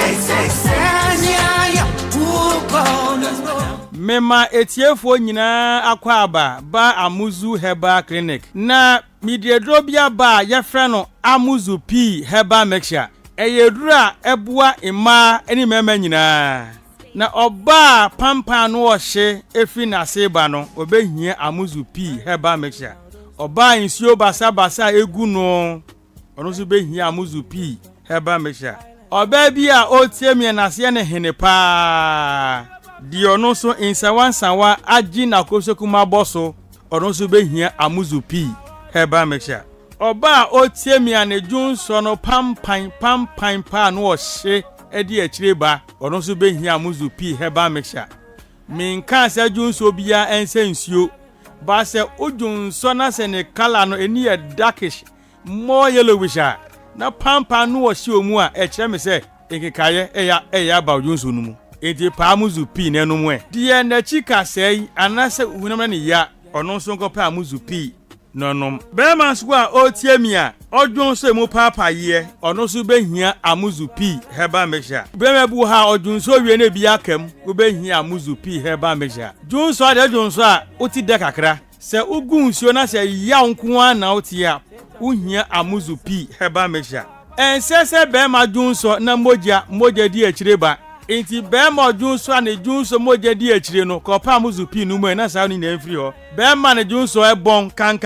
Mema etiefo nyina akwaba ba Amuzu Herbal Clinic na midiedrobia ba yefra no Amuzu P Herbal Mixture eyedura ebua ima eni mema nyina na oba pampa no ohye efi na seba no obehia Amuzu P Herbal Mixture oba insuo basa egu no ono so behia Amuzu P Herbal Mixture oba bi a otiemie na se ne hene pa di ono so insawansawa agi na kosokuma boso ono so behia Amuzu P Herbal Mixture oba otiemi anejun so no pampan pa no ohye edi akire ba ono so behia Amuzu P Herbal Mixture minka se jun so bia ense nsuo ba se ojun so na se ne color no eni e darkish more yellowish na pampan no ohye omu a ekire me se ekekaye eya ba ojun so no mu enti pa Amuzu P na enum e die na chika sei anase hunam na ya ono so nkopa Amuzu P nonom bema so a otiemi a Odun so mu papa ye ono so behia amuzu p heba mixture bema bu ha odun so wie na bi akam wo behia amuzu p heba mixture dun so de dun so a oti de kakra se ugun nsuo na se ya nko an na oti a uhia amuzu p heba mixture ensese bema dun so na moja di akire ba enti bema dun so na dun so moja di akire no ko pa amuzu p no mu na sa ni na mfiri ho bema na dun so ebon kan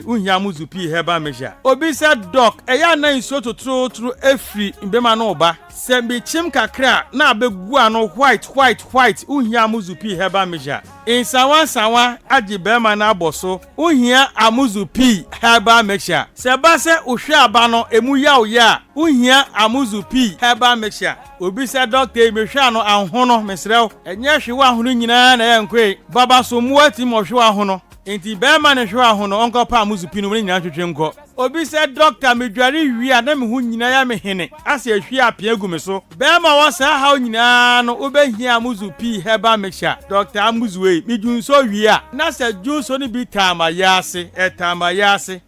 uhia amuzu p heba mixture obi se doc eya na nsuo totro efri bema na oba se bi chim kakra na abegu ano white uhia amuzu p heba mixture insawa agi bema na aboso uhia amuzu p heba mixture se ba se ohwe aba no emu ya uhia amuzu p heba mixture obi se doctor emehwe ano ahono mesrew enye hwe ahono nyina na yankwe baba so mu ati mo hwe ahono enti bema na hwe ahono onko pa amuzu p no nyina twetwe nko obi se doctor medware wi a na me hu nyina ya me hene ase ahwe apia gu me so bema wo sa ha nyina no obehia amuzu p heba mixture doctor amuzu we midun so wi a na se jun so ni bi tamayase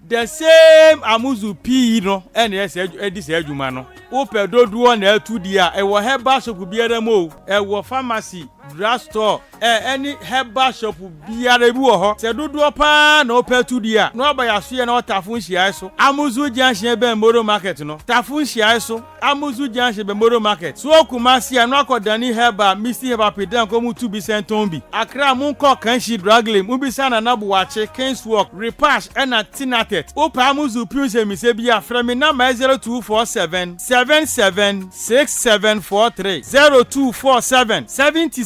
the same amuzu p no ene ese edi se adwuma no wo pedoduo na atudi a ewo heba shop biara mo ewo pharmacy drugstore any herbal shop biara bi wo ho se doduo pa na opetudi a no ba yaso ye na otafun hia so amuzu junction be moro market no tafun hia so amuzu junction be moro market so kumasi a no akodani herbal misi herbal pedan ko mu tu bi senton bi akra mu ko kanshi dragle mu bi sana na bo wache kings work repash na tinatet o pa amuzu piuse mi se bi afra mi na 0247 776743 0247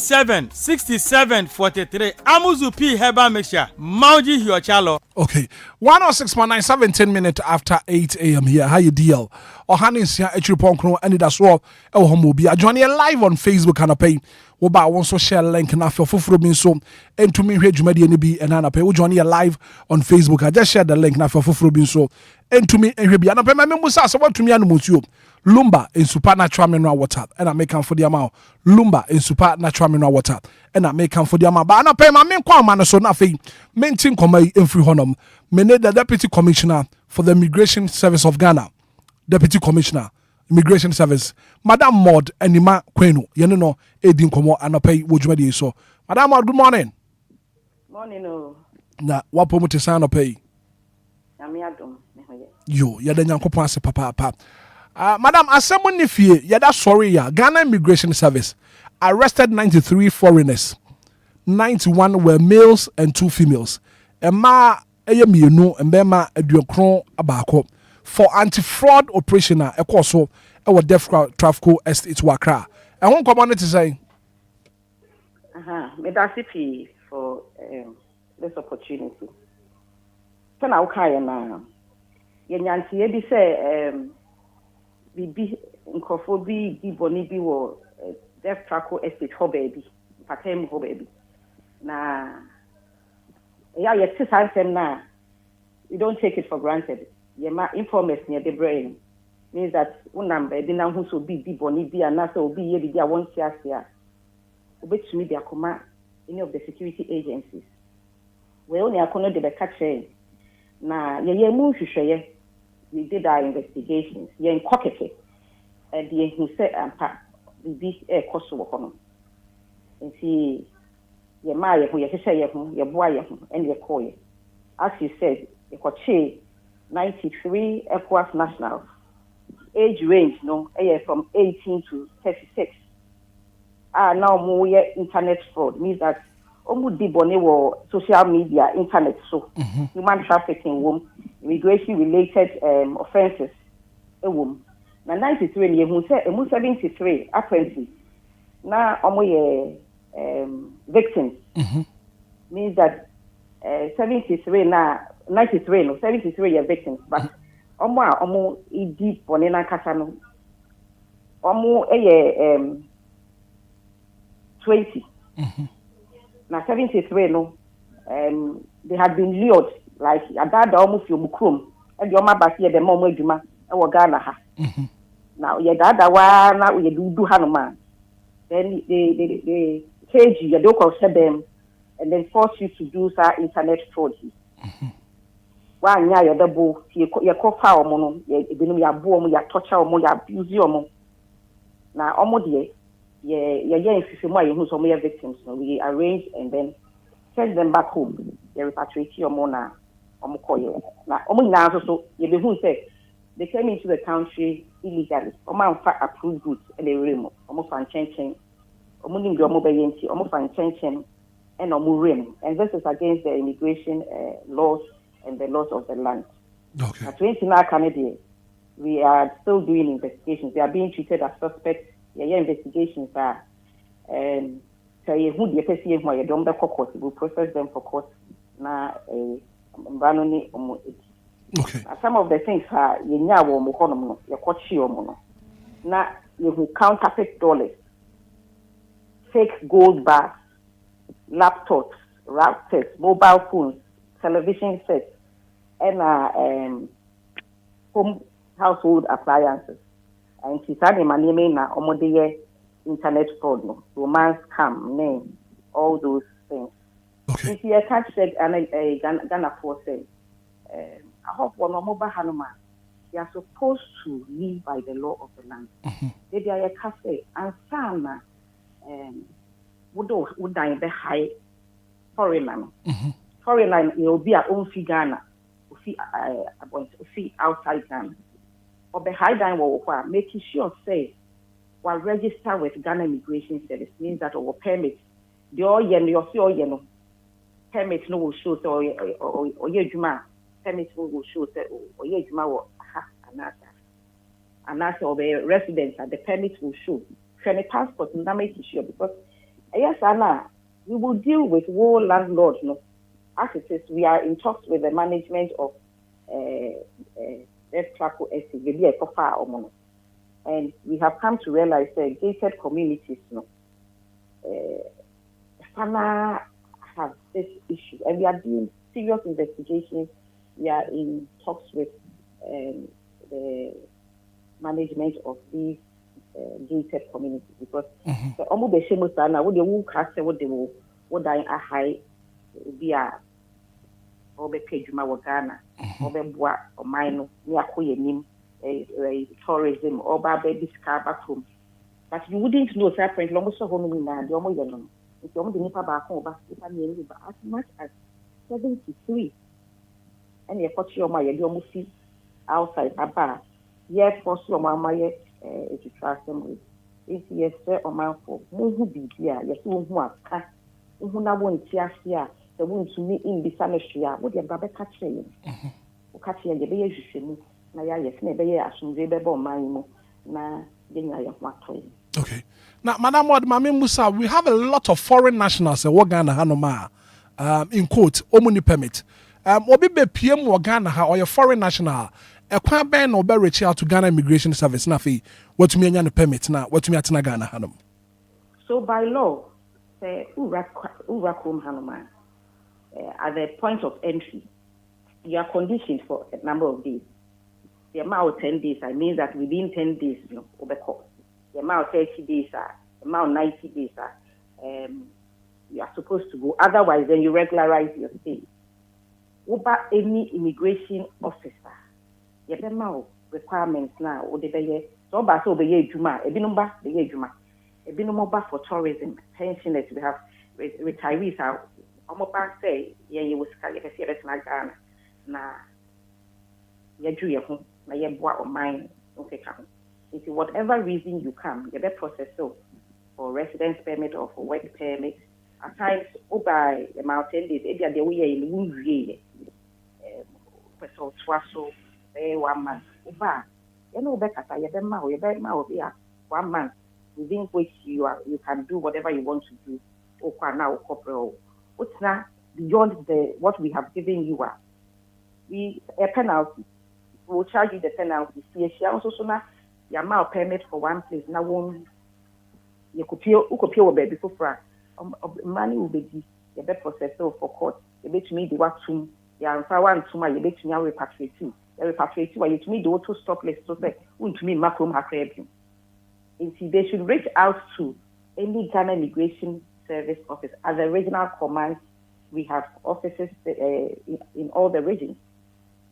776743 amuzu p heba mixture mauji hiochalo. Okay, 106.9, 17 minutes after 8 a.m. here. How you deal? Ohaninsia Echiponkro Anidaso Wɔhɔ. Join you live on Facebook and pay. Woba also share link na for fufuro bin so entumi hwe dwumadi ani bi na pay. Wo join you live on Facebook. I just share the link na for fufuro bin so entumi hwe bi na pay. Me musa so watumi anu mutuo. Lumba in super natural mineral water and I make am for the amount. Lumba in super natural mineral water and I make am for the amount. But I pay my main kwa man so na fe maintain komai emfri honum. Me need the deputy commissioner for the Immigration Service of Ghana. Deputy Commissioner Immigration Service Madam Maud Enima Kwenu yene no edin komo anopay wodwumadi so. Madam Maud, good morning. Morning o. Na wapo muti sana pay. Ami adom. Yo yada nyankopon ase papa. Madam, asemu ni fie yada sorry ya Ghana Immigration Service arrested 93 foreigners. 91 were males and 2 females. Emma eyemienu embema aduokron abako for anti-fraud operation ekoso ewo Deaf Traffic Estate Wakra. And one community say me dasipi for this opportunity. Kana ukaya na yenyanti ebi say bibi nkofo bi boni bi wo Deaf Traffic Estate ho baby patem ho baby na yeah yes system na you don't take it for granted. Yema informers near the brain means that unam be na hu so bi boni bi ana so obi ye bi a won tia sia obetumi bi akoma any of the security agencies we only akono de be catch na ye mu hwehweye we did our investigations ye nkokete and ye hu say ampa bi koso wo kono nti ye ma ye hu ye hwehwe ye hu ye boa ye hu and ye call ye as you said ye koche 93 Enquires nationals. Age range no from 18 to 36. Now more internet fraud means that omu di bone wo social media internet so human trafficking immigration related offenses na 93 ni hu say emu 73 apprentices na omu ye victims means that 73 na 93 no 73 year victims but omo idi bone na kasa no omo 20 na 73 no they had been lured like adada omo fi omukrom e de omo abase ye de ma omo adwuma e wo Ghana ha now ye dada wa na ye dudu ha no ma then they cage you they call them and then force you to do internet fraud. one ya double, you call power mono, ya boom, ya torture mo, ya abuse mo. Now, almost if you who some of victims, we arrange and then send them back home. They repatriate your mona, now, so you be who say they came into the country illegally. Approved goods and they remove almost unchanging, almost unchanging, and and this is against the immigration laws and the laws of the land. Okay. At 20 now, Canada, we are still doing investigations. They are being treated as suspects. Investigations are so you who the person who you don't court, we process them for court. Now, okay. Some of the things are you know you court now you counterfeit dollars, fake gold bars, laptops, routers, mobile phones, television sets, and home household appliances. And she said, "My name na omodeye internet fraud, no romance scam, name, all those things." Okay. If you can't say Ghana for say, I hope one of mobile hanuma, they are supposed to live by the law of the land. They are a cafe and sana, would die the high foreign land. Foreign land, it will be our own fee Ghana, fee outside Ghana. Or the high dine making sure say while register with Ghana Immigration Service means that our permit the all yen permit no will show so or juma permit will show say or juma or anasa or the residents and the permit will show. Any passport and making sure because yes Anna we will deal with all landlords no as it is we are in talks with the management of and we have come to realize that gated communities have this issue and we are doing serious investigations. We are in talks with the management of these gated communities because the Ghana, tourism, or baby car back home. But you wouldn't know separate long so home now, the Omo Yanon. It's only Nipa back home, but as much as 73. And you put your Maya, you see outside a bar. Yes, for some Maya, if you trust them with. If yes, sir, or man for who be here, yes, who are cast, who now won't here. The wound to me in the sanitary, what your brother catching. Catching the baby, na yes, maybe I should be able to na okay. Now, Madam Mami Musa, we have a lot of foreign nationals in Ghana Hanoma, in quote, Omuni permit. Obi be PM Ghana or your foreign national, a quite ban or be reach out to Ghana Immigration Service, nafi, what to me and permit now, what to me at Ghana Hanum. So by law, say, Urakum Hanoma. At the point of entry, you are conditioned for a number of days. The amount of 10 days, I mean that within 10 days, the amount of 30 days, the amount of 90 days, you are supposed to go. Otherwise, then you regularize your stay. Over any immigration officer, you have amount requirements now, or the so about so the Juma, a binumba, the Juma, a binumba for tourism, pensioners, we have retirees are. Say, you was carrying a serious like Ghana. Na do your home, na ye boa or mine, okay, come. If whatever reason you come, you better process so for residence permit or for work permit. At times, by the mountain days, if you're the way in Woodley, so 1 month, over. You know better, you better now, 1 month, within which you can do whatever you want to do. Or now, corporal. What's now beyond what we have given you are a penalty. We will charge you the penalty. See, she also so now your amount permit for one place. Now one you could pay baby for money will be the best process for court. You bet me the what to ya one to my you bet me repatriate you. Repatriate you, you to me the auto stop list so say to me macrom hakreb. They should reach out to any Ghana Immigration Service office. As a regional command, we have offices in all the regions.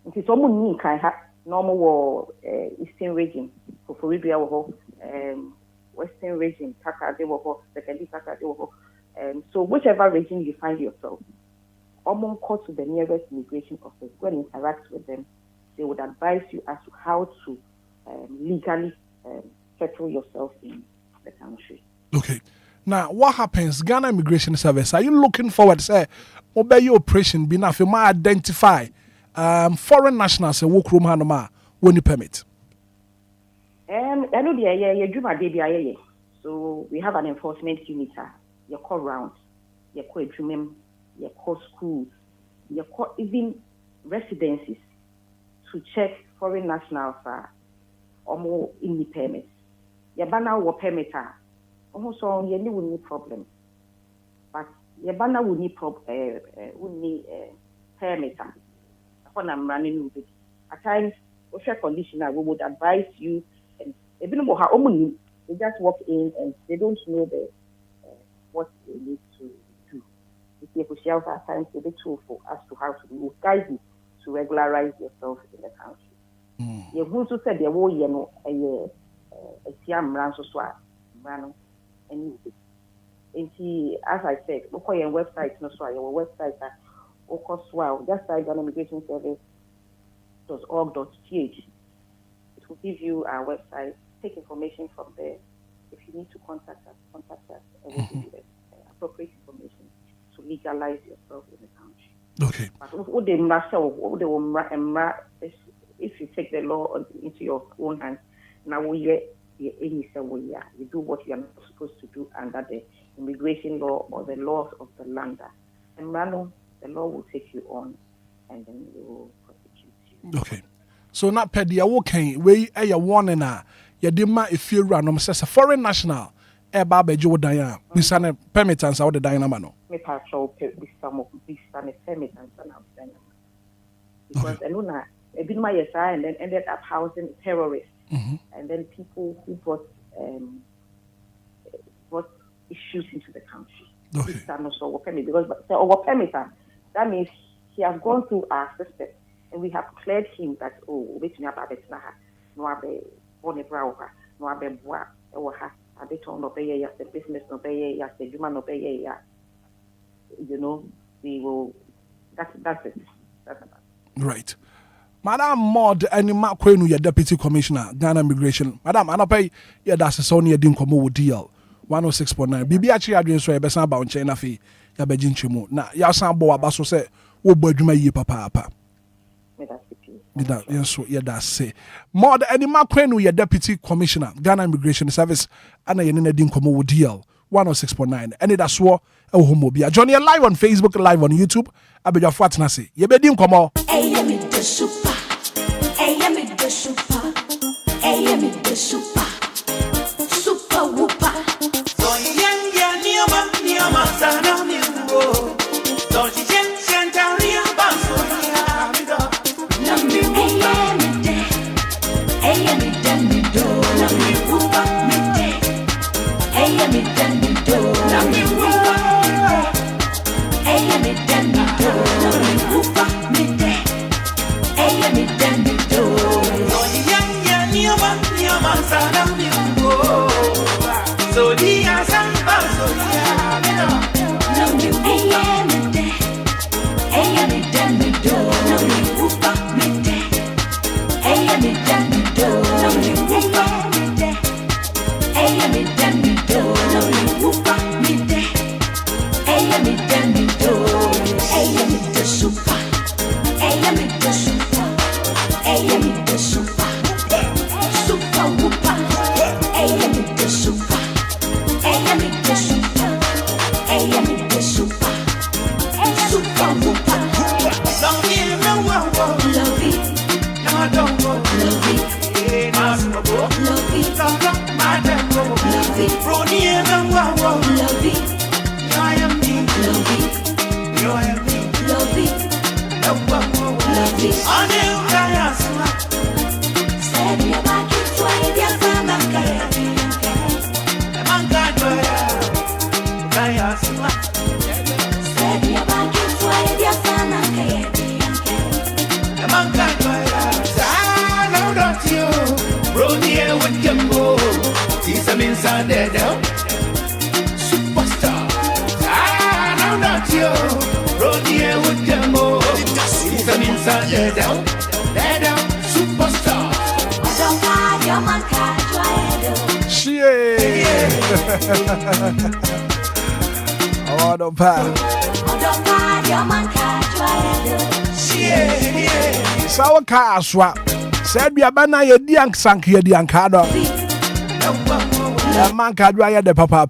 Nti so mo ni kan ha na mo wo Eastern region for Obia Wɔhɔ, Western region Kakade Wɔhɔ, secondary Kakade Wɔhɔ. So whichever region you find yourself, call to the nearest immigration office, go and interact with them. They would advise you as to how to legally settle yourself in the country. Okay. Now, what happens? Ghana Immigration Service, are you looking forward to say, obey your operation, be enough, you might identify foreign nationals and work room hanoma when you permit? I know so we have an enforcement unit. You call round, you call dreaming, you call schools, you call even residencies to check foreign nationals or more in the permits. You banner or permit also you will need problem, but your banner will need permit. When I'm running with it, at times, social conditioner, we would advise you, and even more how they just walk in and they don't know what they need to do. If you could share at times, it's a bit too for us to how to do, guide you to regularize yourself in the country. You also said there were a Siam Ranso Swat, Rano, and as I said, look at your website, no, sorry, your website. Just type Ghana Immigration Service.org.th. It will give you our website. Take information from there. If you need to contact us, and we'll give you the appropriate information to legalize yourself in the country. Okay. But if you take the law into your own hands, now you do what you are not supposed to do under the immigration law or the laws of the land. And the law will take you on and then they will prosecute you. Okay. So not pedia walking way a warning ya dima if you run says a foreign national babe jo daya bisane permit and the dynamo no. Me patrol some of this permit and because I know na a bit my SI and then ended up housing terrorists and then people who brought issues into the country. Okay. Because our permit that means he has gone through our system and we have cleared him that which no abe bone brower, no abe boa, abe ton no pay the business no pay the human no pay we will that's it. That's about it. Right. Madam Maud and Makwenu, your deputy commissioner, Ghana Immigration. Madam, I pay that's a Sonia Dinkomo deal. 106.9. Bibi actually adwin so yebesa ba onche na fi ya begin chemu. Na ya san bo aba so se wo bo adwuma yi papa. That yes yeah that say. More than any Makwenu your deputy commissioner, Ghana Immigration Service ana ye ne din komo deal 106.9. Anidaso Wɔhɔ Obia. Join you live on Facebook, live on YouTube. Abeja Fatna say. Ye be din komo. Ayami the super. Ayami the super. Ayami the super. Super whooper. Mankind Superstar. I'm not you. Rodeo with them all. It's an inside there down. Superstar. Oh, don't pass. Sour car swap. Said we are banana ye diank sank ye diankado. The man can dry the papa.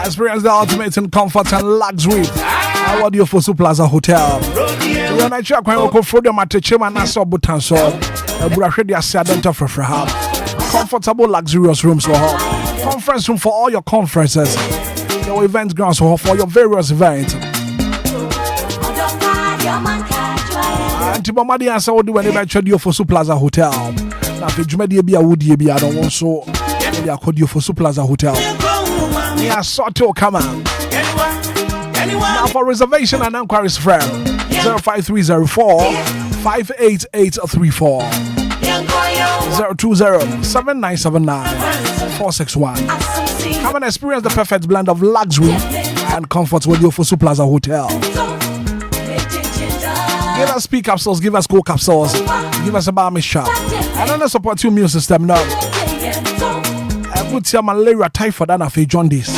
Experience the ultimate in comfort and luxury. Our audio for Plaza Hotel. We are not sure when we go through the Matechema Nassau Butanso. We are ready to see identify for her. Comfortable, luxurious rooms for her. Conference room for all your conferences. Your event grounds for your various events. Antibomadi answer what do when they do for Plaza Hotel. Now, if you be a woody, I don't want so. Maybe I could do for Plaza Hotel. Yeah, Soto, come on. Now for reservation and enquiries, friend 05304 58834 020-7979 461. Come and experience the perfect blend of luxury and comfort with your Fosu Plaza Hotel. Give us speak capsules, give us go capsules, give us a bar shop. And then support your immune system now. I put your malaria, typhoid, and a fee jaundice.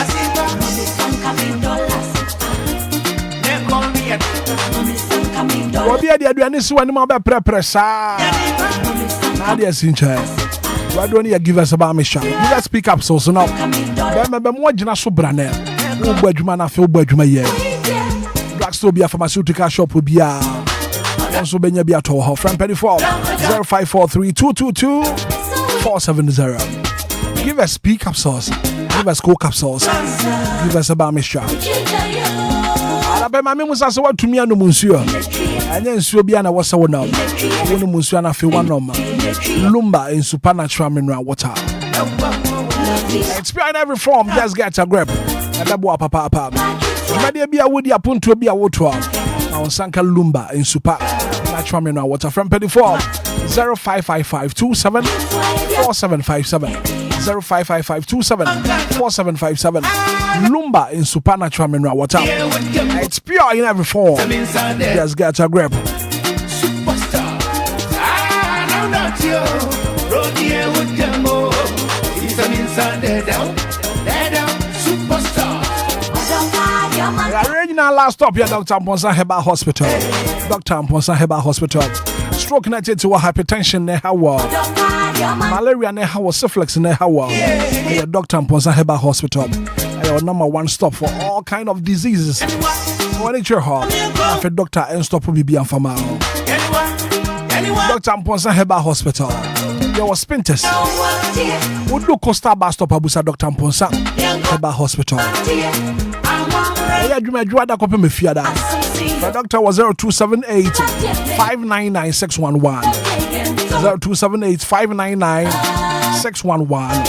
Obia the aduane so ani ma be pressa. Na dey sinche. Why don't you give us a balm shot? Give us speak up so now. Be mo gina so brane. Wo gba adwuma na fe wo gba adwuma ye. Drugstore Obia pharmaceutical shop Obia. Also benya bi ato ho from 24 0543-222-470. Give us speak capsules. Give us coke capsules. Give us a balm shot. Alabe mami musa so watumi anu munsuo. Anya nsuo bia na wasa wo na. Wo munsuo na fe wanom. Lumba in supernatural mineral water. Experience every form, just get a grip. And that boy papa. Maybe be a woody upon to be a water. Now Sanka Lumba in supernatural mineral water from 24 0555-27 4757 0555-27 Lumba in supernatural mineral water. It's pure in every form. Just get a grip. Superstar. I'm not you. Rodeo with them all. It's an inside there down. Superstar. The original last stop here, Dr. Mponsa Heba Hospital. Dr. Mponsa Heba Hospital. Stroke connected to hypertension, malaria, syphilis, Dr. Mponsa Heba Hospital. Your number one stop for all kind of diseases. When it's your home, after doctor and stop will be and Dr. Mponsa Heba Hospital. Your spintus. Would do Costa Bar Stop Abusa Dr. Mponsa Heba Hospital. The doctor was 0278-599-611 0278-599-611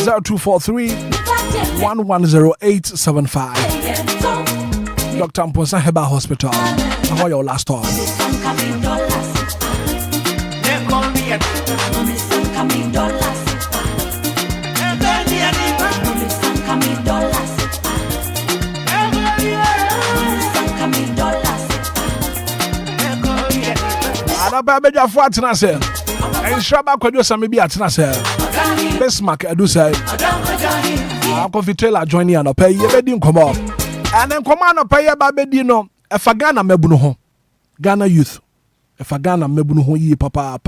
0243-110875. Dr. Mponsa Heba Hospital. How your last stop? Abeja for Atenase. And Shraba could do some maybe Atenase. Bismarck, I do say. I'll coffee trailer join you and pay your bedding come up. And then command a pay about bedino. If a Ghana mebuno, Ghana youth. If a Ghana mebuno ye papa.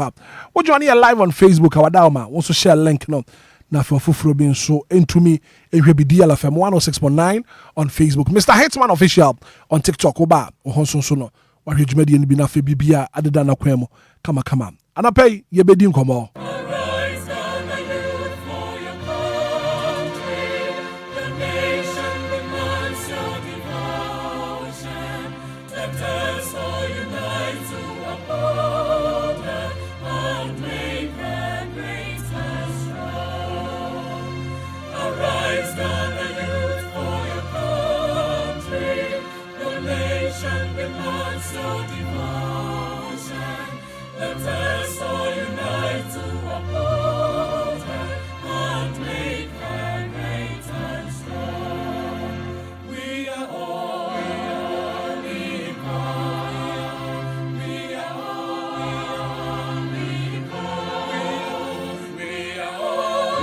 What join you live on Facebook? Our Dauma also share link no. Na for Fufuro being so into me. It will be DLFM 106.9 on Facebook. Mr. Hitman official on TikTok. Oba Ohonson Sono. What you made in Bina Fibia added than a quemo. Come on. And I pay ye bedin come. Let us all unite to uphold her and make her great and strong. We are all equal. We are all equal. We are all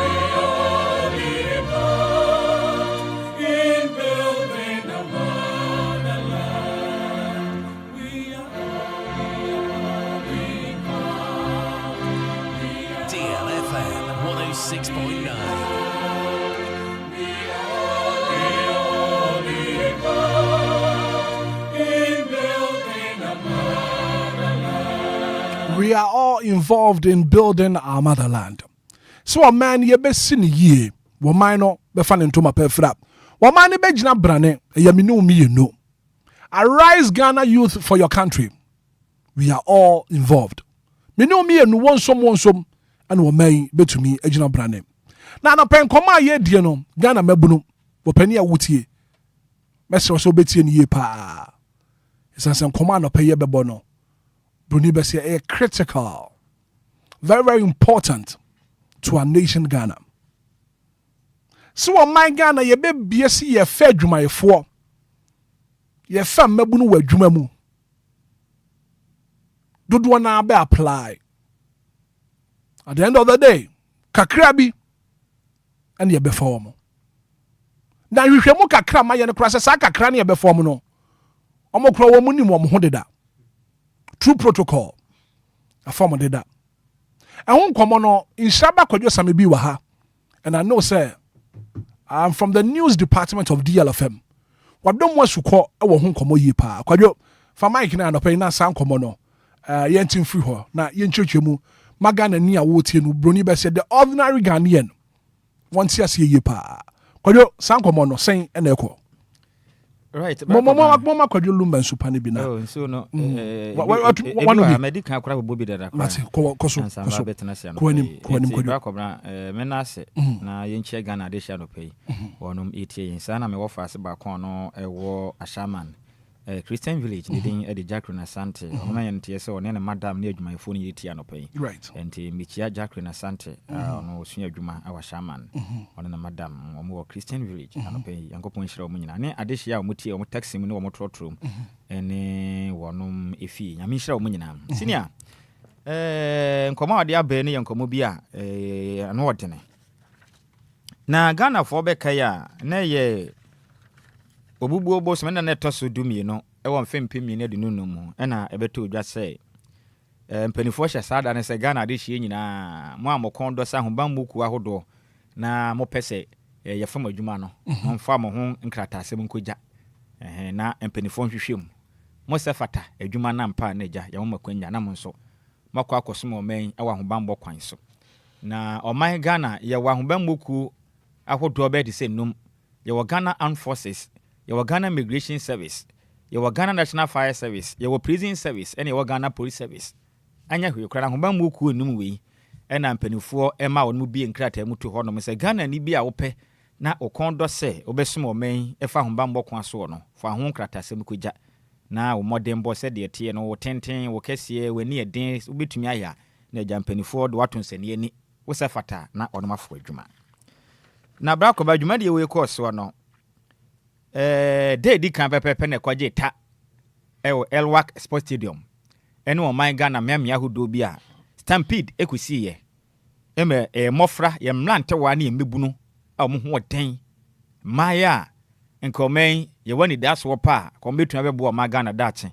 equal in building a motherland. We are DLFM 106.9. We are all involved in building our motherland. So a man ye be sin ye, wo man no be fan into my perfra. Wo man be jina brane, ye me no. Arise Ghana youth for your country. We are all involved. Me no one some and wo man betumi ejina brane. Na na pen koma ye die no, Ghana mabunu, wo pani a wutie. Mese so betie ni ye pa. Isansan koma no pay ye bebo no. Brunibes are critical, very, very important to our nation Ghana. So on my Ghana, ye be BSc ye fair juma ye for ye fam mebunu we juma mu. Do one na be apply. At the end of the day, kakrabi and ye be form. Na hwehwemu kakra ma ye no krasa sa kakra na ye be form no. Omo kro wo mu ni mo ho deda. True protocol. A form of that. I won't come on in Shaba Kodjo Samibi Waha. And I know, sir, I'm from the news department of DLFM. What don't want to call our home como ye pa. Kodjo, for my can pay na sound comono. Yentin free her. Na yenchumu. Magana niya wotin Brunibe said the ordinary Ghanaian. Once you see ye pa. Kodjo, sound comono, saying an echo. Right. Mama Kodjo Lumba and Supani Bina. Oh, so no. One of medical crab will be there. Menase na yenche Ghana de shano pay. Onum 80 sana me wofas ba kono ewo ashaman. Christian village needing Eddie Jacqueline Asante. Oman TSO ne madam near my phone yeti anope. Right. And Michia Jacqueline Asante no senior juma our shaman on a madam or more Christian village anope yankopon shiro munina. Ne adishia muti o taxi mu no mo trotrum. Ene wonum efi. Nyamishira munina. Senior nkoma ade abe ne yankomo bia ano wodene. Na Ghana for be kaya na ye obubu obo so na neto so dumie no e won fempem ni adu nunu mu e na ebeto odwa se mpanifo hye sada ne se Ghana de hye nyina mo amokon do sa hoban muku ahodo na mo pese ye fam adwuma no mo mfa mo ho nkratasem nkoja na mpanifo hwehwem mo se fata adwuma na mpa na ja ya mo makwanya na mo nso makwa akosom omen e wa hoban bo kwan so na oman Ghana ye wa hoban muku ahodo be de se num ye wa Ghana Armed Forces, your Ghana Immigration Service, your Ghana National Fire Service, your Prison Service, and your Ghana Police Service. Anya hu kra hoban muku num wi e na mpanifo e ma wonu bi nkrata mu to ho no se Ghana ni bi a wope na okondo se obesom omen e fa hoban bo kwa so no fa ho nkrata se mkoja na wo modern bo se de tie no wo tenten wo kese wani eden obetumi aya na jampanifo do watonse ne ani wo se fata na onomafo adwuma na brako ba adwuma de we ko so no di kan pepepe ne kwaje ta Elwak Sports Stadium ene o man Ghana memia hodo bi a Stampede ekusi ye eme mofra ye mlante wa na emebunu a mo ho den maya enkomen ye wani das wo pa ko betu abebo o ma Ghana dache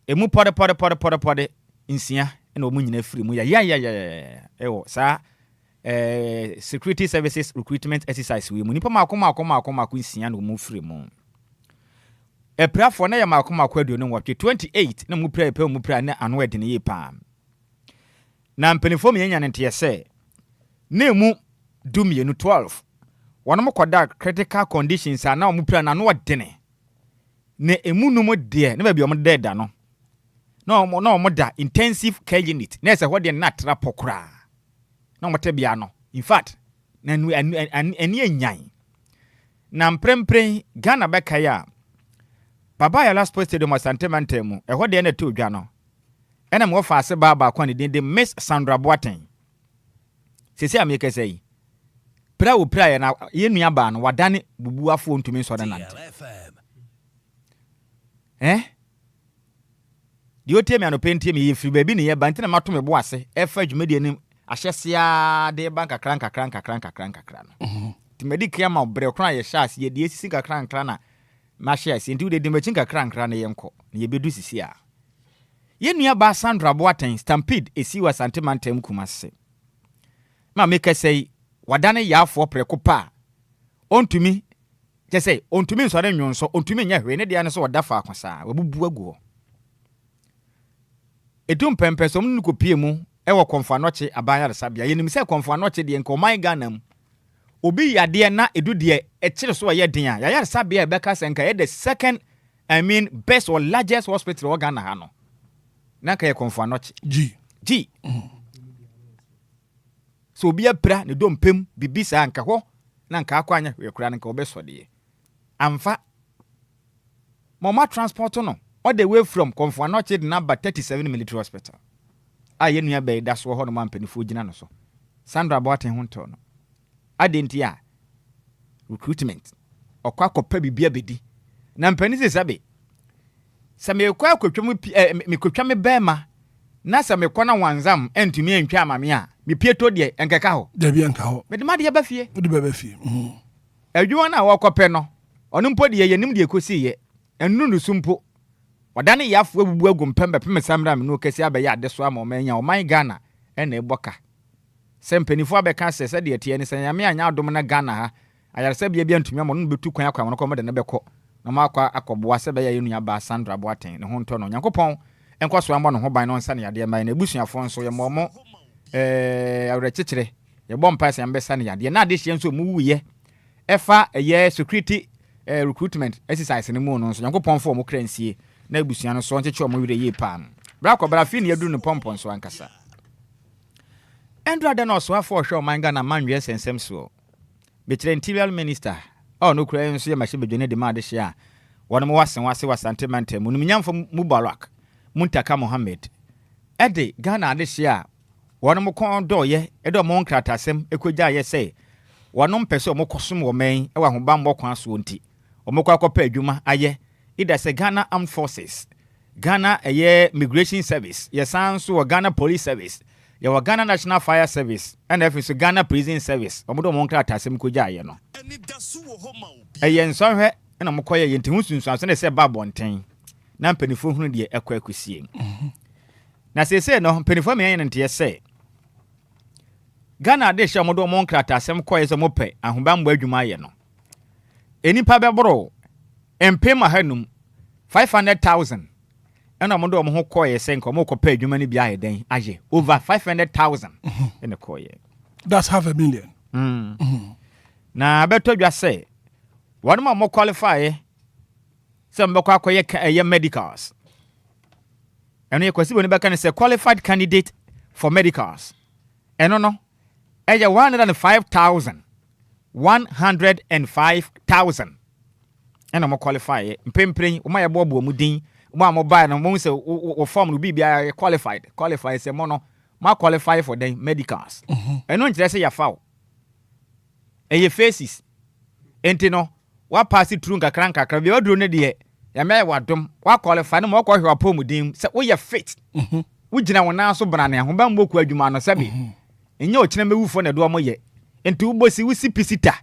emu pode insia ene o mu nyina firi mu ya ewo sa security services recruitment exercise we mu nipa makoma insia no mu firi mu eprafo na ya makoma kwadu no watwe 28 na mu pra mu pra na ano ede ne ye pa na mpenifo me nya nte se na mu dumienu 12 wonom koda critical conditions ana mu pra na ano ede ne na emu no mu de na ba bi o mu da no na o mu da intensive care unit na se hode na tra pokra na o mate bia no in fact na eni anyan na mprempren Ghana bekaya Baba ya last post stadium asante mantemu hode na to dwa no ɛna mo fa ase ba kwa ne din de Miss Sandra Boateng sesi ameke sei pra wo pra na ye nua ba no wadane bubuafo ntumi nso de nante di otie me anope ntie me yefiri ba bi ne ye ba ntina mato me bo ase efa dwumadi anim ahyesia de banka kran no timedi kiama obre kran ye sha ase ye di esisi kakran na ma share ase nti wo de machin kakran na ye nko na ye bedu sisi a ye nua ba Sandra Boateng Stampede esi wa Santimantem Kumase ma make say wadane yafo preko pa ontumi je say ontumi nso de nwonso ontumi nya hwe ne de ane so wadafa akwasa wabubu aguo edum pempesom nu ko pie mu e wo konfa noche abanya resabia yenim se konfa noche de nko man Ghana obi yade na edu de e kire so ye den a ya resabia e beka senka ye the second best or largest hospital in Ghana ha no na ka ye konfa noche G so obi apra ne dompem bibisa anka ho na nka akwanya we kura nka obesode amfa mama transport no all the way from Comfort number 37 military hospital aye nua be da so ho no mampanifo gina no so Sandra Boateng ho nto no adenti a recruitment okwa kopa bibia bedi na mpani se sabe me kwa akotwa me kotwa me bema na se me kona wanzam entumi antwa amame a me pieto de enkeka ho da bi enka ho me de ma de ba fie de ba fie adwuma na wakope no ono mpo de yenim de ekosi ye enu no sumpo wadane yafo abubu agum pembe pem samra me no kesi abeya adeso ama omanya oman Ghana ena eboka sempenifo abeka se de tie ne sanyame anya adom na Ghana ha ayarese bia ntumi amo no betu kwan akwa no ko de ne beko na makwa akoboa se beya yenua ba Sandra Boateng ne ho nto no Nyankopon enkwaso amba no ho ban no nsa ne yade man na ebusuafo nso ye momo awrekekere ye bom pass yambe sa ne yade na ade hye nso mu wuye efa ye security recruitment exercise ne mu no nso Nyankopon fo mo kransie na ebusuan no so ncheche omo wire ye pam bra ko bra fi ne yadu no pompon so ankasa Andrew Adano so afọ hwe oman Ghana manwe sensem so betire interior minister no kura nso ye mahye bedwene de ma de hye a wono wasen wa Santimantem mu nyamfo Mubarak Muntaka Mohammed ede Ghana de hye a wono mo kon do ye edo mo nkratasem ekogya ye say wono mpese mo kosom wo men e wa hobambo kwan so nti omokwa kopa adwuma aye ida se Ghana Armed Forces Ghana Migration Service ye sanso Ghana Police Service ye Ghana National Fire Service and so Ghana Prison Service omodo mo nkratasem kogya ye no nsonhwe na mokoye yenti husunsu anso na se ba bonten na mpanifo hunu de ekwa akusie na sese no mpanifo me yen nte se Ghana de hye omodo mo nkratasem koye se mope ahobambo adwuma ye no enipa bebro empema hanum 500,000 ena omodo mo ho koye se nko mo kopa adwuma ni bia heden aje over 500,000 ene koye that's $500,000 na beto dwa se one more qualify some akoye medicals and you kwesi boni baka say qualified candidate for medicals eno no 105,000 eno mo qualify mpempren o ma ye bobo mu din mo buy no mo say o form no bibia qualified say mo no ma qualify for them medicals eno nkyere say ya fawo eye faces enti no wa pass through nkakra bi oduro ne de ya me wadom wa qualify no mo ko hwe apomudin se wo ye fit wo gina wona so brane ahobambo ku adwuma no sabi enye o kina mewufo ne do mo ye enti wo bosi wo sipisita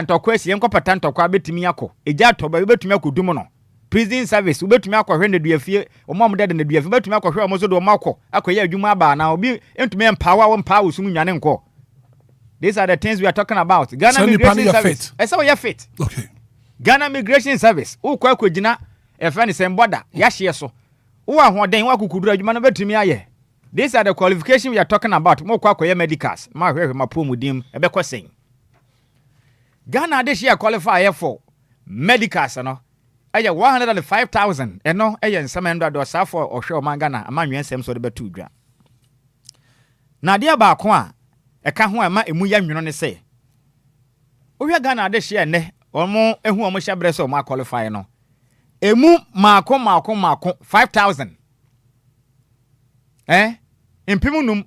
ntokwa sie nkopata ntokwa betimi akọ eja toba betimi akodum no prison service betimi akọ hwe ne duafie omom de ne duafie betimi akọ hwe omozo do makọ akọ ye adwuma aba na obi entumi empower wo empower sum nwane nko. These are the things we are talking about. Ghana Migration Service. I say you're fit. Okay. Ghana Migration Service. Who kwa kujina efani semboda yashie so. Who ahoden wa kukudura adwuma no betumi aye. These are the qualifications we are talking about. Mo kwa koye medicals. Ma hwe ma promudim ebekọ sen. Ghana de share qualify for medicals no. Aye 105,000 eno aye nsamendo do safo ohwe o mangana amanwe nsem so de betu dwa. Na dia ba ko a eka ho ama emu ya nwono ne se ohwe Ghana de hye ne omo ehu omo hye bre so omo qualify no emu maako 5,000 Impimunum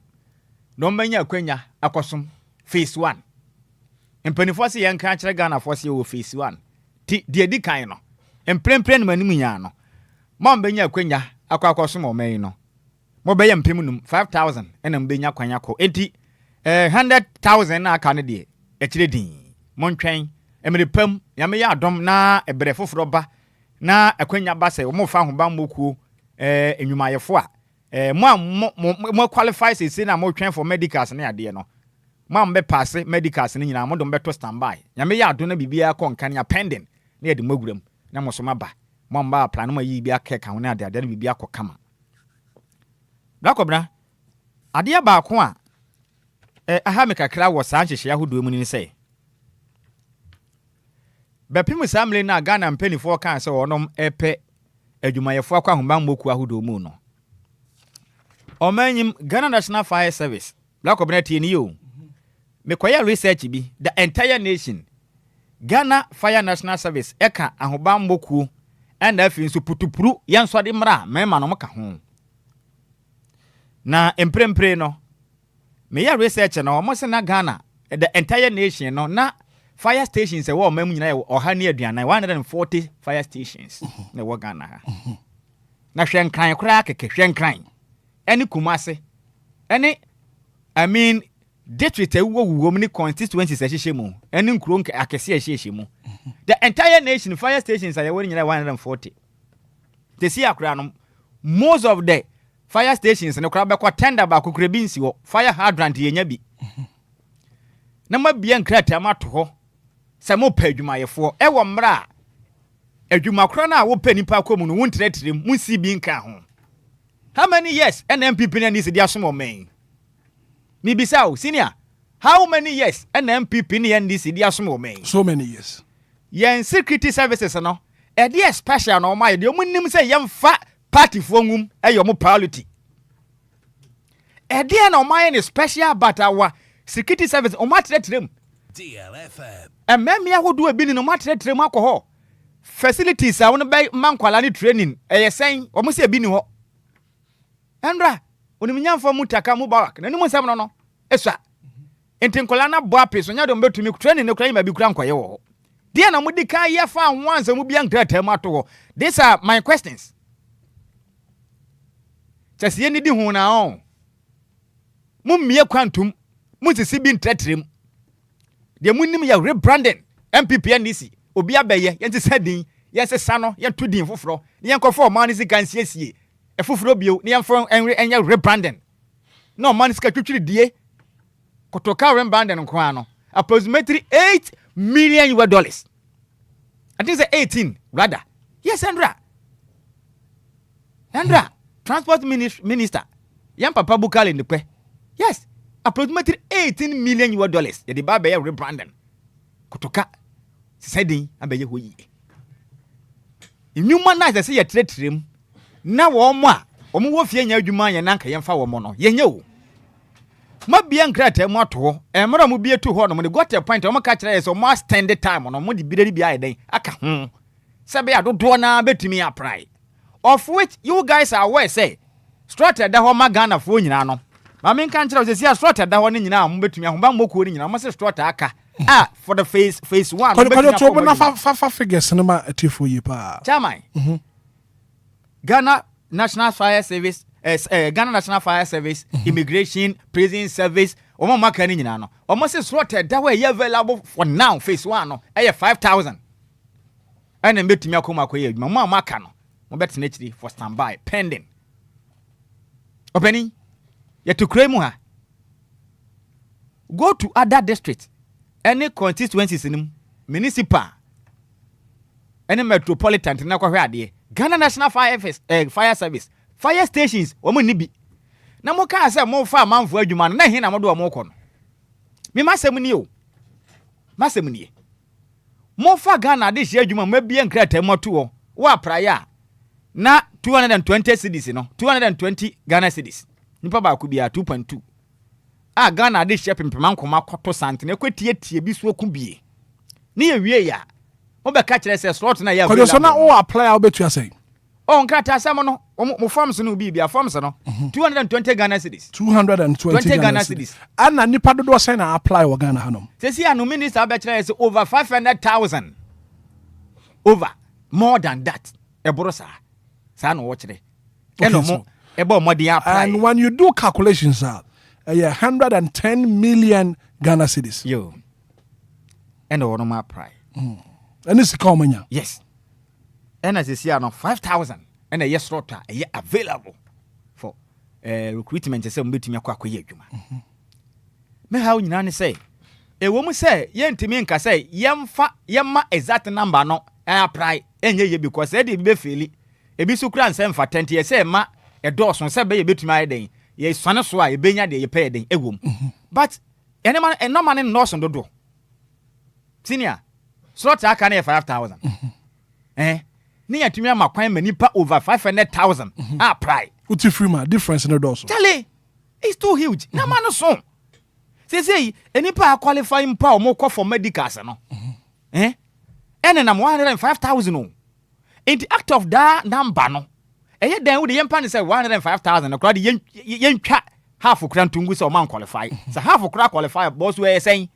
no manya kwanya akosom phase 1. Impanifo se yen ka kire Ghana fo se o phase 1. Ti de di kan no. Emprempren manim nya no. Mo mbanya kwanya akosom o man no. Mo be impimunum 5,000 ena mbanya kwanya ko. Enti 100,000 na aka ne de e kire din. Mo ntwen emerepam ya me ya adom na ebre foforo ba na akwanya ba se mo fa ho ba mokuo enwumayefo a mo qualify say na mo twen for medicals na ade no mo be pass medicals ni nyina mo do beto standby ya me ya ado na bibia konkan ya pending na ye de maguram na mo so maba mo mba plan mo yi bia keka ho na ade na bibia kokama Blakobra ade ba ko a aha me kakra wo sa nhehye ahodo mu ni say Bepimu samle na Ghana mpenifo kan se wonom epe adwumayefo akwa homba mmoku ahodo mu no. Omanyim Ghana National Fire Service. Blakobra tie ni yo. Mekoya research bi the entire nation. Ghana Fire National Service eka ahoba mmoku and afi nso putupuru yanso de mra mema no mka ho. Na emprempre no. Me ya research no mo se na Ghana the entire nation no na fire stations wo mamu nyina oha ne aduana 140 fire stations na wo Ghana ha na hwenkran kura keke hwenkran eni kumase eni I mean district wo mni constituencies ahyehyemu eni nkuro akese ahyehyemu the entire nation fire stations are wo nyina 140 they see akura no most of the fire stations ne kura be kwa tender ba kokura bi nsi wo fire hydrant yenya bi na mabia nkrata mato ho se mo pa adwumayefo e wo mra adwumakro na wo pa nipa komu no wontrɛtrɛ mu si bi nka ho how many years NMPP na nisi dia somo men mi bisa o senior how many years NMPP na nisi dia somo men so many years yen security services no e dia special no ma de omunim se yemfa party fo ngum e yo mo priority e dia na o ma yen special but our security service o ma trɛtrɛ DLFM. Memi ahodo abi ni no matretre mu akọ facilities a won be mankwala ni training yesen o mo se abi ni ho Andra onimnyamfo mutaka mu bawak na ni mo nsam no esua entinkola na bo apeso nya do mbetumi training ne kura ma bi kura nkoye wo dia na mudi kan ye fa anwanza mu bia nkrata mu ato these are my questions chasiye ni di hu na on mu mmie kwantum mu sisi bi ntretrem de munim ya rebranding MPP NDC Obia beye yenti sadin yesi sano yentu din foforo ne yenkofo man si kan siesie e foforo bio ne yenfo enya rebranding no man si ka twitwiri die kotoka rebranding nko ano approximately $8 million. I think it's 18 rather. Yes, Andra transport minister yan papa Bukale ndekwe. Yes, approximately $18 million. Ya di ba be rebranding. Kutoka siding abeye hoyi. Inuma na se ye tretrem na wo mo a omo wo fie nya adwuma ye nanka ye mfa wo mo no ye nya o. Ma bia nkrata mu ato emra mu bia tu ho no mo got a point omo ka kire ye so mo stand time no mo di bidari bia ye den aka ho. Se be adodo na betumi apply. Of which you guys are aware say structure da ho ma Ghana fo nyina no. Ma men kan kire se sia structure da ho ne nyina mo betumi ahomba mokuo ne nyina mo se structure aka. For the phase 1. Fa figures cinema atifu yi pa. Chamai. Ghana National Fire Service, Ghana National Fire Service, Immigration, Prison Service, omo maka ni nyina no. Omo se slotted that way available for now phase 1 no. 5,000. And then betimi akoma akoye adwuma. Mo maka no. Mo betene chiri for standby pending. Openi. Ye to kremu ha. Go to other districts. Any constituencies in municipal, any metropolitan, na kwa hwade. Ghana National Fire Service, fire stations, omo nibi. Na mo ka say mo fa manfo adwuma na hin na mo do mo kɔ no. Me masɛm ni o. Masɛm ni. Mo fa Ghana de hye adwuma mo bia nkrata mo to wo. Wa praya na 220 cedis no. 220 Ghana cedis. Nipa ba ku bia 2.2. Ghana de hye pempeman koma kɔtɔ sante na kwatie bi so ku bie. Ne ye wie ya. Mo be ka kire se slot na ya. Ko so na o apply obetua say. O nkrata asɛm no Mo farms no be farms no 220 Ghana cedis. 220 Ghana cedis. Ana nipa dodo say na apply wo Ghana hanom. Say see no minister abetray say over 500,000. Over more than that. Eborosa. Sa no wo kire. Eno mo ebo modern apply. And when you do calculations 110 million Ghana cedis. Yo. Eno wono ma apply. And this is yes. And as you see, 5,000 and a yes rota available for recruitment. Say, meeting me how you know say a woman say, yen to me and say, yamma exact number no apply any because they did be feeling a bit so grand send for 20 years. Say, ma a dawson say, be a bit my day. Yes, son of why, benya de pay day a womb. But any man and no man in North on the door. Senior. Slot I can 5,000. Near to me, my crime manipa over 500,000. Apply. Uti free difference in the doors. Charlie, it's too huge. No man, no song. Say, any pa qualifying power more call for medicals, no? And then I'm 105,000. In the act of that number, no. And yet, then with the young pan say 105,000. A crowd young cat half of Crantungus or man qualify. So half of crack qualify, boss were saying.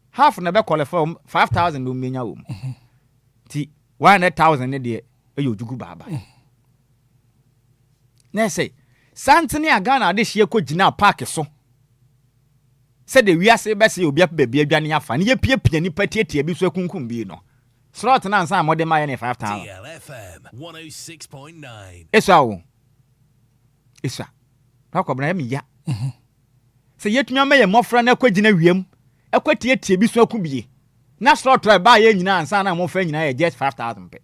Half never qualify 5,000 no mean your 100,000 a day. You do baba. Now say, Santini Ghana this year could now park so. Said the we are say best you be up baby Jania fan, ye peer penny petty be so cumbino. Slot and answer more than my 5,000. DLFM 106.9. It's all. It's a. Talk about me, ya. Say yet me a more friend a quagina wiem. Equity be so could be. Na slot try buy any answer and more friend I just 5,000 pay.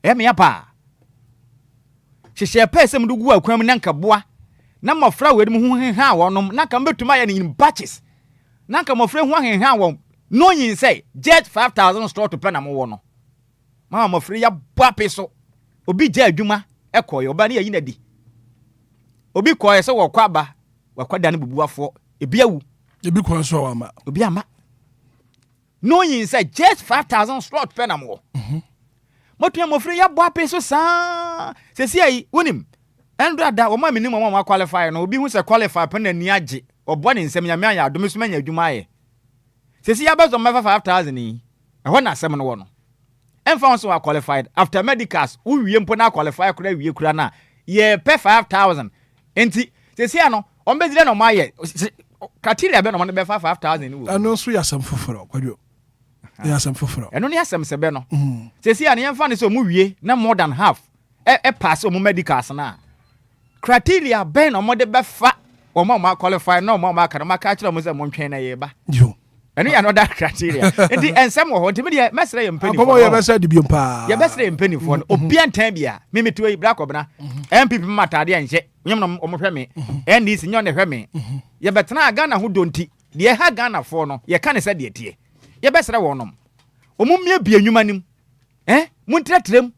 Emi apa. She share pay some do go kwam nanka boa. Na mo fra we mu hu ha wonom na ka betu ma ya in batches. Na ka mo fra hu ha won. No yin say jet 5,000 slot to plan am wo no. Ma mo fra ya boa pe so. Obi je adwuma ekoy oba na yi na di. Obi koy se wo kwa ba. Wa kwada ne bubuafo. Ebi awu. Ebi kwa so ama. Obi ama. No yin say just 5,000 slot pen am wo. Motu mo free ya boa peso sa. Se si ai wonim. Endra da o ma minim mo ma qualify no obi hu se qualify pen na ni age. Obo ne nsem nyame anya adom so manya adwuma aye. Se si ya bezo ma 5,000 ni. Ehwo na asem no wo no. Emfa so wa qualified after medicals uwie mpo na qualify kura wie kura na ye pay 5,000. Enti se si ano o mbedire no ma ye criteria be no mo be 5,000 ni wo. Ano so ya sam foforo kwadwo. Ya sam foforo. Eno ne asem se be no. Se si ano yemfa ne so mu wie na more than half e pass o mu medicals na. Criteria be no mo de be fa o ma qualify no ma ka ma ka kire mo se mo ntwen na ye ba. Yo. Eno ya no that criteria. Enti ensem wo ho ntimi de mesre ye mpani. Akomo ye mesre de biom pa. Ye mesre ye mpani fo no. Obi antan bia me metu yi bra kobna. MPP matade anhye. Nyem no o mo hwe me. NDC nyo ne hwe me. Ye betena Ghana ho donti. De ha Ghana fo no ye ka ne se de tie. Ye besre wo nom. Omumie bia nwuma nim. Muntretrem.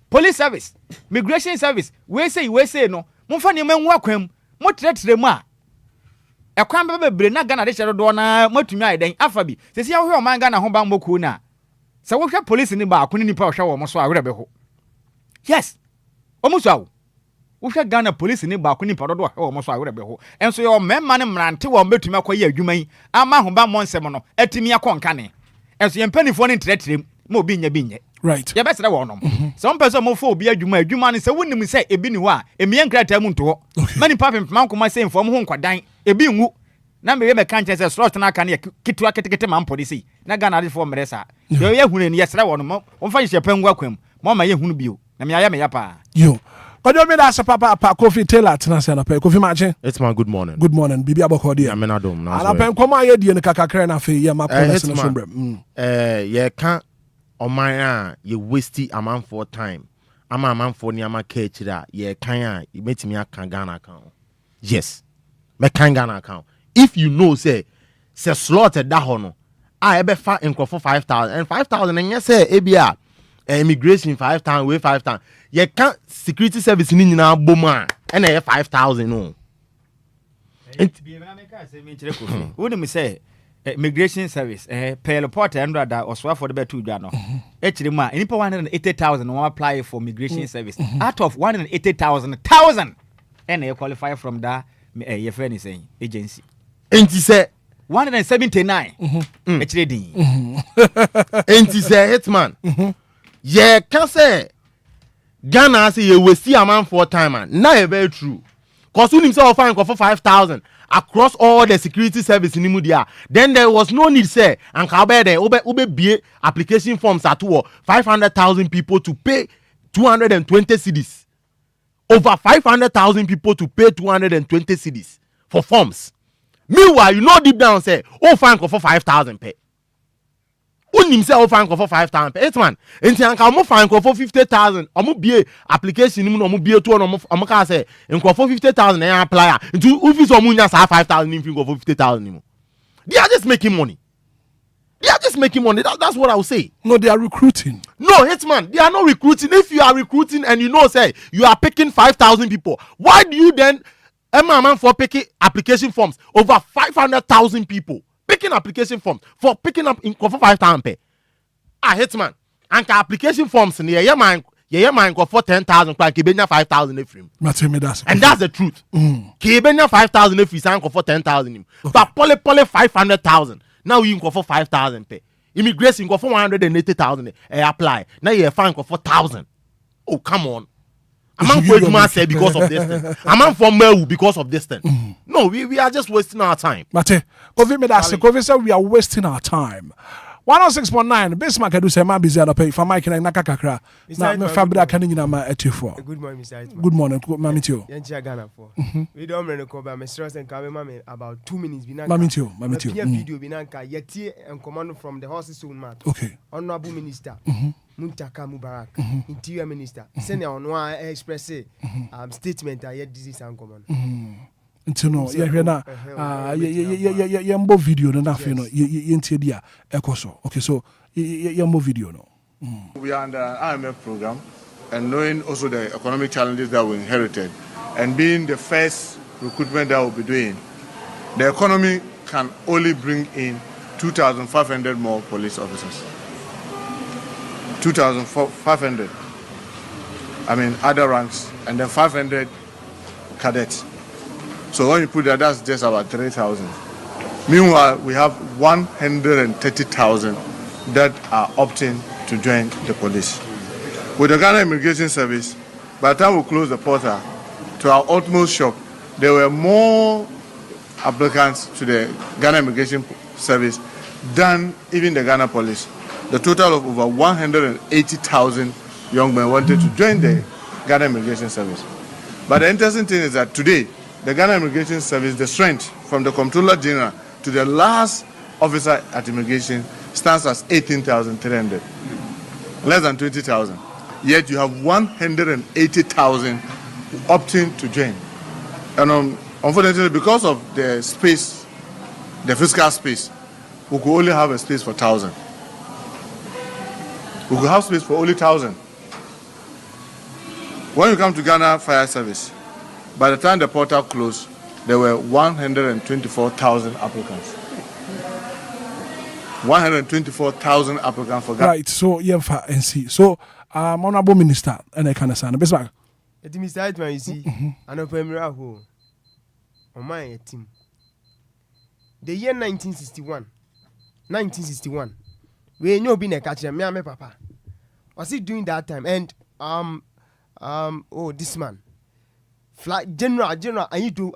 Police service, migration service. We say no. Mumfa ne manwu akwam. Mutretrem a. Ekwan bebre na Ghana de chere do na matumi ayden afabi. Sesi ya hwe o man Ghana ho ban moku na. Se wo hwe police ni ba akoni nipa hwe wo mo so awre be ho. Yes. Omuso awo. Wo hwe Ghana police ni ba akoni nipa do hwe wo mo so awre be ho. Enso ye o memma ne mrante wo betumi akoye adwuma yi. Ama ho ba monsem no. Atimi akonka ne. Enso ye mpanifo ne ntretrem. Ma obi nya bi nye. Right. Ya besere wo nom. So mpese mo fo obi adwuma ne se wonim se ebi ni ho a emiye nkrata mu nto. Mani papem man koma se info mo ho nkwadan ebi nwu. Na me be kan se slot na aka ne kitwa ketekete man policy. Na Ghana de fo mresa. Ye hunu ne yesere wo nom. Wo fa hye pengu akwam. Mo ma ye hunu bio. Na me aya me ya pa. Yo. Ojo me da se papa Kofi Taylor tena se na pe Kofi Mache. It's my good morning. Good morning. Bibi aboko dia. Ya me na dom na. Ala pen koma ye die ne kakakre na fe ye makona se no sombrem. Ye kan oman a ye waste amanfo time. Ama amanfo ni ama ka chira ye kan a metimi aka Ghana account. Yes. Me kan Ghana account. If you know say slot da ho no, I ebe fa enkofo 5,000 and 5,000 and yes say ebia immigration 5,000 we 5,000. Ye kan security service ni nyina boma and e 5,000 no. Wouldn't me say immigration service pay report and that or swear for the better no actually ma any 180,000 who apply for immigration service out of 180,000 and you qualify from that your friend is saying agency and he said 179 actually din and he said Hitman yeah can say Ghana say you will see a man 4 time now very true cause when himself fine for 5,000 across all the security service in Imudia, then there was no need say and ube be application forms at 500,000 people to pay 220 cedis. Over 500,000 people to pay 220 cedis for forms. Meanwhile, you know deep down say, oh fine for 5,000 pay. Himself fine for 5,000 pay. It's man. And say I'm fine for 50,000. I'm be application I'm be to I'm can say and for 50,000 and apply. Into office omunya say 5,000 if you go for 50,000. They are just making money. That's what I would say. No, they are recruiting. No, Hitman, they are not recruiting. If you are recruiting and you know say you are picking 5,000 people, why do you then man for picking application forms over 500,000 people? Picking application forms for picking up in for 5,000 pay. Hitman. And application forms in your mind for 10,000 Kibenya 5,000 Ephraim. And that's the truth. Kibenya 5,000 if you sign for 10,000. But poly 500,000. Now you go for 5,000 pay. Immigration go for 180,000 apply. Now you fine for 4,000. Oh come on. I'm for Eduma say because of this thing. I'm for Meru because of this thing. No, we are just wasting our time. Mate, Kofi say we are wasting our time. 106.9 Bismarck do say man busy at pay for Mike and Nakakakra. Na me fabra kan nyina ma etifo. Good morning, Mr. Hitman. Good morning, mami tio. Yenchi Ghana for. We don't run ko ba me stress and kabe mama about 2 minutes bi na. Mami tio. Video bi na nka yeti and command from the horses soon mat. Okay. Honorable Minister Muntaka Mubarak, Interior Minister, senior on one express statement I disease and command. Nti no ye na yembo video no na fe no ye ntie dia ekoso. Okay, so yembo video no. We are under IMF program and knowing also the economic challenges that we inherited and being the first recruitment that we'll be doing, the economy can only bring in 2,500 more police officers. 2,500. I mean other ranks and then 500 cadets. So when you put that, that's just about 3,000. Meanwhile, we have 130,000 that are opting to join the police. With the Ghana Immigration Service, by the time we closed the portal, to our utmost shock, there were more applicants to the Ghana Immigration Service than even the Ghana Police. The total of over 180,000 young men wanted to join the Ghana Immigration Service. But the interesting thing is that today, the Ghana Immigration Service, the strength from the Comptroller General to the last officer at immigration stands as 18,300, less than 20,000. Yet you have 180,000 opting to join. And unfortunately, because of the space, the fiscal space, we could only have a space for 1,000. We could have space for only 1,000. When you come to Ghana Fire Service, by the time the portal closed, there were 124,000 applicants. 124,000 applicants for Ghana. Right, so yemfa NC. So Honorable Minister and I can understand. Bismarck. Mr. Hitman, you see, and a premier who on my team. The year 1961, we know being a catcher, me and my papa. Was he doing that time? And this man. Flight General, I do.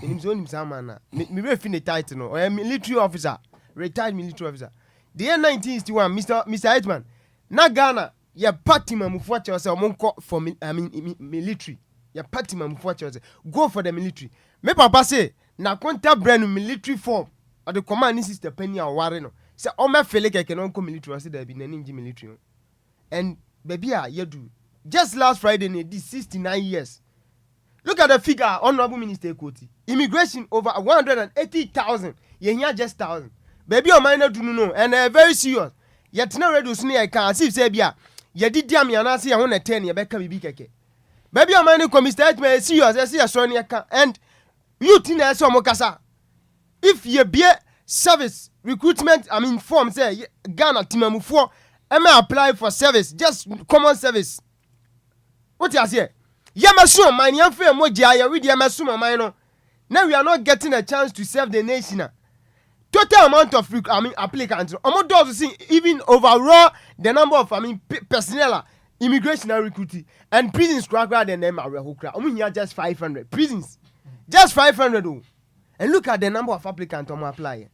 In his own man. Me refin the title, or a military officer, retired military officer. The year 1961, Mr. Hitman, na Ghana, ya party man mufwache wase omonko for military. Ya party man mufwache wase go for the military. Me papa say na konta brand military form. Or the command sister penny or warren. Say o me fele keke non ko military wase there be na ninji military. And baby you do. Just last Friday they did 69 years. Look at the figure, Honorable Minister Koti. Immigration over 180,000. Yenya just 1,000. Baby, your minor do know, and very serious. Yet no reduce near can see Sabia. Ye did damn Yanasi, I want a 10 year back baby keke. Baby, your minor come Mr. May serious, I see a Sonia and you think I saw Mokasa. If ye beer service recruitment form say Ghana timamufoɔ ɛmɛ apply for service, just common service. What you say? Yamasu ɔman yɛmfa mo gya yɛ read yamasu ɔman no. Now we are not getting a chance to serve the nation. Total amount of applicants. Almost does see even overall the number of personnel, immigration and recruiting and prisons rather than them are just 500 prisons, just 500. And look at the number of applicants on apply.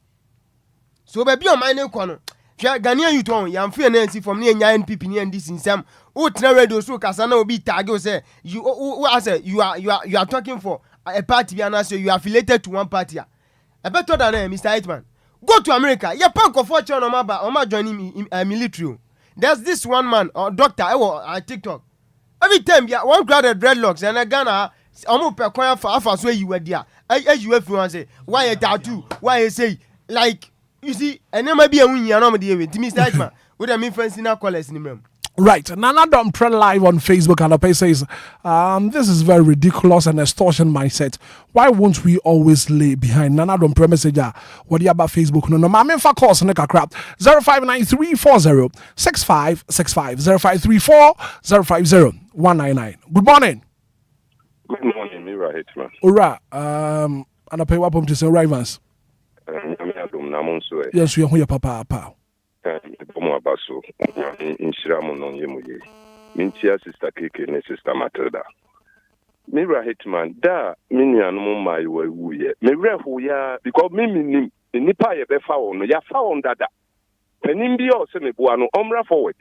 So baby on my new corner. Ghanaian youth on yam free Nancy from near NPP and this in some radio so Kasana will be tagged say you are talking for a party and so you are affiliated to one party. I better than Mr. Hitman. Go to America. You pay for fortune on my joining military. There's this one man or doctor on TikTok. Every time one crowd of dreadlocks and a Ghana almost per coin for so you were there. As you everyone say, why a tattoo? Why you say like you see, and there might be a win you know with Mr. Hitman with a friends in our college in the Right, Nana Don't Pre live on Facebook and Ape says, this is very ridiculous and extortion mindset. Why won't we always lay behind? Nana Don't Pre message, what do you about Facebook? No, I'm in for course, Nika crap. 059340 6565 0534 050 199. Good morning. Good morning, Mira Hitman. Ura, and I pay welcome to St. Rivers. Yes, we are here, Papa. Abaso in Shiramono Yemuye. Mintia sister Keke and sister Matilda. Mira Hitman, da Minia no my way. Mira who ya because Mimi Nipa ye be found, ya found that. Penimbio Senebuano, Omra forward.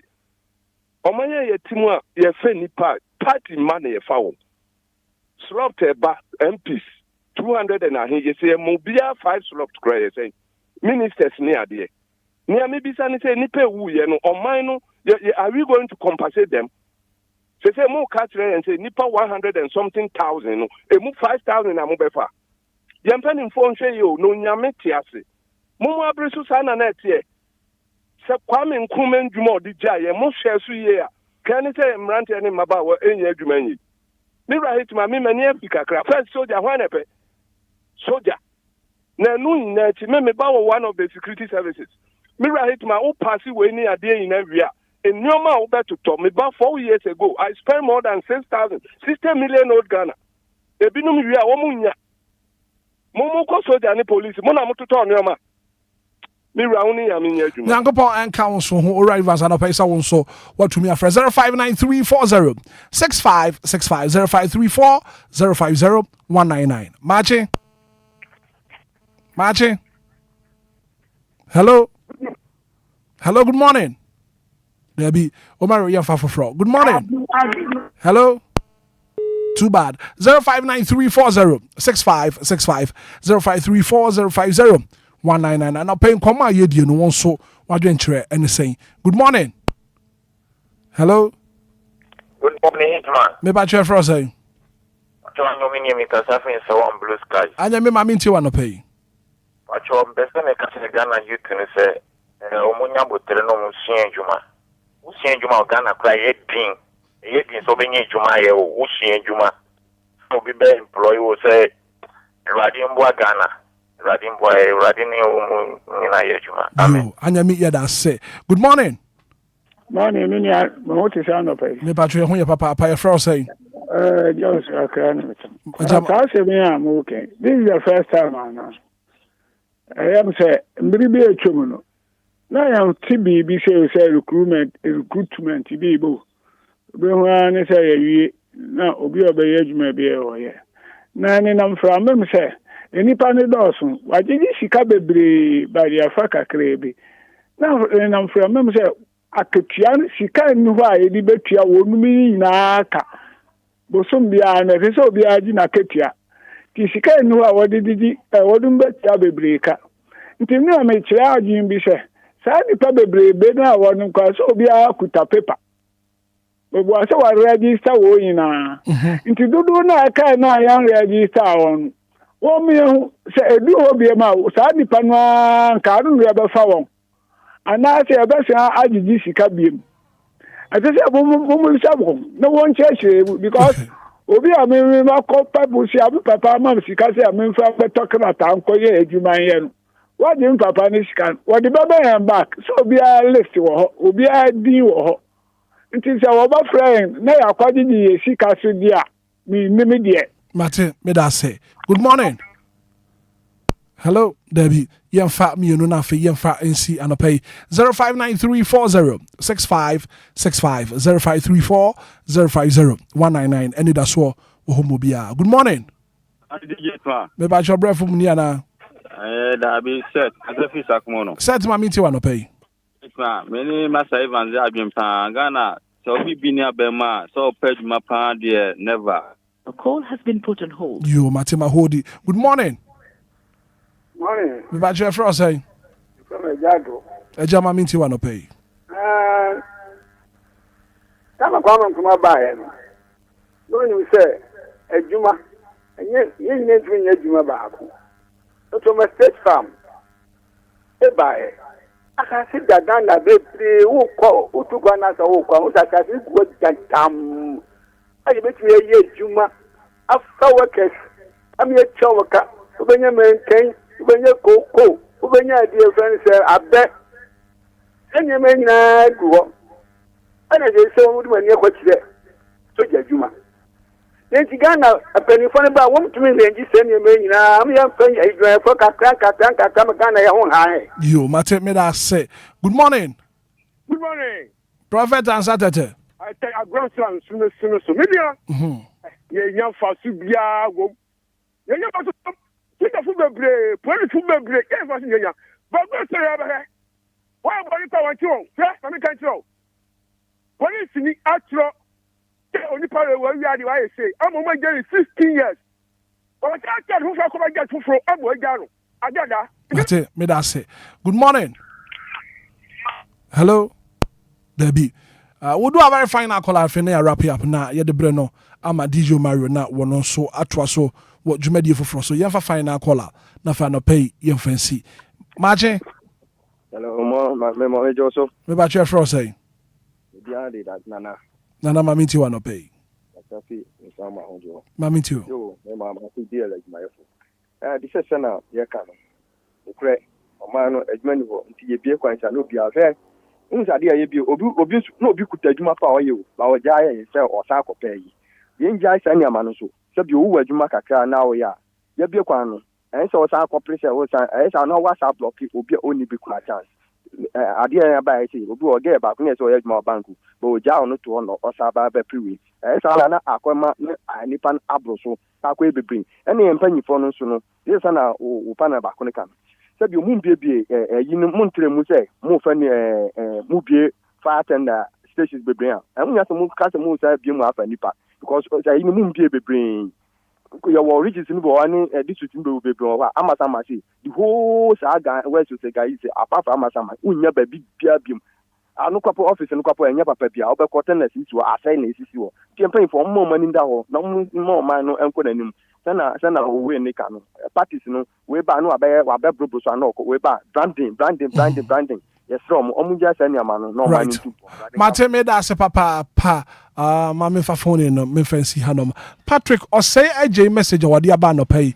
Omaya ye Timwa, ye fe Nipa, party money ye found. Sloped a back MPs 200 and a he say Mobia 5 sloped cry say ministers near there. Near maybe Sunny say Nipe wu ye no on mine no are we going to compensate them? Say more catch and say Nipa 100 and something thousand no e move 5,000 amu befa. Yempen in phone say yo no nyame tiase. Mumu abresu sana net ye. Se kwame nkumen dwuma odi gya ye mo hwe so ye a. Kan say mrante ne maba wo enye adwuma nyi. Me right ma me mani afika kra. First soldier hwan epe. Soldier. Na nu na ti me ba one of the security services. Mira Hitman, who pass away near a day in area. In Nyoma, over to Tom, about 4 years ago, I spent more than 60 million old Ghana. They be no me via Omunya. Momo Koso Jani police, Monamoto Nyoma. Mira only, I mean, Yankopo and Council who arrives at a place also. What to me, a friend 059340 6565 0534 050 199. Marching. Hello. Hello, good morning. There be Omar Yafafro. Good morning. Hello. Too bad. 059340 6565 0534 050 199. And I'm paying Koma Yedi no one so what do you and saying good morning. Hello. Good morning, Hitman. Me ba che fro say. John no mini me ka safin so on blue sky. Anya me ma me nti wa no pay. Pacho best me ka se Ghana youth ni say omunya botere no musien djuma. Usien djuma Ghana kra ye din so benye djuma ye o usien djuma. So be employee wo say Radimbo Ghana. Radini na ye djuma. Amen. Anya me ya da say. Good morning. Morning, me what is on pay. Me ba twe ho ye papa pa ye fro say. Just akran. Say me am okay. This is the first time I know. I am say mbribi etwom no. Na ya tibi bi say recruitment bi bo. Be ho an say ye na obi obeye adwuma bi e ho ye. Na ni nam fra mem say enipa ne dɔɔso wagye sika bebree ba dia fa kakra bi. Na nam fra mem say akatua sika ni ho a yedi betua wonum nyina ka. Bosom bia na fe so bia gi na katua. Ti sika ni ho a wodidi wodum betua bebree ka. Nti me am kira agin bi say saa nipa bebree be na wonum kwa so bia kuta paper. Bobo ase wa register wo nyina. Nti dudu na aka na ya register won. Wo me say edu ho bia ma saa nipa no nka ru ya be fa won. Ana se ebesa agigi sika biem. Ate se bomo sabo no won chese because obi a me ma ko papu si abi papa ma sika se a me fa be tokra ta nko ye adwuma ye no. what the papa ni scan what the baba and back so be a list wo be a di wo it is our friend na ya kwadi ni sika so dia me die Martin me da say good morning. Hello Debbie yemfa me no na fe yemfa nc anopay 0593406565 0534050199 Anidaso Wɔhɔ Obia. Good morning. Me ba your breath from niana. Da be set azafi sakmono. Set ma minti wa no pay. Many Master Evans abim pa Ghana so bi bi ni abema so page ma pa there never. A call has been put on hold. You Matima Hodi. Good morning. Morning. Me ba your friend say. From a jago. Eja ma minti wa no pay. Kama kwa mkuma bae no. No you say ejuma. Enye yenye twin ejuma baako. So my state farm. E bae. Aka si dadan na bebre wo ko otugo na so wo ko o saka si go jantam. Ayi betwe ye ejuma. After workers. Am ye chowoka. Ubenya maintain, ubenya koko, ubenya dear friends abe. Enye me nyina guo. Ana je se wo mani akwachire. So jajuma. Nti Ghana apenifo ne ba wo mtumi ngi se ne me nyina am ya fan adwan fo kakra me Ghana ya ho han. Yo mate me da say good morning. Good morning. Prophet and Saturday. I take a grandson suno media. Ye nya fasu bia wo. Ye nya fasu kita fu bebre, police fu bebre, e fasu nya. Ba go say ya be. Why body pa wan chiwo? First me kan chiwo. Police ni atro only part of what we are the way say. I'm on my journey 16 years. But I can't who come and get from I get that. Mate, me that say. Good morning. Hello, Debbie. We do a very final call. I finish wrap up now. Yeah, the Breno. I'm a DJ Mario now. One so atwa so what you made for so. You have a final caller. Na final pay. You fancy. Margin. Hello, my Joseph. Me about your fro say. Yeah, that nana. Nana maminti wa no pay. Safi nsama honjo. Maminti o. Yo, me mama ku deal like my phone. This is na ye ka no. Okre, o ma no adwuma ni ho nti ye bie kwan sa no bia fe. Unsa de ye bie obi no obi kuta adwuma pa o ye o. Ba o ja ye se o sa akopɛ yi. Ye nja sa ni ama no so. Se bi o wu adwuma kakra na o ya. Ye bie kwan no. En se o sa akopɛ se o sa sa no WhatsApp block obi oni bi kwa chance. Adia ba I say obi o ge ba kun ye so ye adwuma banku. But we just want to know us about the pre-week. Salana Aquama, Nipan Abroso, Aquay Bring, any penny for no sooner. This an Upana Baconicam. Said you moon baby, you Montre Muse, Mufan, Mubie, fat and stations be bring. And we have to move customers at Bima and Nipa because I moon baby bring. Your origins in Boani, district in Baby, Amasama, the whole saga, where to say, guys, apart from Amasama, we never be beam. No couple office and couple and never pay out cotton as you are saying is you. Campaign for more money in the hole, no more man, no uncle and him. Sana win the canoe. Parties no, we buy no about Brubus or no, we buy branding. Yes, from Omuja Sanya man, no right. Mate made us a papa, mammy for phone, no, me fancy Hanum. Patrick, or say AJ message or the abano pay.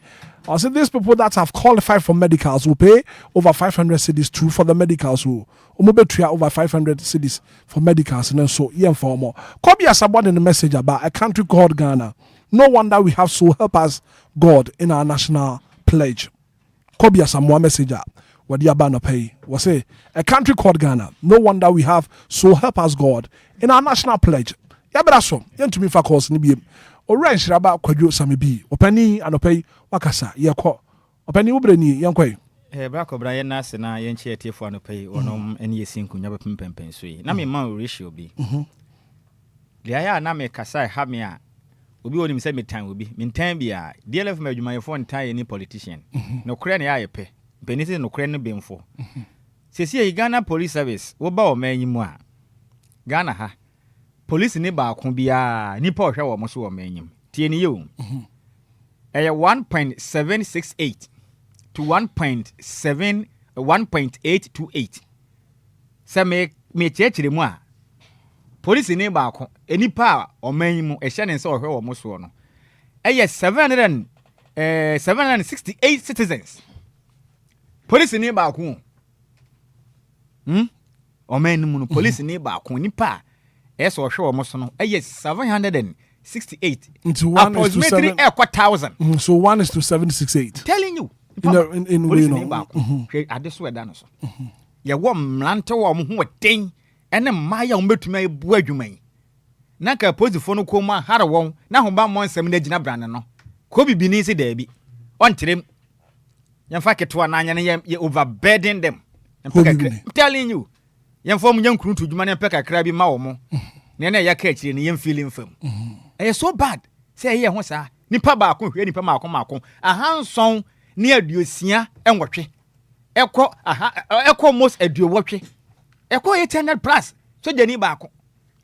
I said these people that have qualified for medicals will pay over 500 cedis too for the medicals who over 500 cedis for medicals and then so yeah for more. Kobe has abandoned the message about a country called Ghana. No wonder we have so help us God in our national pledge. Kobe has a more message what the abano pay was say a country called Ghana. No wonder we have so help us God in our national pledge. Yeah, but that's all. Yeah, to me for course nibi. Orange raba kwadwo samibi opani anopai wakasa yekọ opani ubreni yankoi Black Obra ye na se na ye nche etiefo anopai onom ene yesinku nya bepempempen so yi na me man ratio bi dia ya na me kasa ha me a obi woni me se metan obi mentan bia DLFM adwumayefo ntan ye ni politician no kure ne ya yepe penisi no kure ne bemfo sesi Ghana Police Service wo ba o manyimu a Ghana ha police ni ba ko bia nipa ohwe wo mo so wo manyim tie ni ye 1.768 to 1.828 se me chechire mu a police ni ba ko enipa o manyim ehye ne nse ohwe wo mo so no 768 citizens police ni ba ko o man mu police ni ba ko nipa eso hwe o mo so no 768 approximately 1,000 so 1 is to 768 telling you in police ni ba ko hwe ade so eda no so ye wo mlante wo mo ho den ene maya wo betuma ebu adwuman na ka posifo no ko ma hare won na ho ba mo nsem na gina brane no ko bibini si da bi on tirem yamfa keto na anya ne ye overburden them I'm telling you yamfa mu nyankuru to dwuma ne peka kra bi ma wo mo ne na ya ka akire ne yam feeling fam so bad say ye ho sa nipa ba ko hwe nipa mako ahanson ne aduosia enwotwe eko most aduowotwe eko 800 plus so jani ba ko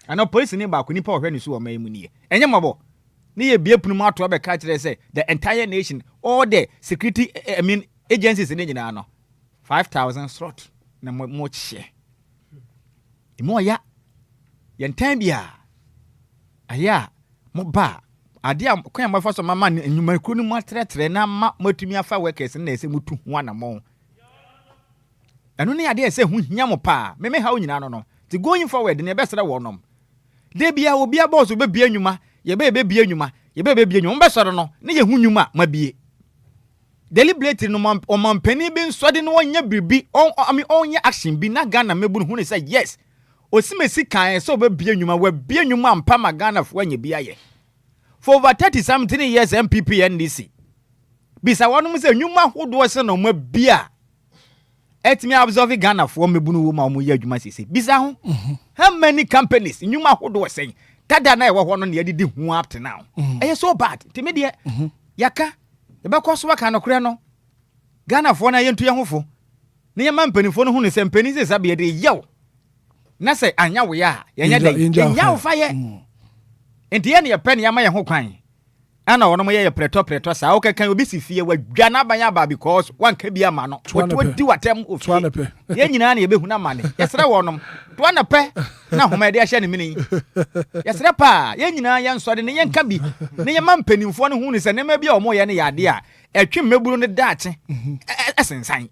ana police ni ba ko nipa ohwe ni so o mai mu nie enye mabo ne ye bie punu ma to be ka kire say the entire nation all the security agencies in nyina no 5,000 slot na mo che imo ya yentan bia aya mo ba ade am kwan ma fa so mama nyuma kru ni mo tretre na ma matumi afa workers na ese mutu ho na mo eno ne ade ese hu hia mo pa me ha nyina no ti going forward ne be sere wonom de bia obi boss be bia nyuma ye be bia nyuma ye be bia nyuma be sere no ne ye hu nyuma ma bie deliberately no omampani bi nsode no onya bibi onya action bi na Ghana mebu hu ne say yes osimesi kan so be bia nyuma wa bia nyuma ampa ma Ghana fo anya bia ye for over 30 something years MPP NDC bisa wonu se nyuma hodo se no ma bia etimi observe Ghana fo mebu no ma mo ye adwuma sese bisa ho how many companies nyuma hodo se tada na e wo ho no ne adidi hu up to now so bad timi de yaka ebe kwaso waka no kure no Ghana fo na yentu ye hofo ne ye mampanifo no hu ne se mpani se sabe de yew na se anya wo ya yenya de nya wo fa ye enti ye ne ye pen ya ma ye ho kwan ana wono mo ye preto sa o kan obi si fie wadwa na banya ba because wan ka bia ma no wodi watem ofi ye nyina na ye behu na ma ne ye sere wonom to na pe na homa de ahye ne mini ye sere pa ye nyina ye nsode ne ye nka bi ne ye mampanimfo no hu ne se ne ma bia o mo ye ne yade a etwe meburu ne daache esensan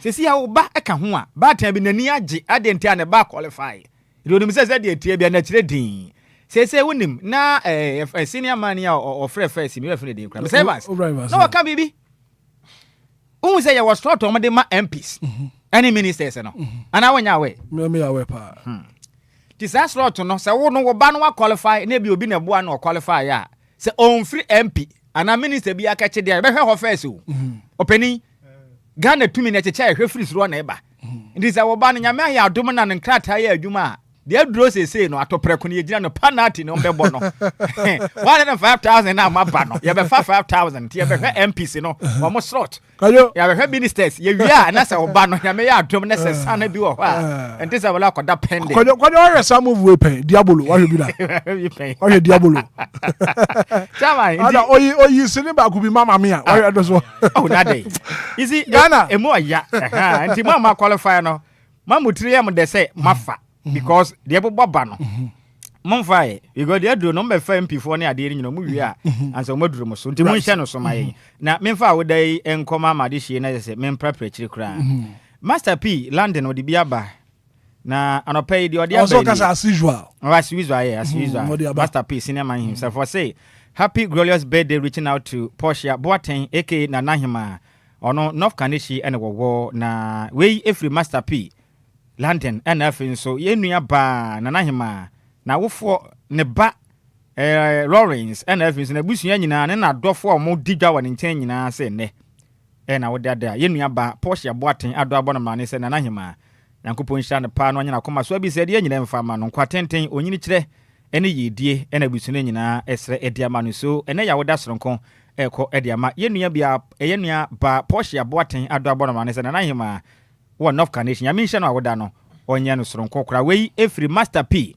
sesi ya oba eka ho a ba tan bi nani age adenti ane ba qualify ilo nim se de etie bia na kire din sese wonim na senior man ya o frɛ first me frɛ de kra service no waka bibi un say ya was sort of de ma MPs any ministers no ana wonya we me ya we pa ti sa slot no se wo no wo ba no wa qualify na bi obi na boa no qualify ya se on free MP ana minister bi aka che de be hwe ho first o openi Ghana 2 minutes che hwe free suro na eba ndi sa wo ba no nyame ya adom na nkrata ya adwuma the draw say no atopreko ne gina no penalty no mbebo no 105,000 na maba no ye be 5,000 ye be MPs no wo mo slot ya be ministers ye wia na sa oba no ya me ya adom na se sana bi wo ha enti sa wala koda pende kodo ore sa move we pen diabolo wa bi da o diabolo chama ada oyi sini ba ku bi mama me a wa do so oh that day easy Ghana emo ya enti mama qualify no mamutiri am de say mafa because the baba no monfae we go there do no be fa MP4 ne ade nyino mu wi a ansa mo duro mo so nti mo nhye no so maye na memfa wo dai enkoma ma de hie na se mempra prechiri kra Master P London odi biaba na anopay di odi aba also kasa as usual as usual Master P senior man himself for say happy glorious birthday reaching out to Portia Boateng aka Nanahima ono North Kanishi ene wo na we every Master P London and afin so yenua ba Nanahima na wofo ne ba Lawrence and afin na busua nyina ne na dofo o mo digwa wa ne nchen nyina se ne na wo dada yenua ba Portia Boateng ado abona ma ne se Nanahima yankopon hia ne pa no nyina koma so abi se de nyina mfa ma no kwatenten onyini kire ene yedie ena busua nyina esre ediama no so ene ya woda soronko eko ediama yenua bia yenua ba Portia Boateng ado abona ma ne se Nanahima one of Carnation ya mention no awoda no onya no soronko kra we every Master P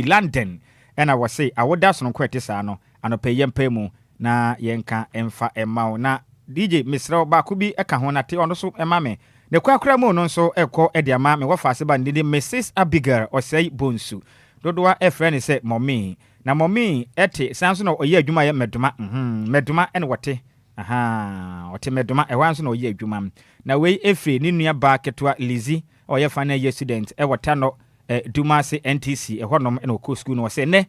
London and I was say awoda soronko etisa no anope yempa mu na yenka emfa emma na DJ Misra ba ko bi eka ho na te ono so emma me ne kwakra mu no so eko ediama me wofa se ba ndidi Mrs Abigail osei bonsu dodoa efre se mommy na mommy ete sanso no oye adwuma ye meduma meduma ene wote aha otemedoma e wan so na oye adwuma na we efre ni nua ba ketwa Lizzy oye final year student e wotano Dumase NTC e honom e no ko school no say ne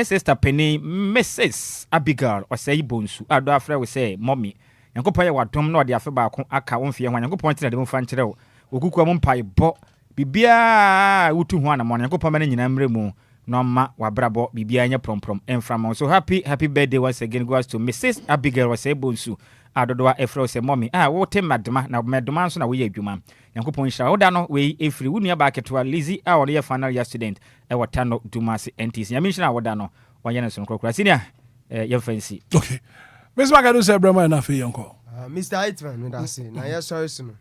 sister Penny Mrs Abigail o say bonsu ado afre we say mommy yankopon ye wadom na ode afe ba ko aka wonfie ho yankopon tena de mo fa nkere wo okukua mo mpai bo bibia wutu ho anamon yankopon ma nyina mre mu no ma wabrabo bibia nya promprom enframa. So happy birthday once again goes to Mrs Abigail we say bonsu adodoa efre say mommy wo te madma na medoma so na we ye adwuma yankopon hira wo da no we efri wo nua ba ketwa Lizzy a wo ye final year student e wotano Dumase NTC ya mention wo da no wanye no so krokra senior ye fancy. Okay, Miss Magadu say brema na fe yanko Mr. Hitman me da say na ya sorry so no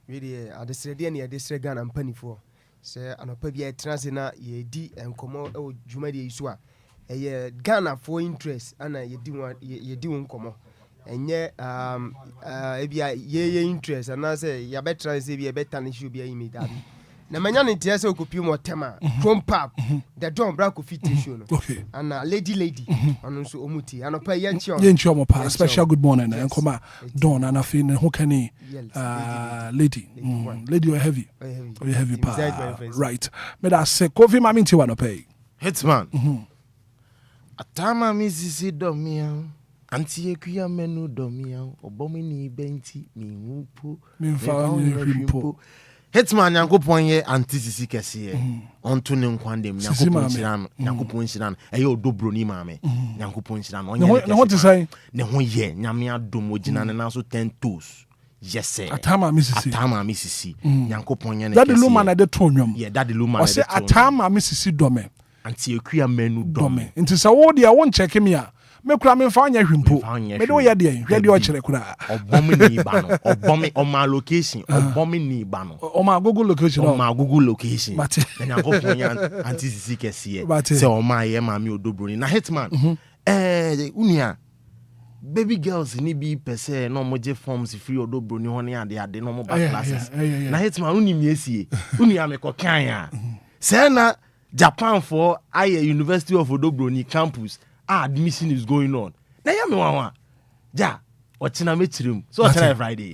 really adesrede na adesre Ghana mpanifo say anopa bia etrase na ye di enkomo e dwuma de isu a ye Ghana for interest ana ye di won komo enye ebia ye interest ana say ya betra say bia beta ne show bia imi dabi na manya ne tie say okopi mo tema trompa the don bra ko fit show no ana lady anu so omuti anopa ye nchi omo pa special good morning and come don ana fi ne ho kani lady we heavy pa right me da say Kofi mami nti wa no pay Hitman atama mi sisi domia anti ekuya menu domia obomi ni benti mi hupo mi fa ni Hitman yankopon ye anti-sisi kese onto ne nkwandem yankopon shiran yankopon shiran eye odobro ni maame yankopon shiran onye ne ho te sai ne ho ye nyame adom ogina ne na so 10 toes yes atama misisi yankopon ye ne kese that Lumba na de tonwom yeah that Lumba na de tonwom atama misisi dome anti ekuya menu dome nti sa wo de won check me a me kura me fa anya hwimpo me de wo ya de hwe de o kire kura obomi ni ba no obomi o ma location obomi ni ba no o ma google location na yankopon ya anti-sisi kese se o ma ye ma mi odobroni na Hitman unia baby girls ni bi pese no moje forms free odobroni ho ne ade no mo ba classes na Hitman uni miesie unia me ko kan ya se na Japan for aye University of Odobroni campus admission is going on na ya me wanwa ja ochina mechirim so ochina Friday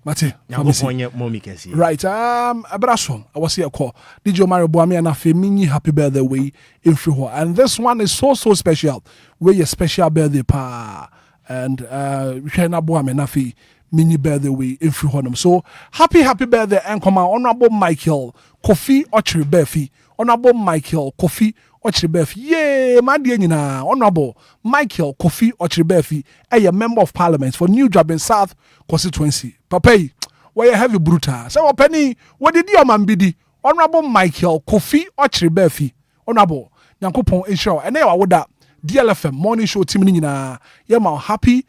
Mate yankopon mommy kesi right abraso I was here call DJ Mario Boami na Femini happy birthday way in free and this one is so special where your special birthday pa and Shena Boami na fe mini birthday way in free honum so happy birthday and come honorable Michael Kofi Ochiri Befi honorable Michael Kofi Ochiribefi yeah my dear nyina honorable Michael Kofi Ochiribefi a member of parliament for New Jobbing South constituency papa why heavy brutal so penny what did your man bidi honorable Michael Kofi Ochiribefi honorable Yankopon ensure and now would that DLFM morning show team nyina yeah my happy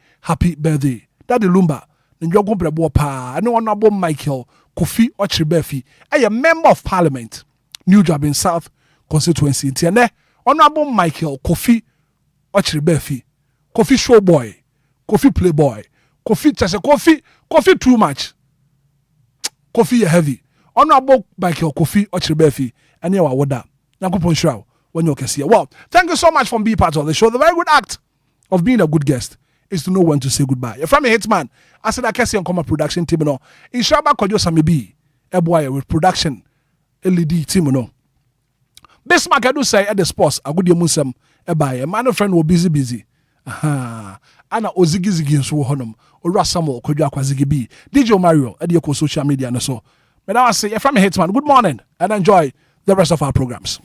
birthday that the Lumba njogo brebo pa and honorable Michael Kofi Ochiribefi a member of parliament New Jobbing South constituency ntiene honorable Michael Kofi Ochiribefi Kofi showboy Kofi playboy Kofi chase Kofi too much Kofi heavy honorable Michael Kofi Ochiribefi and you are woda Yankopon shraw when you can see well thank you so much for being part of the show. The very good act of being a good guest is to know when to say goodbye. You're from a Hitman I said I can see on common production team no in Shaba Kodio Samibi Eboy with production LED team no this Makadu say at the sports a good musem a man friend will busy ana ozigizigi so honum ora Samuel Kodwa Kwazigi B DJ Mario at your social media and so but I say from a Hitman good morning and enjoy the rest of our programs.